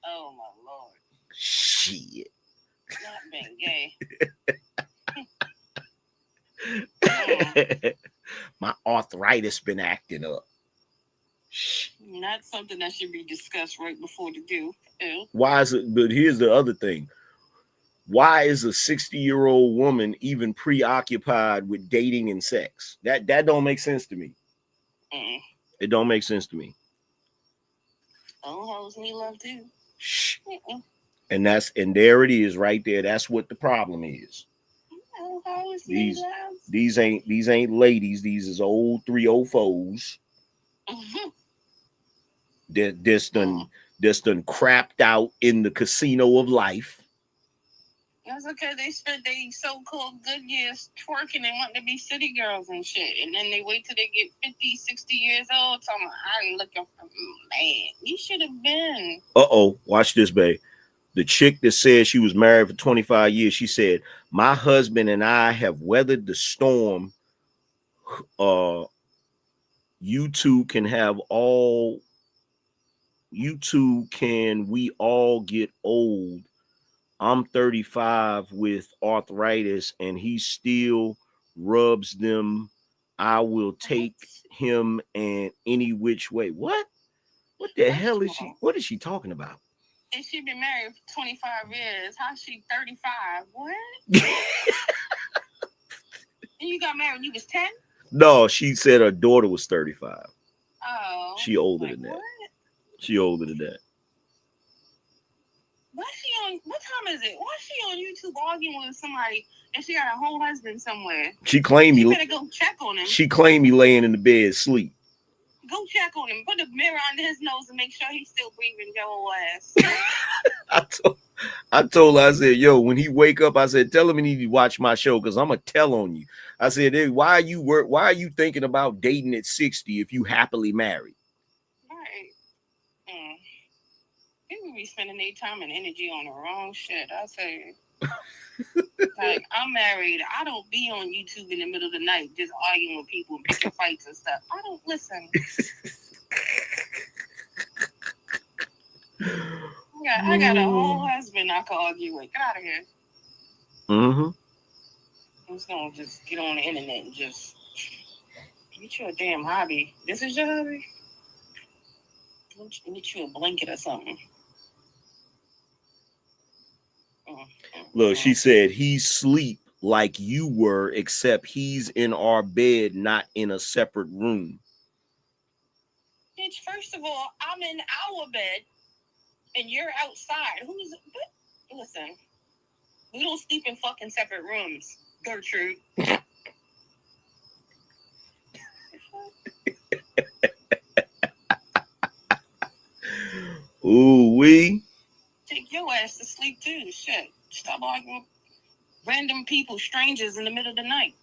Oh my Lord. Shit. Not Bengay. My arthritis been acting up. Not something that should be discussed right before the do. Ew. Why is it? But here's the other thing. Why is a 60-year-old woman even preoccupied with dating and sex? That don't make sense to me. It don't make sense to me. Oh, hoes need love too. And there it is right there. That's what the problem is. Oh, hoes need love. These ain't ladies. These is old 304s. That's done crapped out in the casino of life. That's okay. They spent their so-called good years twerking and wanting to be city girls and shit. And then they wait till they get 50, 60 years old. Talking about, I'm looking for man. You should have been. Watch this, babe. The chick that said she was married for 25 years, she said, my husband and I have weathered the storm. You two can we all get old. I'm 35 with arthritis and he still rubs them. I will take him and any which way. What the hell is she? What is she talking about? And she been married for 25 years. How's she 35? What? And you got married when you was 10? No, she said her daughter was 35. Oh. She older than that. What? She older than that. What time is it? Why is she on YouTube arguing with somebody and she got a whole husband somewhere? She claimed you better go check on him. She claimed he laying in the bed asleep. Go check on him. Put a mirror under his nose and make sure he's still breathing your old ass. I told her, I said, yo, when he wake up, I said, tell him he need to watch my show because I'm going to tell on you. I said, hey, why are you thinking about dating at 60 if you happily married? Right. People be spending their time and energy on the wrong shit. I say, like, I'm married. I don't be on YouTube in the middle of the night just arguing with people and picking fights and stuff. I don't listen. I got a whole husband I can argue with. Get out of here. I'm just gonna just get on the internet and just get you a damn hobby. This is your hobby? Get you a blanket or something. Look, she said he's sleep like you were, except he's in our bed, not in a separate room. Bitch, first of all, I'm in our bed and you're outside. Listen, we don't sleep in fucking separate rooms, Gertrude. Ooh, we take your ass to sleep too. Shit. Stop arguing with random people, strangers in the middle of the night.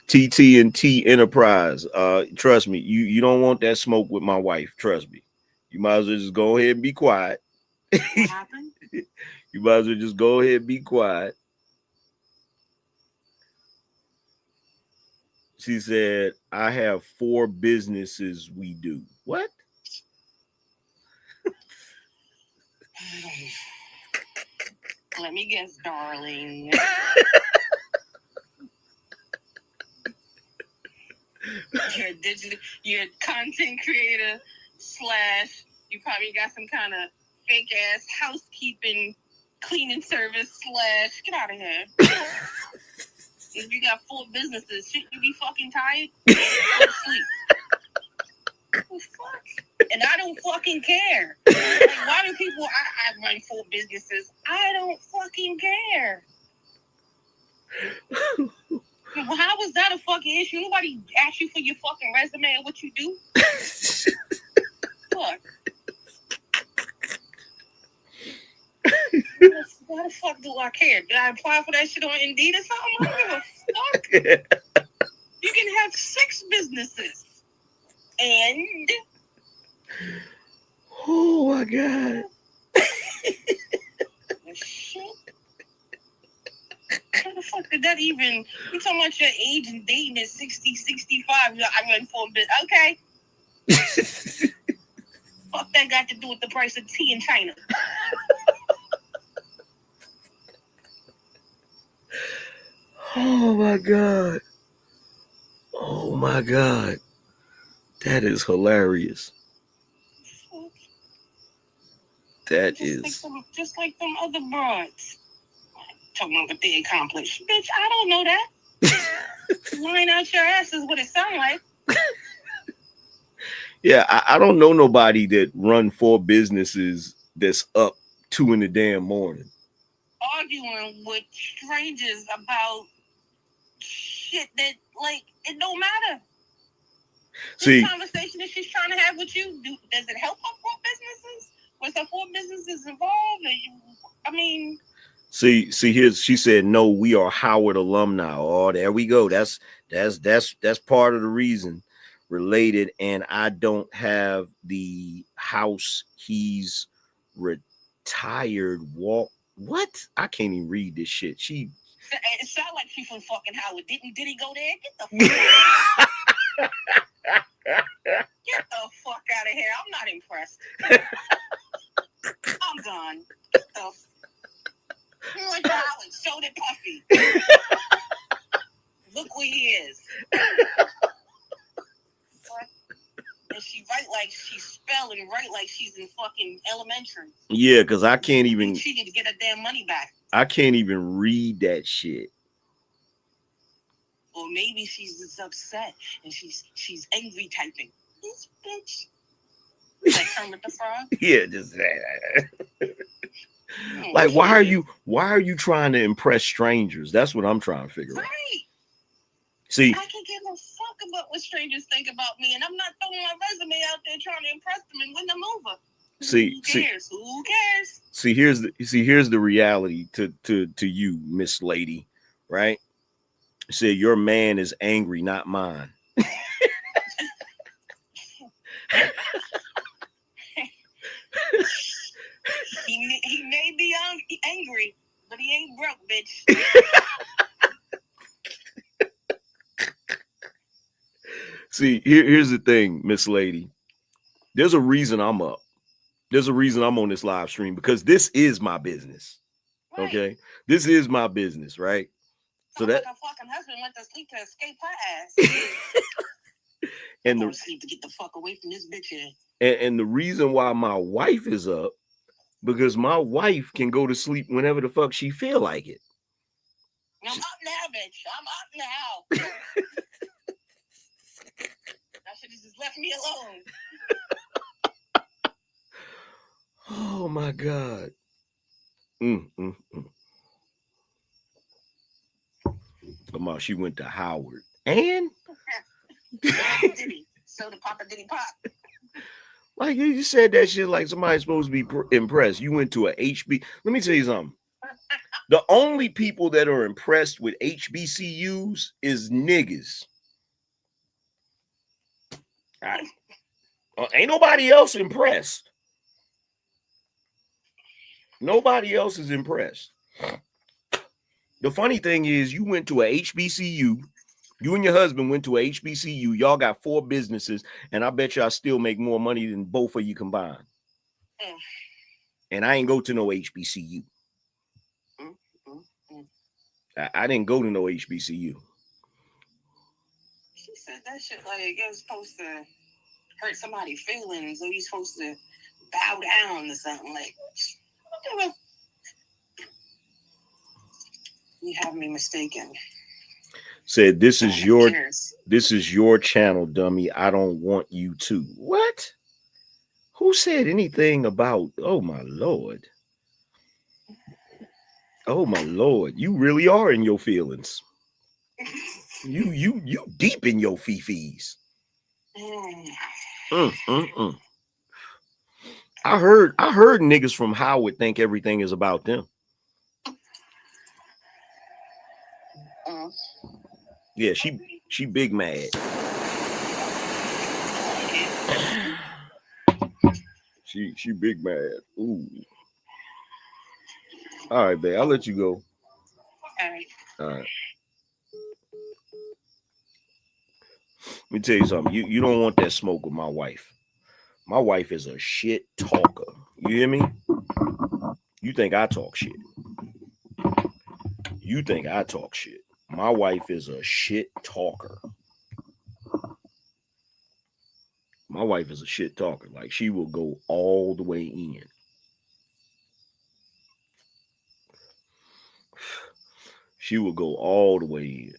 TT&T Enterprise. Trust me, you don't want that smoke with my wife. Trust me. You might as well just go ahead and be quiet. What happened? You might as well just go ahead and be quiet. She said, I have 4 businesses we do. What? Let me guess, darling. You're a content creator / you probably got some kind of fake ass housekeeping cleaning service / get out of here. If you got 4 businesses, shouldn't you be fucking tired? Go to sleep. What the fuck? And I don't fucking care. Like, why do people? I run 4 businesses. I don't fucking care. How was that a fucking issue? Nobody asked you for your fucking resume or what you do. Fuck. Why the fuck do I care? Did I apply for that shit on Indeed or something? I don't give a fuck. You can have 6 businesses. And oh my God. Shit. How the fuck did that even? You talking about your age and dating at 60, 65? I run 4 business. Okay. Fuck that got to do with the price of tea in China. Oh my God. Oh my God. That is hilarious. That is just like them other broads. Talking about what they accomplished. Bitch, I don't know that. Line out your ass is what it sounds like. Yeah, I don't know nobody that run 4 businesses that's up 2 in the damn morning. Arguing with strangers about shit that, like, it don't matter. This conversation that she's trying to have with you, does it help her 4 businesses? Was her 4 businesses involved? I mean... See, here's, she said, no, we are Howard alumni. Oh, there we go. That's part of the reason. Related, and I don't have the house he's retired walk. What? I can't even read this shit. It sounds like she's from fucking Howard. Did he go there? Get the fuck out of here. Get the fuck out of here. I'm not impressed. I'm done. Get the You went to Howard, so did Puffy. Look where he is. And she write like she spell and write like she's in fucking elementary. Yeah, because I can't even. She need to get her damn money back. I can't even read that shit. Or maybe she's just upset and she's angry typing. This bitch. Like Kermit the Frog. Yeah, just that. Like, why are you trying to impress strangers? That's what I'm trying to figure out. Right. See, I can give a fuck about what strangers think about me, and I'm not throwing my resume out there trying to impress them and win them over. Who cares? Who cares? Here's the reality to you, Miss Lady, right? Say your man is angry, not mine. He may be angry, but he ain't broke, bitch. See, here's the thing, Miss Lady. There's a reason I'm up. There's a reason I'm on this live stream, because this is my business. Right. Okay, this is my business, right? So that like a fucking husband went to sleep to escape her ass. And the sleep to get the fuck away from this bitch here. And the reason why my wife is up, because my wife can go to sleep whenever the fuck she feel like it. I'm up now, bitch. I'm up now. I should have just left me alone. Oh my God. Come she went to Howard. And so the Papa Diddy Pop. Like you said that shit like somebody's supposed to be impressed. You went to a HB. Let me tell you something. The only people that are impressed with HBCUs is niggas. Ain't nobody else impressed. Nobody else is impressed. The funny thing is, you went to a HBCU. You and your husband went to a HBCU. Y'all got 4 businesses, and I bet y'all still make more money than both of you combined. Mm. And I ain't go to no HBCU. I didn't go to no HBCU. She said that shit like it was supposed to hurt somebody's feelings, or you supposed to bow down to something. Like, you have me mistaken. Said this is your channel, dummy. I don't want you to. What? Who said anything about? Oh my lord. Oh my lord. You really are in your feelings. You deep in your fifis. I heard niggas from Howard think everything is about them. Yeah, she big mad. She big mad. Ooh. All right, babe. I'll let you go. All right. Let me tell you something. You don't want that smoke with my wife. My wife is a shit talker. You hear me? You think I talk shit. You think I talk shit. My wife is a shit talker. My wife is a shit talker. Like, she will go all the way in. She will go all the way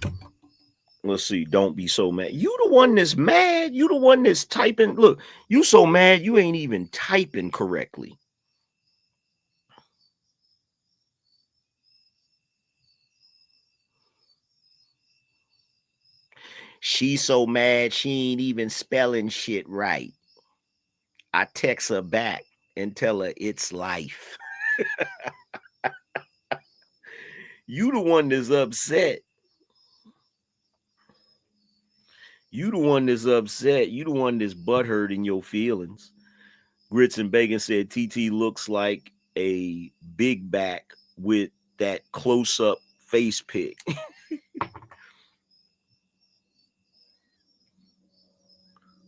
in. Let's see. Don't be so mad. You the one that's mad. You the one that's typing. Look, you so mad you ain't even typing correctly. She's so mad she ain't even spelling shit right. I text her back and tell her it's life. You the one that's upset. You the one that's upset. You the one that's butthurt in your feelings. Grits and Bacon said TT looks like a big back with that close-up face pic.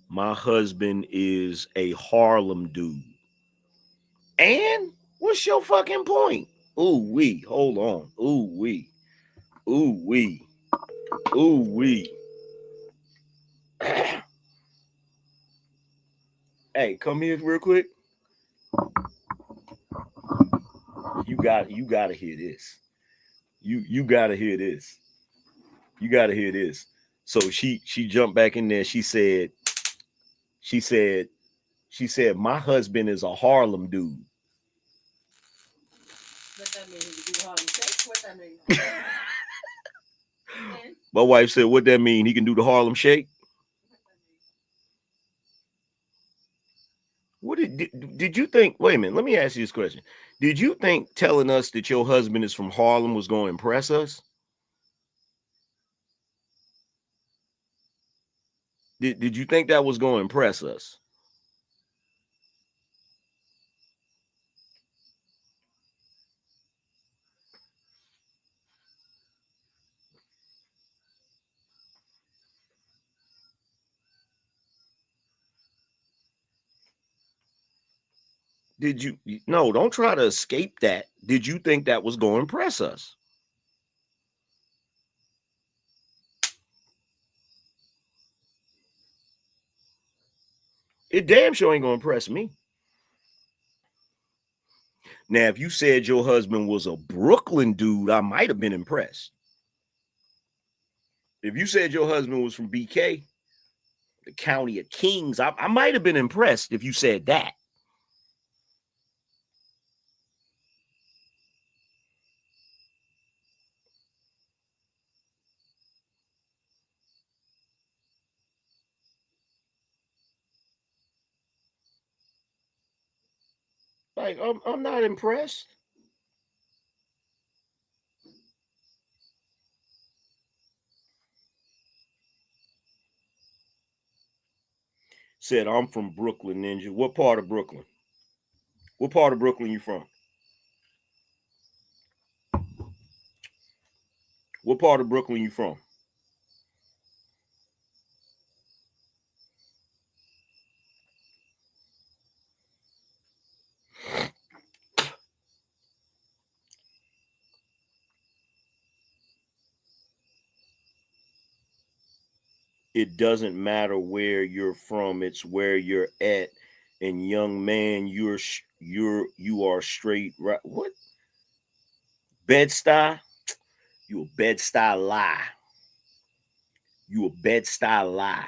My husband is a Harlem dude. And what's your fucking point? Ooh wee. Hold on. Ooh wee. Ooh wee. Ooh wee. Hey, come here real quick. You gotta hear this. You gotta hear this. You gotta hear this. So she jumped back in there. She said, my husband is a Harlem dude. What that mean? You do Harlem Shake? What that mean? My wife said, what that mean? He can do the Harlem Shake? What did you think? Wait a minute. Let me ask you this question. Did you think telling us that your husband is from Harlem was going to impress us? Did you think that was going to impress us? Did you? No, don't try to escape that. Did you think that was going to impress us? It damn sure ain't going to impress me. Now, if you said your husband was a Brooklyn dude, I might have been impressed. If you said your husband was from BK, the county of Kings, I might have been impressed if you said that. Like, I'm not impressed. said, I'm from Brooklyn, Ninja. What part of Brooklyn? What part of Brooklyn you from? What part of Brooklyn you from? It doesn't matter where you're from, it's where you're at. And young man, you are straight right. What? Bed-Stuy? You a Bed-Stuy lie. You a Bed-Stuy lie.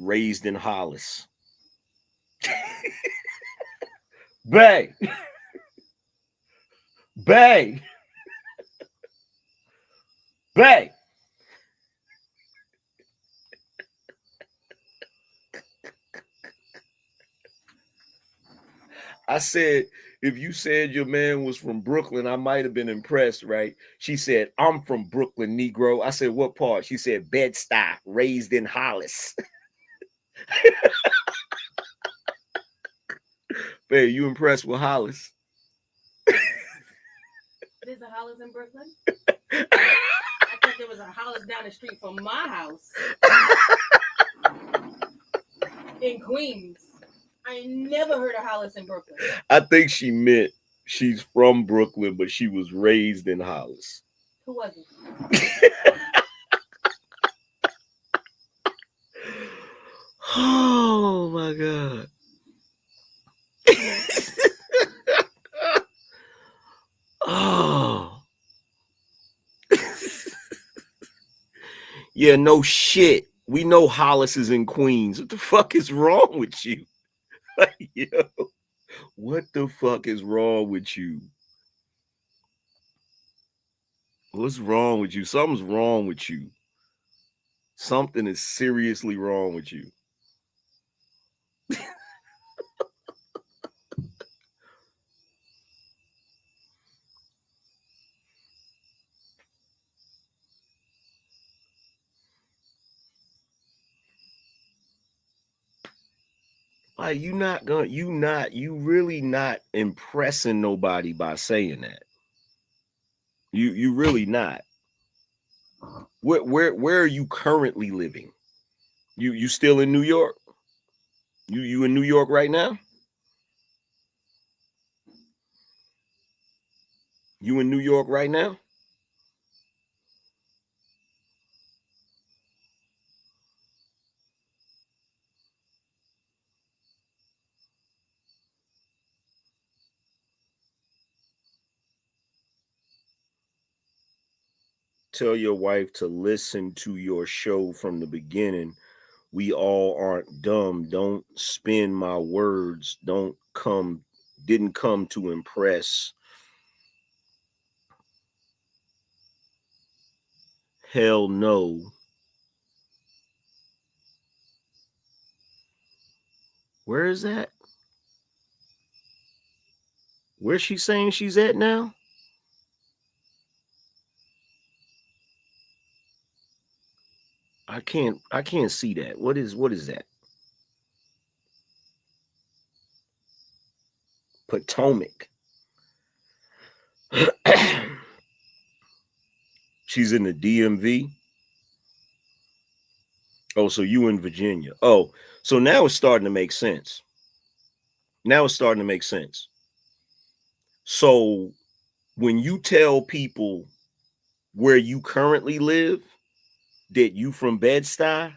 Raised in Hollis. Bay. Bay. Bay. I said, if you said your man was from Brooklyn, I might have been impressed, right? She said, I'm from Brooklyn, Negro. I said, what part? She said, Bed-Stuy, raised in Hollis. Babe, you impressed with Hollis? There's a Hollis in Brooklyn? I thought there was a Hollis down the street from my house. In Queens. I never heard of Hollis in Brooklyn. I think she meant she's from Brooklyn, but she was raised in Hollis. Who wasn't? Oh my God. Oh. Yeah, no shit. We know Hollis is in Queens. What the fuck is wrong with you? Yo, what the fuck is wrong with you? What's wrong with you? Something's wrong with you. Something is seriously wrong with you. Like you really not impressing nobody by saying that. You really not. Where are you currently living? You still in New York? You in New York right now? You in New York right now? Tell your wife to listen to your show from the beginning. We all aren't dumb. Don't spin my words. Didn't come to impress. Hell no. Where is that? Where's she saying she's at now? I can't see that. What is that? Potomac. She's in the DMV. Oh, so you in Virginia. Oh, so now it's starting to make sense. So when you tell people where you currently live, that you from Bed-Stuy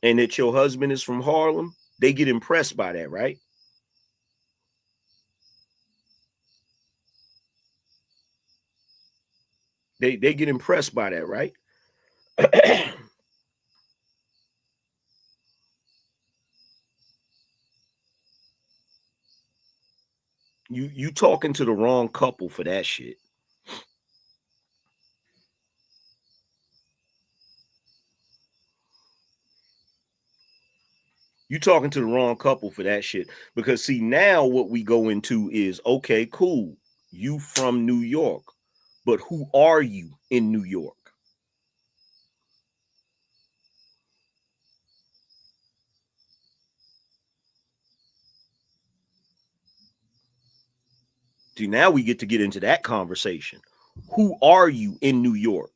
and that your husband is from Harlem, they get impressed by that, right? They get impressed by that, right? You talking to the wrong couple for that shit. You talking to the wrong couple for that shit. Because see, now what we go into is, okay, cool. You from New York, but who are you in New York? See, now we get to get into that conversation. Who are you in New York?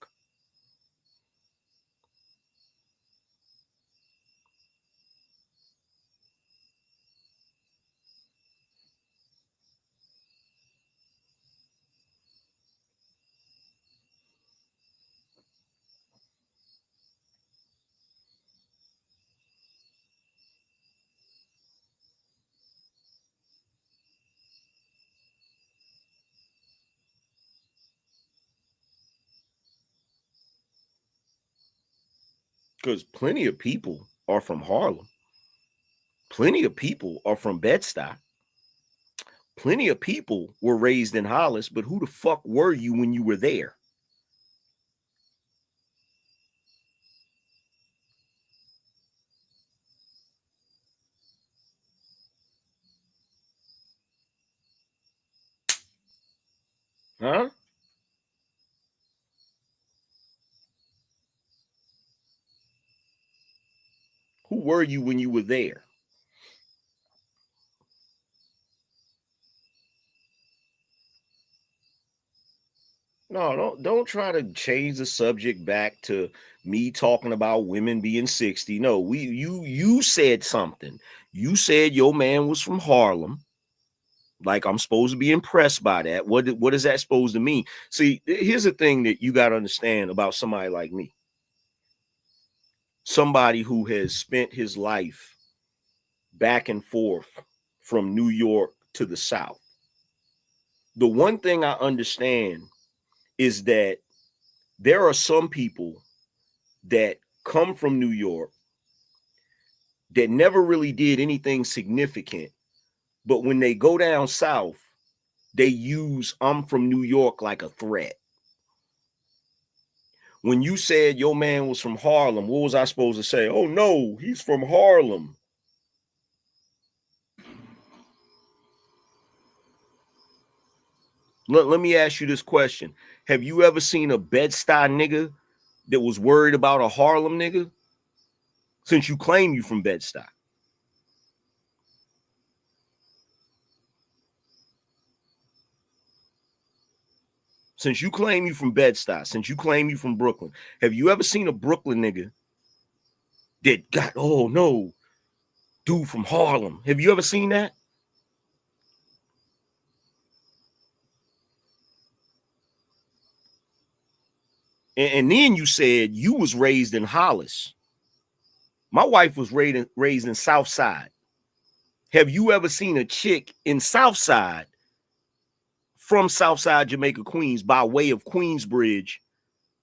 Because plenty of people are from Harlem. Plenty of people are from Bed-Stuy. Plenty of people were raised in Hollis, but who the fuck were you when you were there? Huh? Who were you when you were there? No, don't try to change the subject back to me talking about women being 60. No, you said something. You said your man was from Harlem. Like I'm supposed to be impressed by that. What is that supposed to mean? See, here's the thing that you got to understand about somebody like me. Somebody who has spent his life back and forth from New York to the South. The one thing I understand is that there are some people that come from New York that never really did anything significant, but when they go down south, they use I'm from New York like a threat. When you said your man was from Harlem, what was I supposed to say? Oh no, he's from Harlem. Let me ask you this question. Have you ever seen a Bed-Stuy nigga that was worried about a Harlem nigga? Since you claim you from Bed-Stuy. Since you claim you from Bed-Stuy, since you claim you from Brooklyn, have you ever seen a Brooklyn nigga that got, oh no, dude from Harlem? Have you ever seen that? And then you said you was raised in Hollis. My wife was raised in South Side. Have you ever seen a chick in South Side from South Side Jamaica, Queens, by way of Queensbridge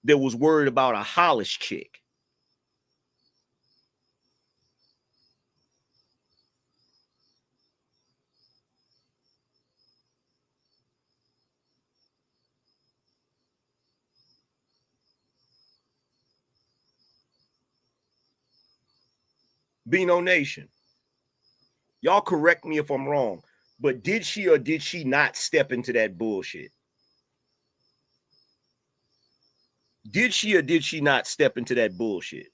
that was worried about a Hollis chick? BINO Nation. Y'all correct me if I'm wrong, but did she or did she not step into that bullshit? Did she or did she not step into that bullshit?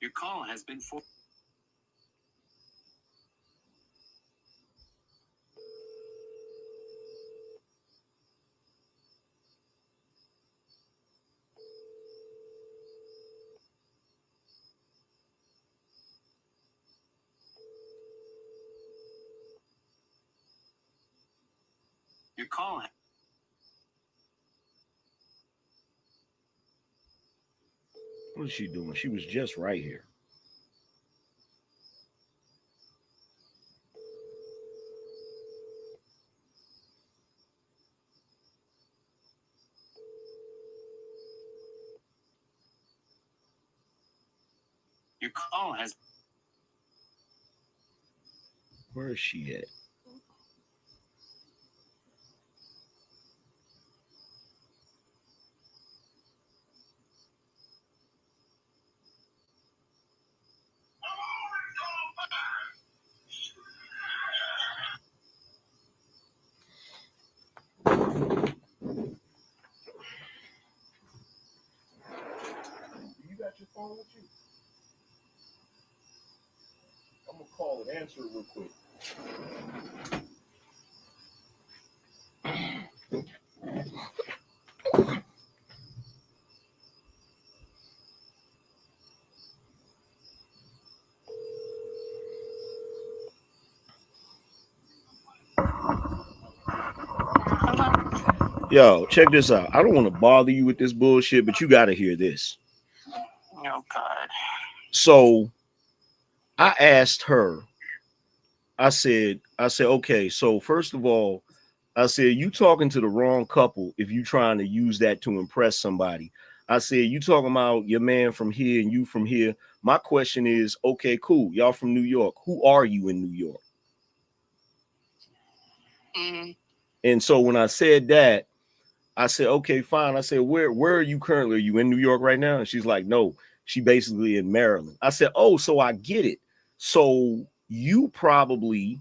Your call has been for. Your call. What is she doing? She was just right here. Your call has. Where is she at? You got your phone with you? I'm gonna call it. Answer it real quick. Yo, check this out. I don't want to bother you with this bullshit, but you got to hear this. Oh, God. So I asked her, I said, okay, so first of all, I said, you talking to the wrong couple if you trying to use that to impress somebody. I said, you talking about your man from here and you from here. My question is, okay, cool. Y'all from New York. Who are you in New York? Mm-hmm. And so when I said that, I said, okay, fine. I said, where are you currently? Are you in New York right now? And she's like, no, she basically in Maryland. I said, oh, so I get it. So you probably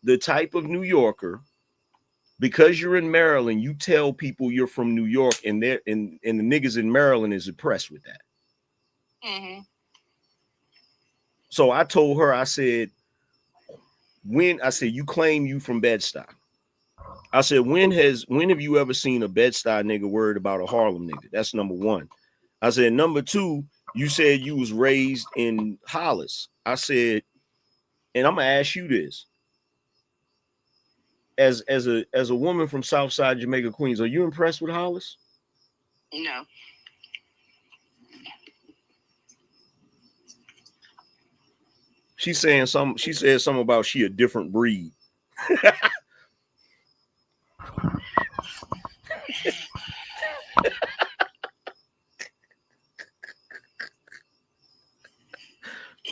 the type of New Yorker, because you're in Maryland, you tell people you're from New York, and they're and the niggas in Maryland is impressed with that. Mm-hmm. So I told her, I said, you claim you from Bed-Stuy. I said, when have you ever seen a Bed-Stuy nigga worried about a Harlem nigga? That's number one. I said, number two, you said you was raised in Hollis. I said, and I'm gonna ask you this. As a woman from Southside Jamaica, Queens, are you impressed with Hollis? No. She said something about she a different breed.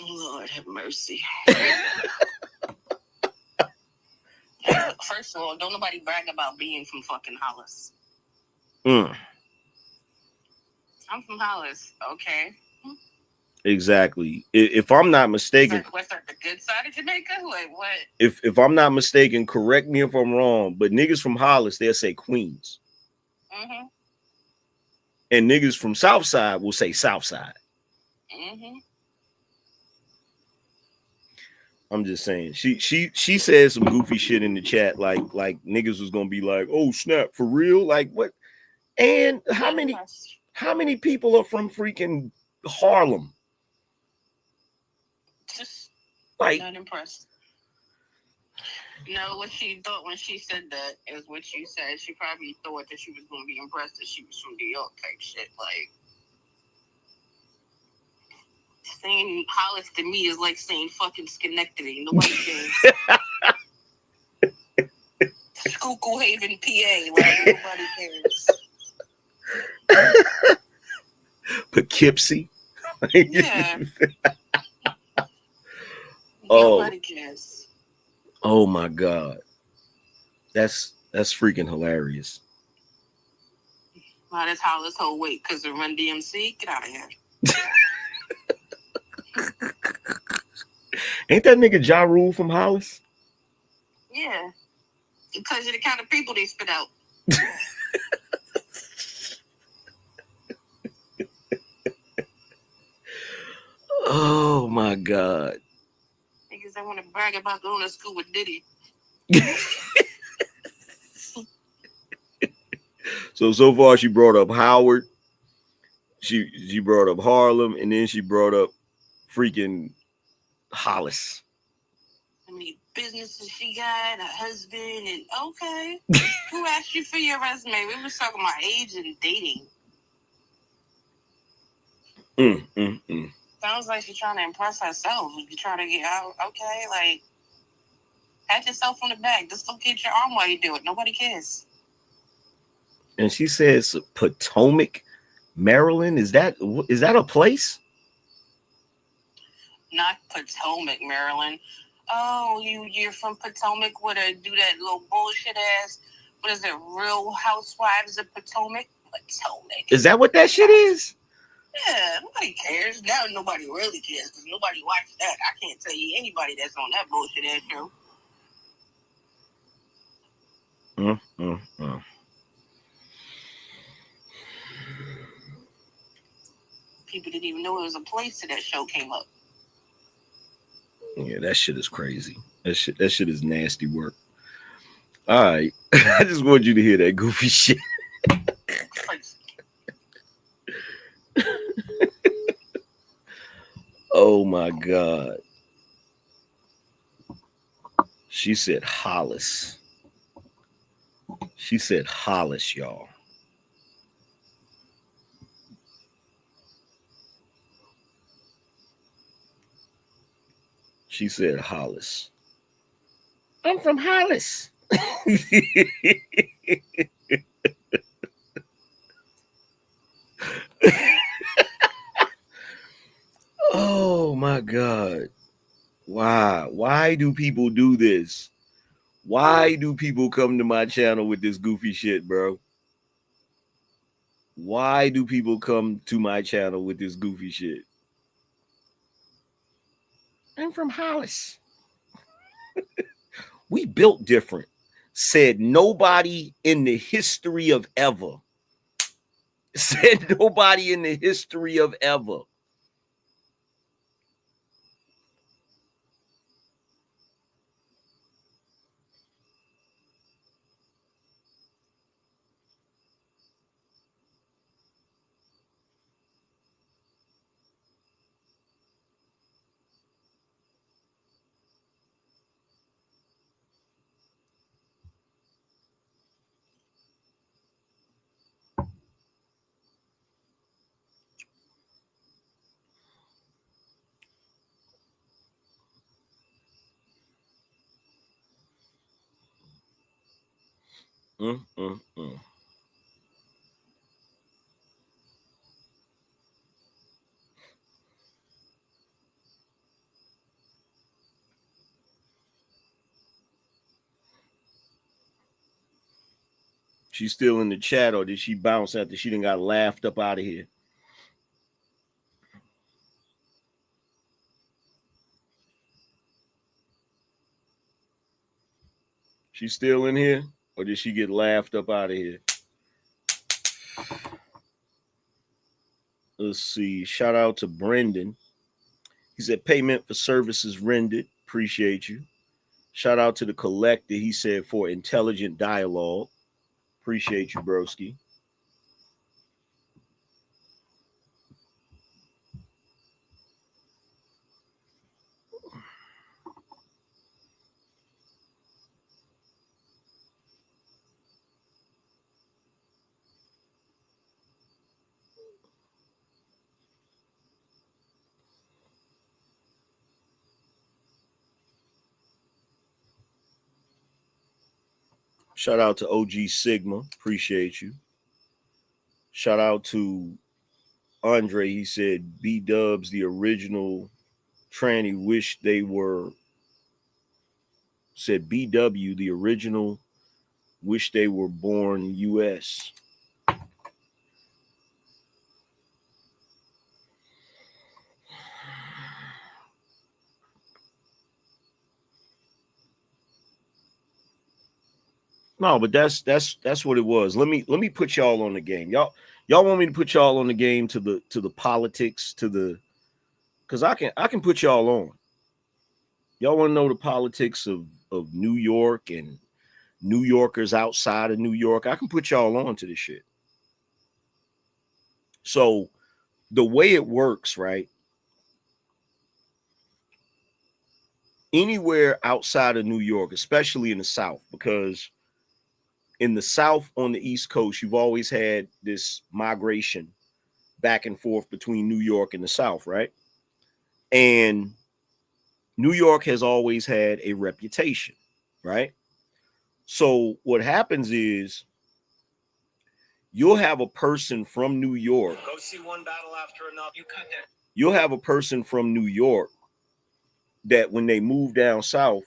Lord have mercy. First of all, don't nobody brag about being from fucking Hollis. Mm. I'm from Hollis, okay? Exactly. If I'm not mistaken, What's that, the good side of Jamaica? Like what? If I'm not mistaken, correct me if I'm wrong, but niggas from Hollis, they'll say Queens. Mm-hmm. And niggas from Southside will say Southside. Mm-hmm. I'm just saying. She said some goofy shit in the chat, like niggas was gonna be like, oh snap, for real? Like what? And how many people are from freaking Harlem? Just Like, not impressed. No, what she thought when she said that is what you said. She probably thought that she was going to be impressed that she was from New York type shit. Like, saying Hollis to me is like saying fucking Schenectady. Nobody cares. Schuylkill Haven, PA. Like, nobody cares. Poughkeepsie. Yeah. Oh. Nobody cares. Oh my God. That's freaking hilarious. Wow, that's Hollis whole weight because of Run DMC. Get out of here. Ain't that nigga Ja Rule from Hollis? Yeah. Because of the kind of people they spit out. Oh my God. Niggas that want to brag about going to school with Diddy. So far she brought up Howard. She brought up Harlem, and then she brought up freaking Hollis. I mean, businesses she got, a husband, and okay. Who asked you for your resume? We was talking about age and dating. Sounds like she's trying to impress herself. You're trying to get out. Okay, like, pat yourself on the back. Dislocate your arm while you do it. Nobody cares. And she says Potomac, Maryland. Is that a place? Not Potomac, Maryland. Oh, you're from Potomac with a do that little bullshit ass. What is it? Real Housewives of Potomac? Potomac. Is that what that shit is? Yeah, nobody cares. Now nobody really cares because nobody watched that. I can't tell you anybody that's on that bullshit ass show. People didn't even know it was a place till that show came up. Yeah, that shit is crazy. That shit is nasty work. All right. I just want you to hear that goofy shit. Oh my God. She said Hollis. She said Hollis, y'all. She said Hollis. I'm from Hollis. Oh my God. Why do people do this? Why do people come to my channel with this goofy shit, bro? Why do people come to my channel with this goofy shit? I'm from Hollis. We built different. Said nobody in the history of ever. Said nobody in the history of ever. She's still in the chat, or did she bounce after she done got laughed up out of here? She's still in here, or did she get laughed up out of here? Let's see. Shout out to Brendan. He said payment for services rendered. Appreciate you. Shout out to the collector. He said for intelligent dialogue. Appreciate you, broski. Shout out to OG Sigma. Appreciate you. Shout out to Andre. He said B-Dubs, the original tranny, wish they were. Said BW, the original, wish they were born US. No, but that's what it was. Let me put y'all on the game. Y'all want me to put y'all on the game to the politics, to the, because I can put y'all on. Y'all want to know the politics of New York and New Yorkers outside of New York? I can put y'all on to this shit. So the way it works, right? Anywhere outside of New York, especially in the South, because in the South on the East Coast, you've always had this migration back and forth between New York and the South, right? And New York has always had a reputation, right? So what happens is you'll have a person from New York. Go see one battle after another. You cut that. You'll have a person from New York that when they move down south,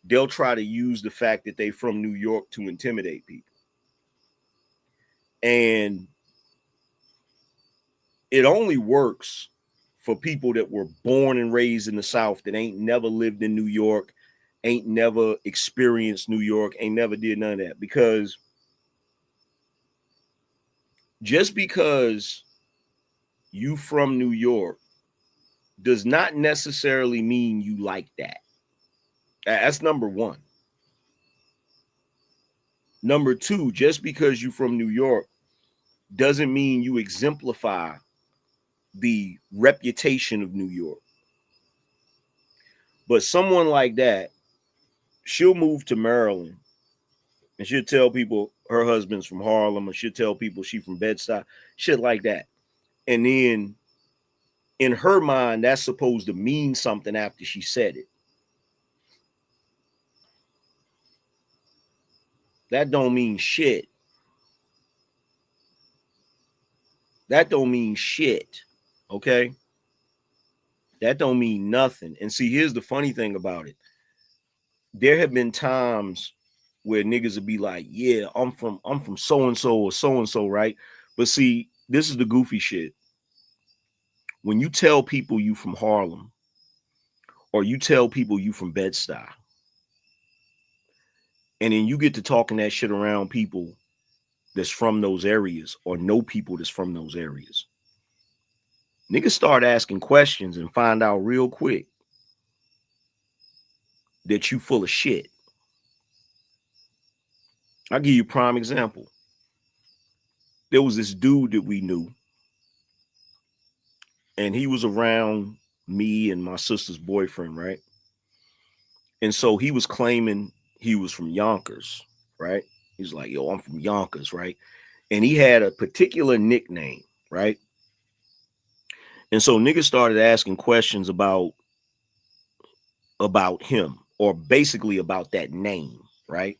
they'll try to use the fact that they from New York to intimidate people. And it only works for people that were born and raised in the South that ain't never lived in New York, ain't never experienced New York, ain't never did none of that. Because just because you from New York does not necessarily mean you like that. That's number one. Number two, just because you from New York doesn't mean you exemplify the reputation of New York. But someone like that, she'll move to Maryland and she'll tell people her husband's from Harlem, or she'll tell people she from Bed-Stuy, shit like that. And then in her mind, that's supposed to mean something after she said it. That don't mean shit. That don't mean shit. Okay? That don't mean nothing. And see, here's the funny thing about it. There have been times where niggas would be like, yeah, I'm from so-and-so or so-and-so, right? But see, this is the goofy shit. When you tell people you from Harlem, or you tell people you from Bed-Stuy, and then you get to talking that shit around people that's from those areas, or know people that's from those areas, niggas start asking questions and find out real quick that you full of shit. I'll give you a prime example. There was this dude that we knew, and he was around me and my sister's boyfriend, right? And so he was claiming he was from Yonkers, right? He's like, yo, I'm from Yonkers, right? And he had a particular nickname, right? And so niggas started asking questions about him, or basically about that name, right?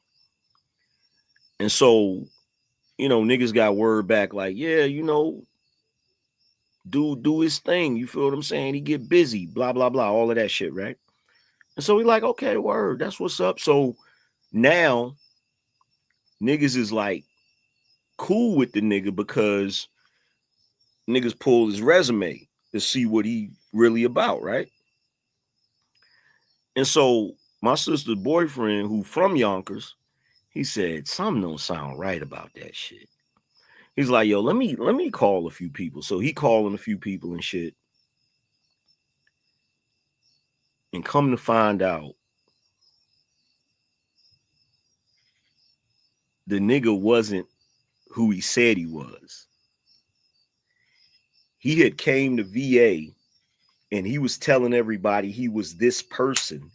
And so, niggas got word back like, yeah, dude do his thing. You feel what I'm saying? He get busy, blah, blah, blah, all of that shit, right? And so we like, okay, word, that's what's up. So now niggas is like cool with the nigga because niggas pull his resume to see what he really about, right? And so my sister's boyfriend, who from Yonkers, he said, something don't sound right about that shit. He's like, yo, let me call a few people. So he calling a few people and shit. And come to find out, the nigga wasn't who he said he was. He had came to VA and he was telling everybody he was this person,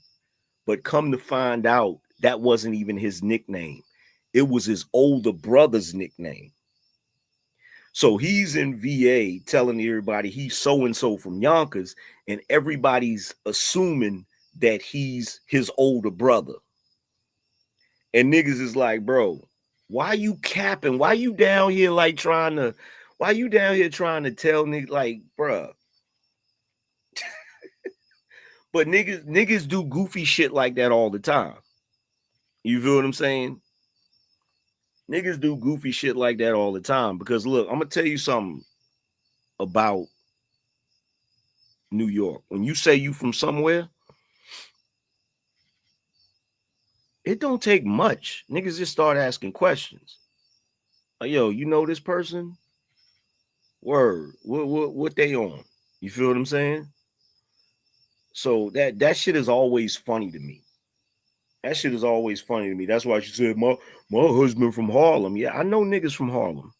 but come to find out that wasn't even his nickname. It was his older brother's nickname. So he's in VA telling everybody he's so-and-so from Yonkers, and everybody's assuming that he's his older brother. And niggas is like, bro, why you capping? Why you down here like trying to tell niggas like, bruh? But niggas do goofy shit like that all the time. You feel what I'm saying? Niggas do goofy shit like that all the time. Because look, I'm gonna tell you something about New York. When you say you from somewhere, it don't take much. Niggas just start asking questions. Like, yo, you know this person? Word. What they on? You feel what I'm saying? So that shit is always funny to me. That shit is always funny to me. That's why she said, my husband from Harlem. Yeah, I know niggas from Harlem.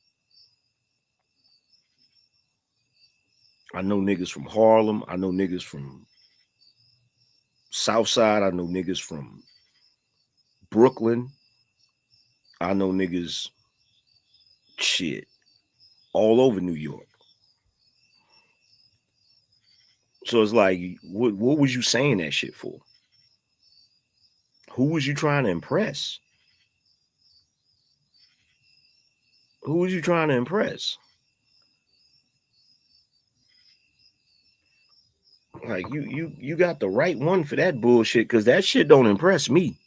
I know niggas from Harlem. I know niggas from Southside. I know niggas from Brooklyn. I know niggas, shit, all over New York. So it's like, what was you saying that shit for? Who was you trying to impress? Who was you trying to impress? Like you got the right one for that bullshit, because that shit don't impress me.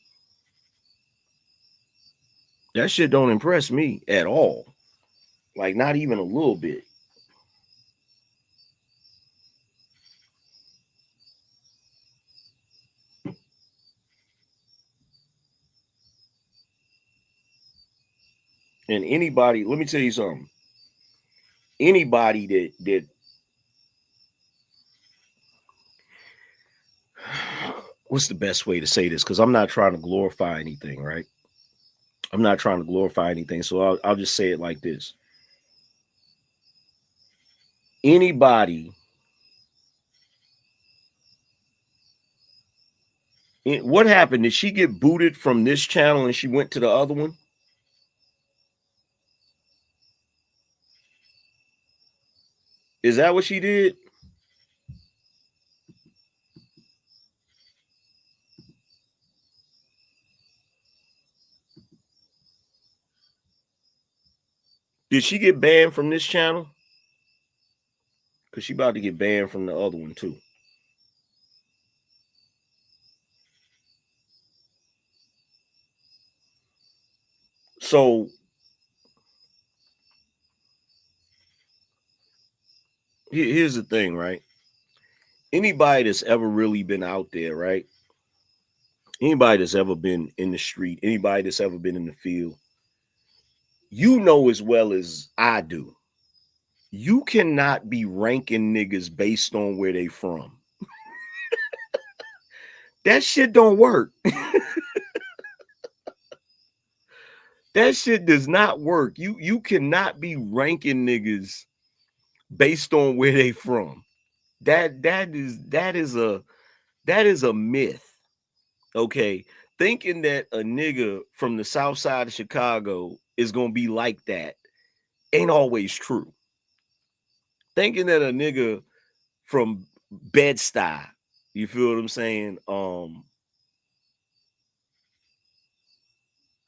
That shit don't impress me at all. Like, not even a little bit. And anybody, let me tell you something. Anybody that what's the best way to say this? Because I'm not trying to glorify anything, right? I'm not trying to glorify anything. So I'll just say it like this. Anybody, what happened? Did she get booted from this channel and she went to the other one? Is that what she did? Did she get banned from this channel? Because she about to get banned from the other one too. So here's the thing, right? Anybody that's ever really been out there, right? Anybody that's ever been in the street, anybody that's ever been in the field, you know as well as I do, you cannot be ranking niggas based on where they from. That shit don't work. That shit does not work. You cannot be ranking niggas based on where they from. That is a myth. Okay. Thinking that a nigga from the south side of Chicago is gonna be like that ain't always true. Thinking that a nigga from Bed-Stuy, you feel what I'm saying,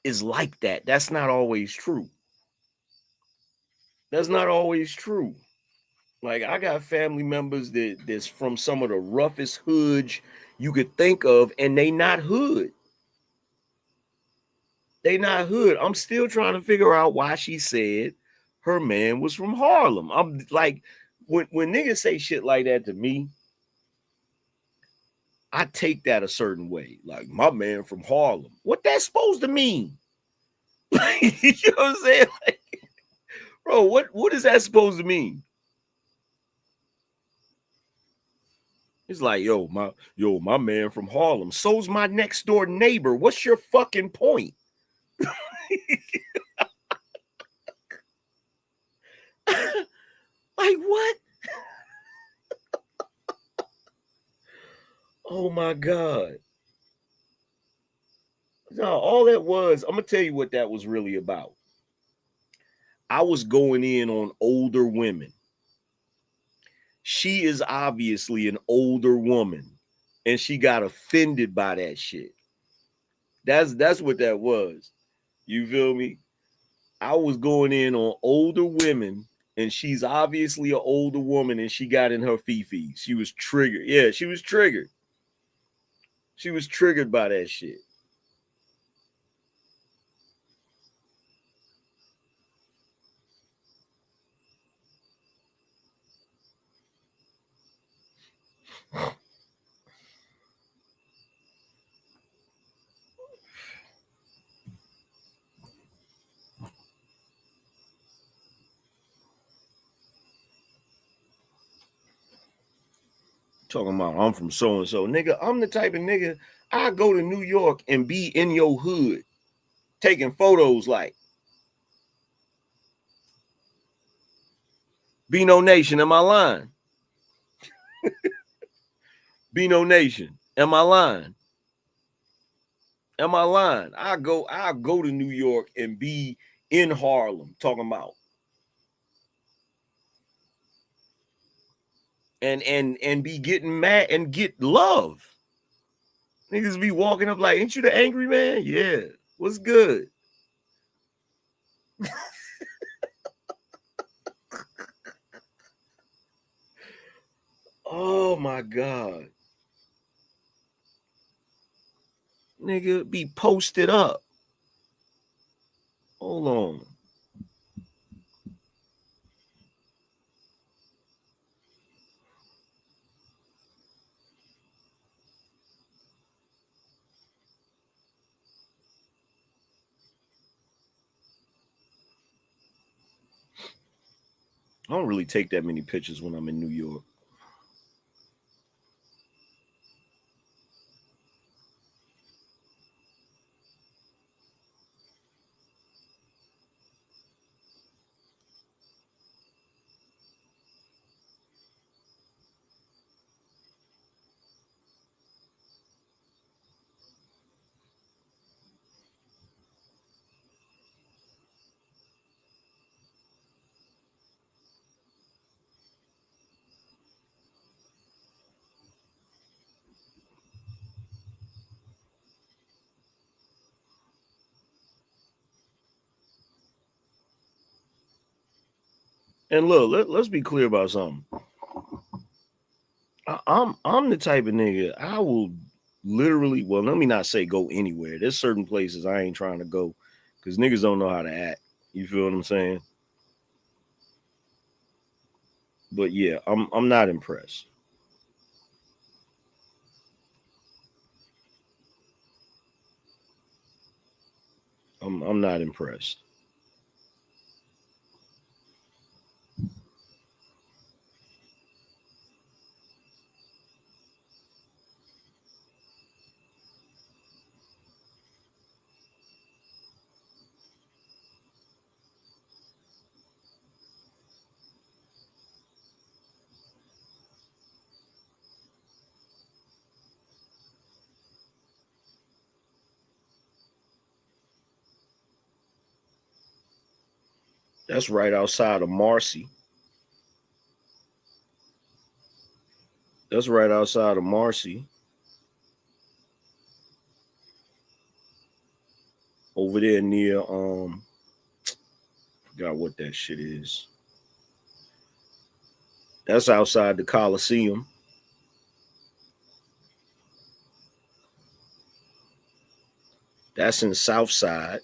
is like that. That's not always true. That's not always true. Like, I got family members that's from some of the roughest hoods you could think of, and they not hood. They not hood. I'm still trying to figure out why she said her man was from Harlem. I'm like, when niggas say shit like that to me, I take that a certain way. Like, my man from Harlem. What that's supposed to mean? You know what I'm saying? Like, bro, what is that supposed to mean? It's like, my man from Harlem. So's my next door neighbor. What's your fucking point? Like, what? Oh my God. No, all that was, I'm gonna tell you what that was really about. I was going in on older women. She is obviously an older woman, and she got offended by that shit. That's what that was. You feel me? I was going in on older women, and she's obviously an older woman, and she got in her fifi. She was triggered. Yeah, she was triggered. She was triggered by that shit. Talking about I'm from so and so, nigga. I'm the type of nigga I go to New York and be in your hood, taking photos. Like, BINO Nation, am I lying? BINO Nation, am I lying? Am I lying? I go to New York and be in Harlem, talking about and be getting mad and get love. Niggas be walking up like, ain't you the Angryman? Yeah. What's good? Oh my God. Nigga, be posted up. Hold on. I don't really take that many pictures when I'm in New York. And look, let's be clear about something. I'm the type of nigga I will literally, well, let me not say go anywhere. There's certain places I ain't trying to go because niggas don't know how to act. You feel what I'm saying? But yeah, I'm not impressed. I'm not impressed. That's right outside of Marcy. That's right outside of Marcy. Over there near forgot what that shit is. That's outside the Coliseum. That's in South Side.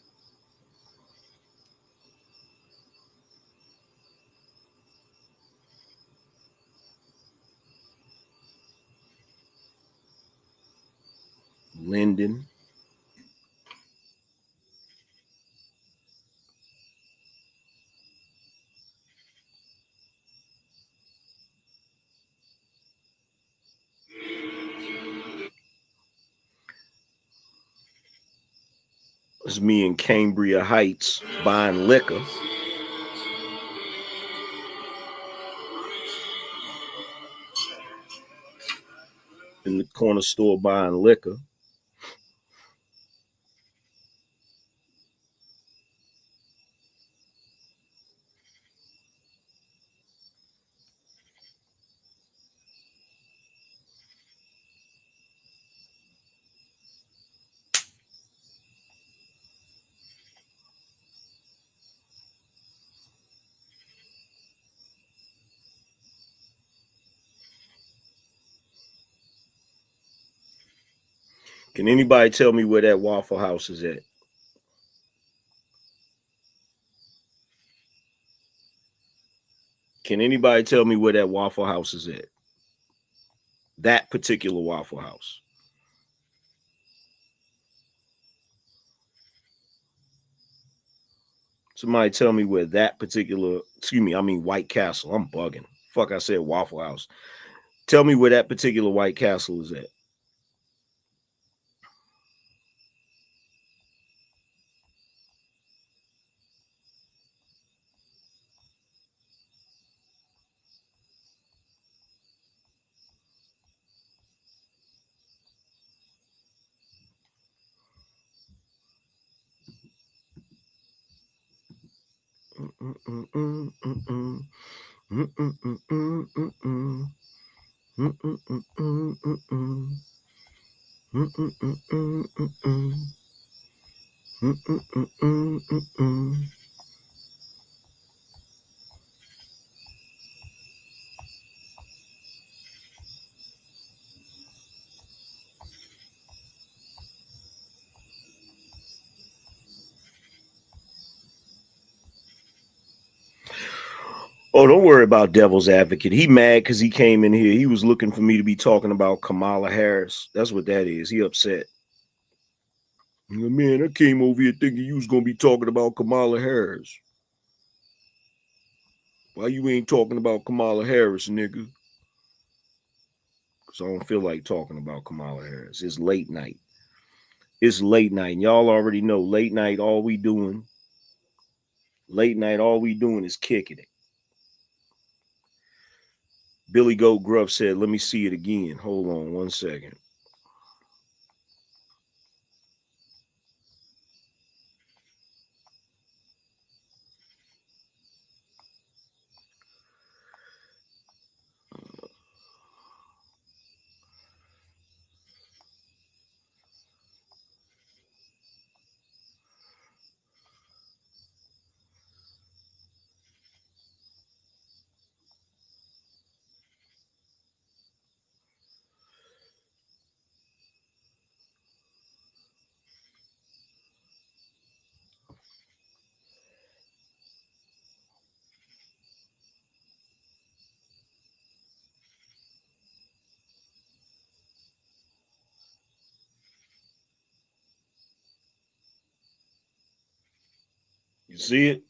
Linden. It's me in Cambria Heights buying liquor. In the corner store buying liquor. Can anybody tell me where that Waffle House is at? Can anybody tell me where that Waffle House is at? That particular Waffle House. Somebody tell me where that particular, excuse me, I mean White Castle. I'm bugging. Fuck, I said Waffle House. Tell me where that particular White Castle is at. Oh, don't worry about Devil's Advocate. He mad because he came in here. He was looking for me to be talking about Kamala Harris. That's what that is. He upset. Man, I came over here thinking you was going to be talking about Kamala Harris. Why you ain't talking about Kamala Harris, nigga? Because I don't feel like talking about Kamala Harris. It's late night. It's late night. And y'all already know late night, all we doing is kicking it. Billy Goat Gruff said, let me see it again. Hold on 1 second. You see it?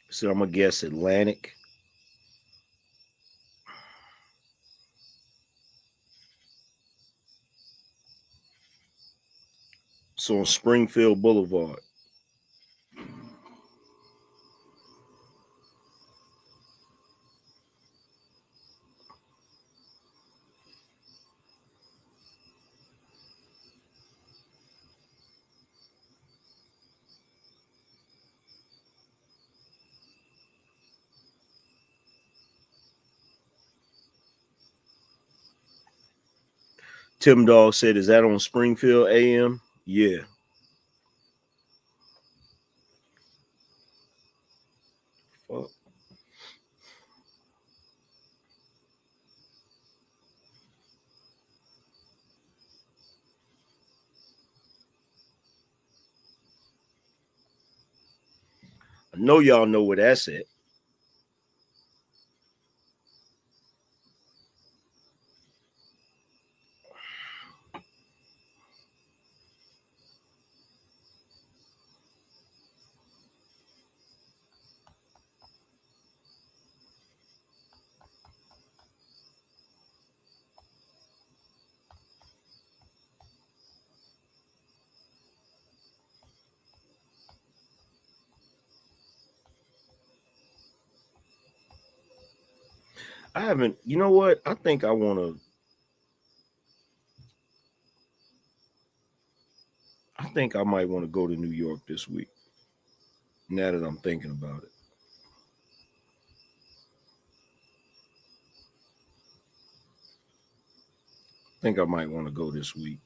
So I'm going to guess Atlantic. So on Springfield Boulevard. Tim Dog said, is that on Springfield AM? Yeah. Fuck. I know y'all know where that's at. I haven't, you know what? I think I want to. I think I might want to go to New York this week. Now that I'm thinking about it. I think I might want to go this week.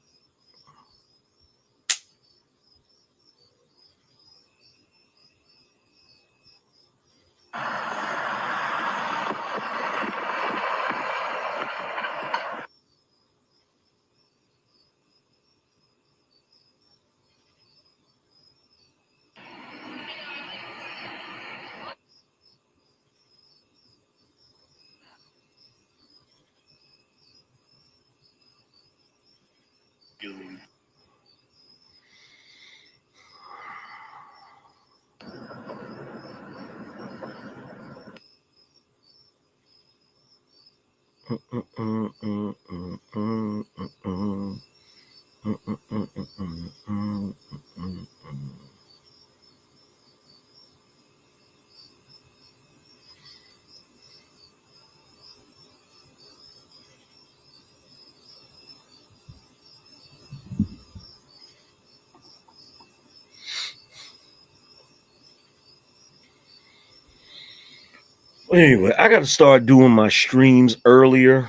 Anyway, I got to start doing my streams earlier.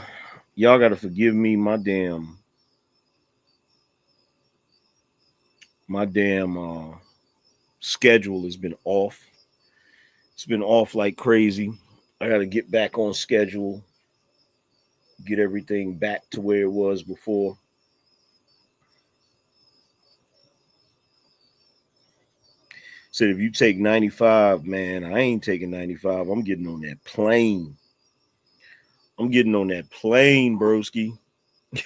Y'all got to forgive me. My damn schedule has been off. It's been off like crazy. I got to get back on schedule, get everything back to where it was before. Said if you take 95, man, I ain't taking 95. I'm getting on that plane. I'm getting on that plane, broski.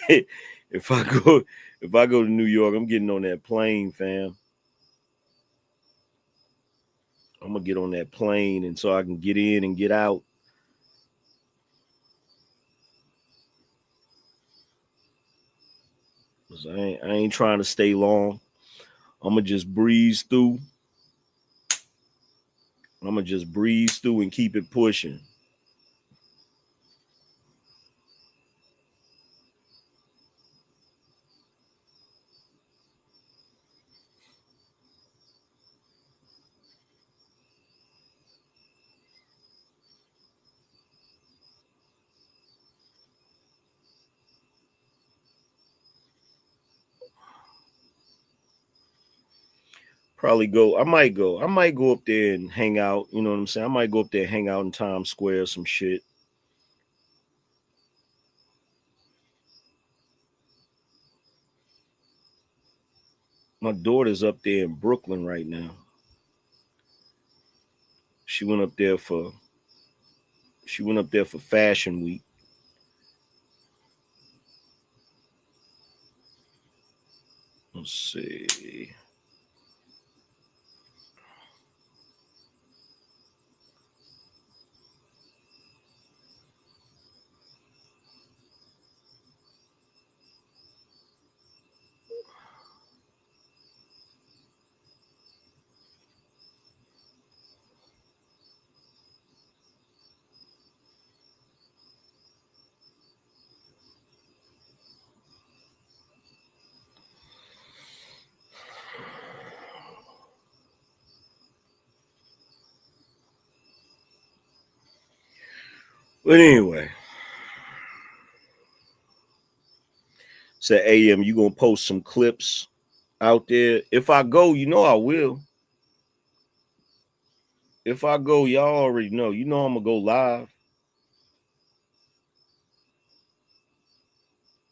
if I go to New York, I'm getting on that plane, fam. I'm gonna get on that plane and so I can get in and get out. I ain't trying to stay long. I'm gonna just breeze through. And keep it pushing. Probably go. I might go up there and hang out. You know what I'm saying? I might go up there and hang out in Times Square, some shit. My daughter's up there in Brooklyn right now. She went up there for Fashion Week. Let's see. But anyway, say AM, you gonna post some clips out there? If I go, you know I will. If I go, y'all already know. You know I'm gonna go live.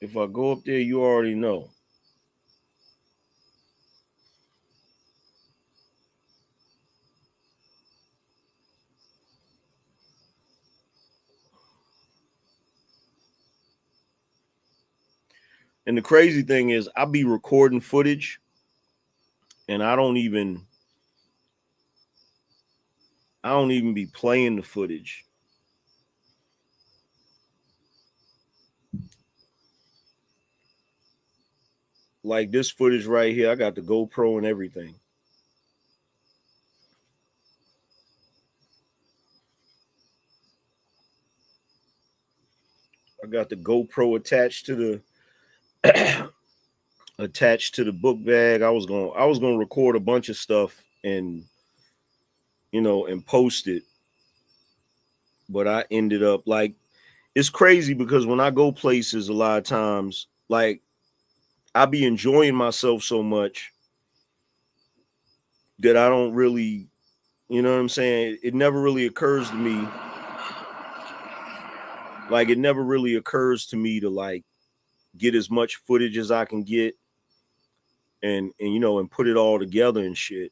If I go up there, you already know. And the crazy thing is, I be recording footage, and I don't even be playing the footage. Like this footage right here, I got the GoPro and everything. I got the GoPro attached to the book bag. I was gonna record a bunch of stuff and and post it, but I ended up like, it's crazy because when I go places, a lot of times, like, I be enjoying myself so much that I don't really, you know what I'm saying? It never really occurs to me. Like, it never really occurs to me to like get as much footage as I can get and put it all together and shit.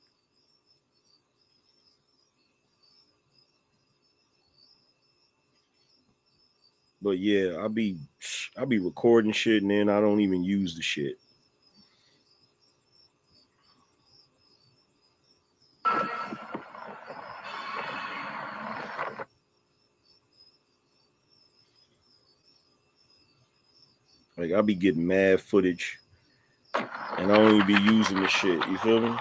But yeah, I be recording shit and then I don't even use the shit. Like, I be getting mad footage and I don't even be using the shit. You feel me?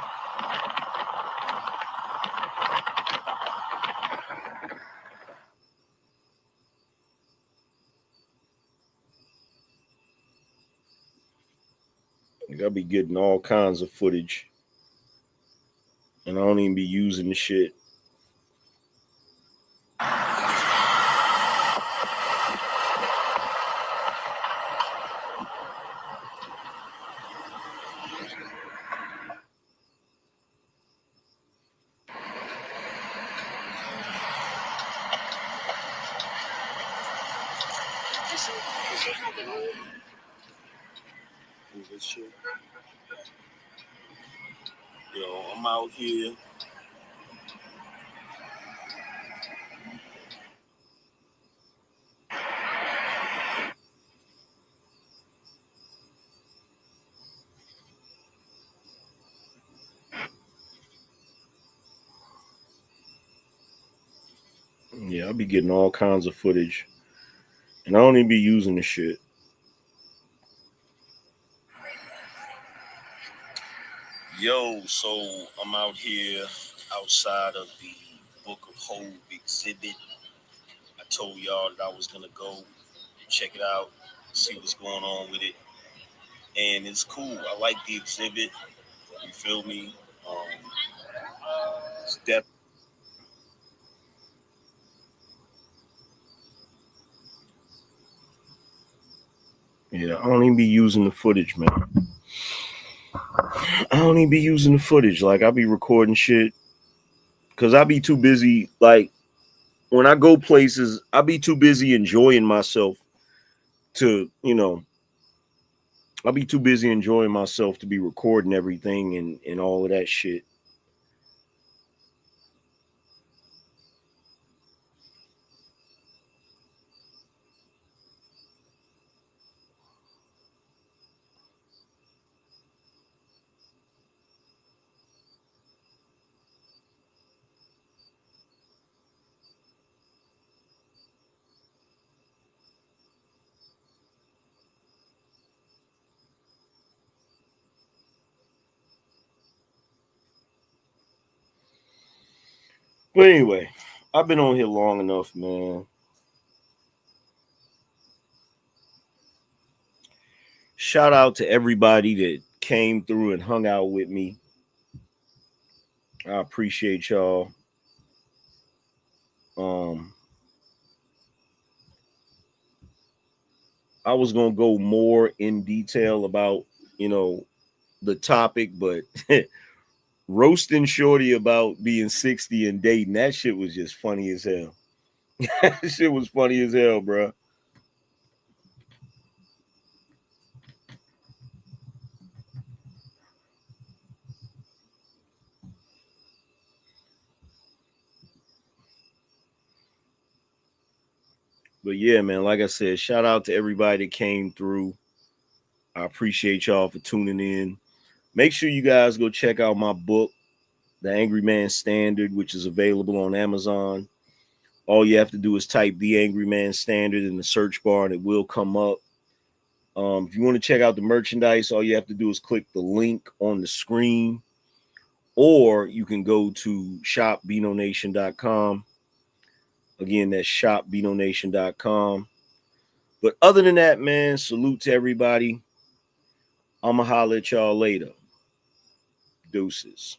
Like, I be getting all kinds of footage and I don't even be using the shit. me this shit. Yo, I'm out here. Yeah, I'll be getting all kinds of footage. And I don't even be using the shit. Yo, so I'm out here outside of the Book of Hope exhibit. I told y'all that I was gonna go check it out, see what's going on with it. And it's cool. I like the exhibit. You feel me? It's depth. Yeah, I don't even be using the footage, man. I don't even be using the footage. Like, I be recording shit because I be too busy. Like, when I go places, I be too busy enjoying myself to, I'll be too busy enjoying myself to be recording everything and all of that shit. But anyway, I've been on here long enough, man. Shout out to everybody that came through and hung out with me. I appreciate y'all. Um, I was gonna go more in detail about, the topic, but roasting Shorty about being 60 and dating, that shit was just funny as hell. That shit was funny as hell, bro. But yeah, man, like I said, shout out to everybody that came through. I appreciate y'all for tuning in. Make sure you guys go check out my book, The Angryman Standard, which is available on Amazon. All you have to do is type The Angryman Standard in the search bar and it will come up. If you want to check out the merchandise, all you have to do is click the link on the screen, or you can go to shopBinoNation.com. Again, that's shopBinoNation.com. But other than that, man, salute to everybody. I'ma holler at y'all later. Deuces.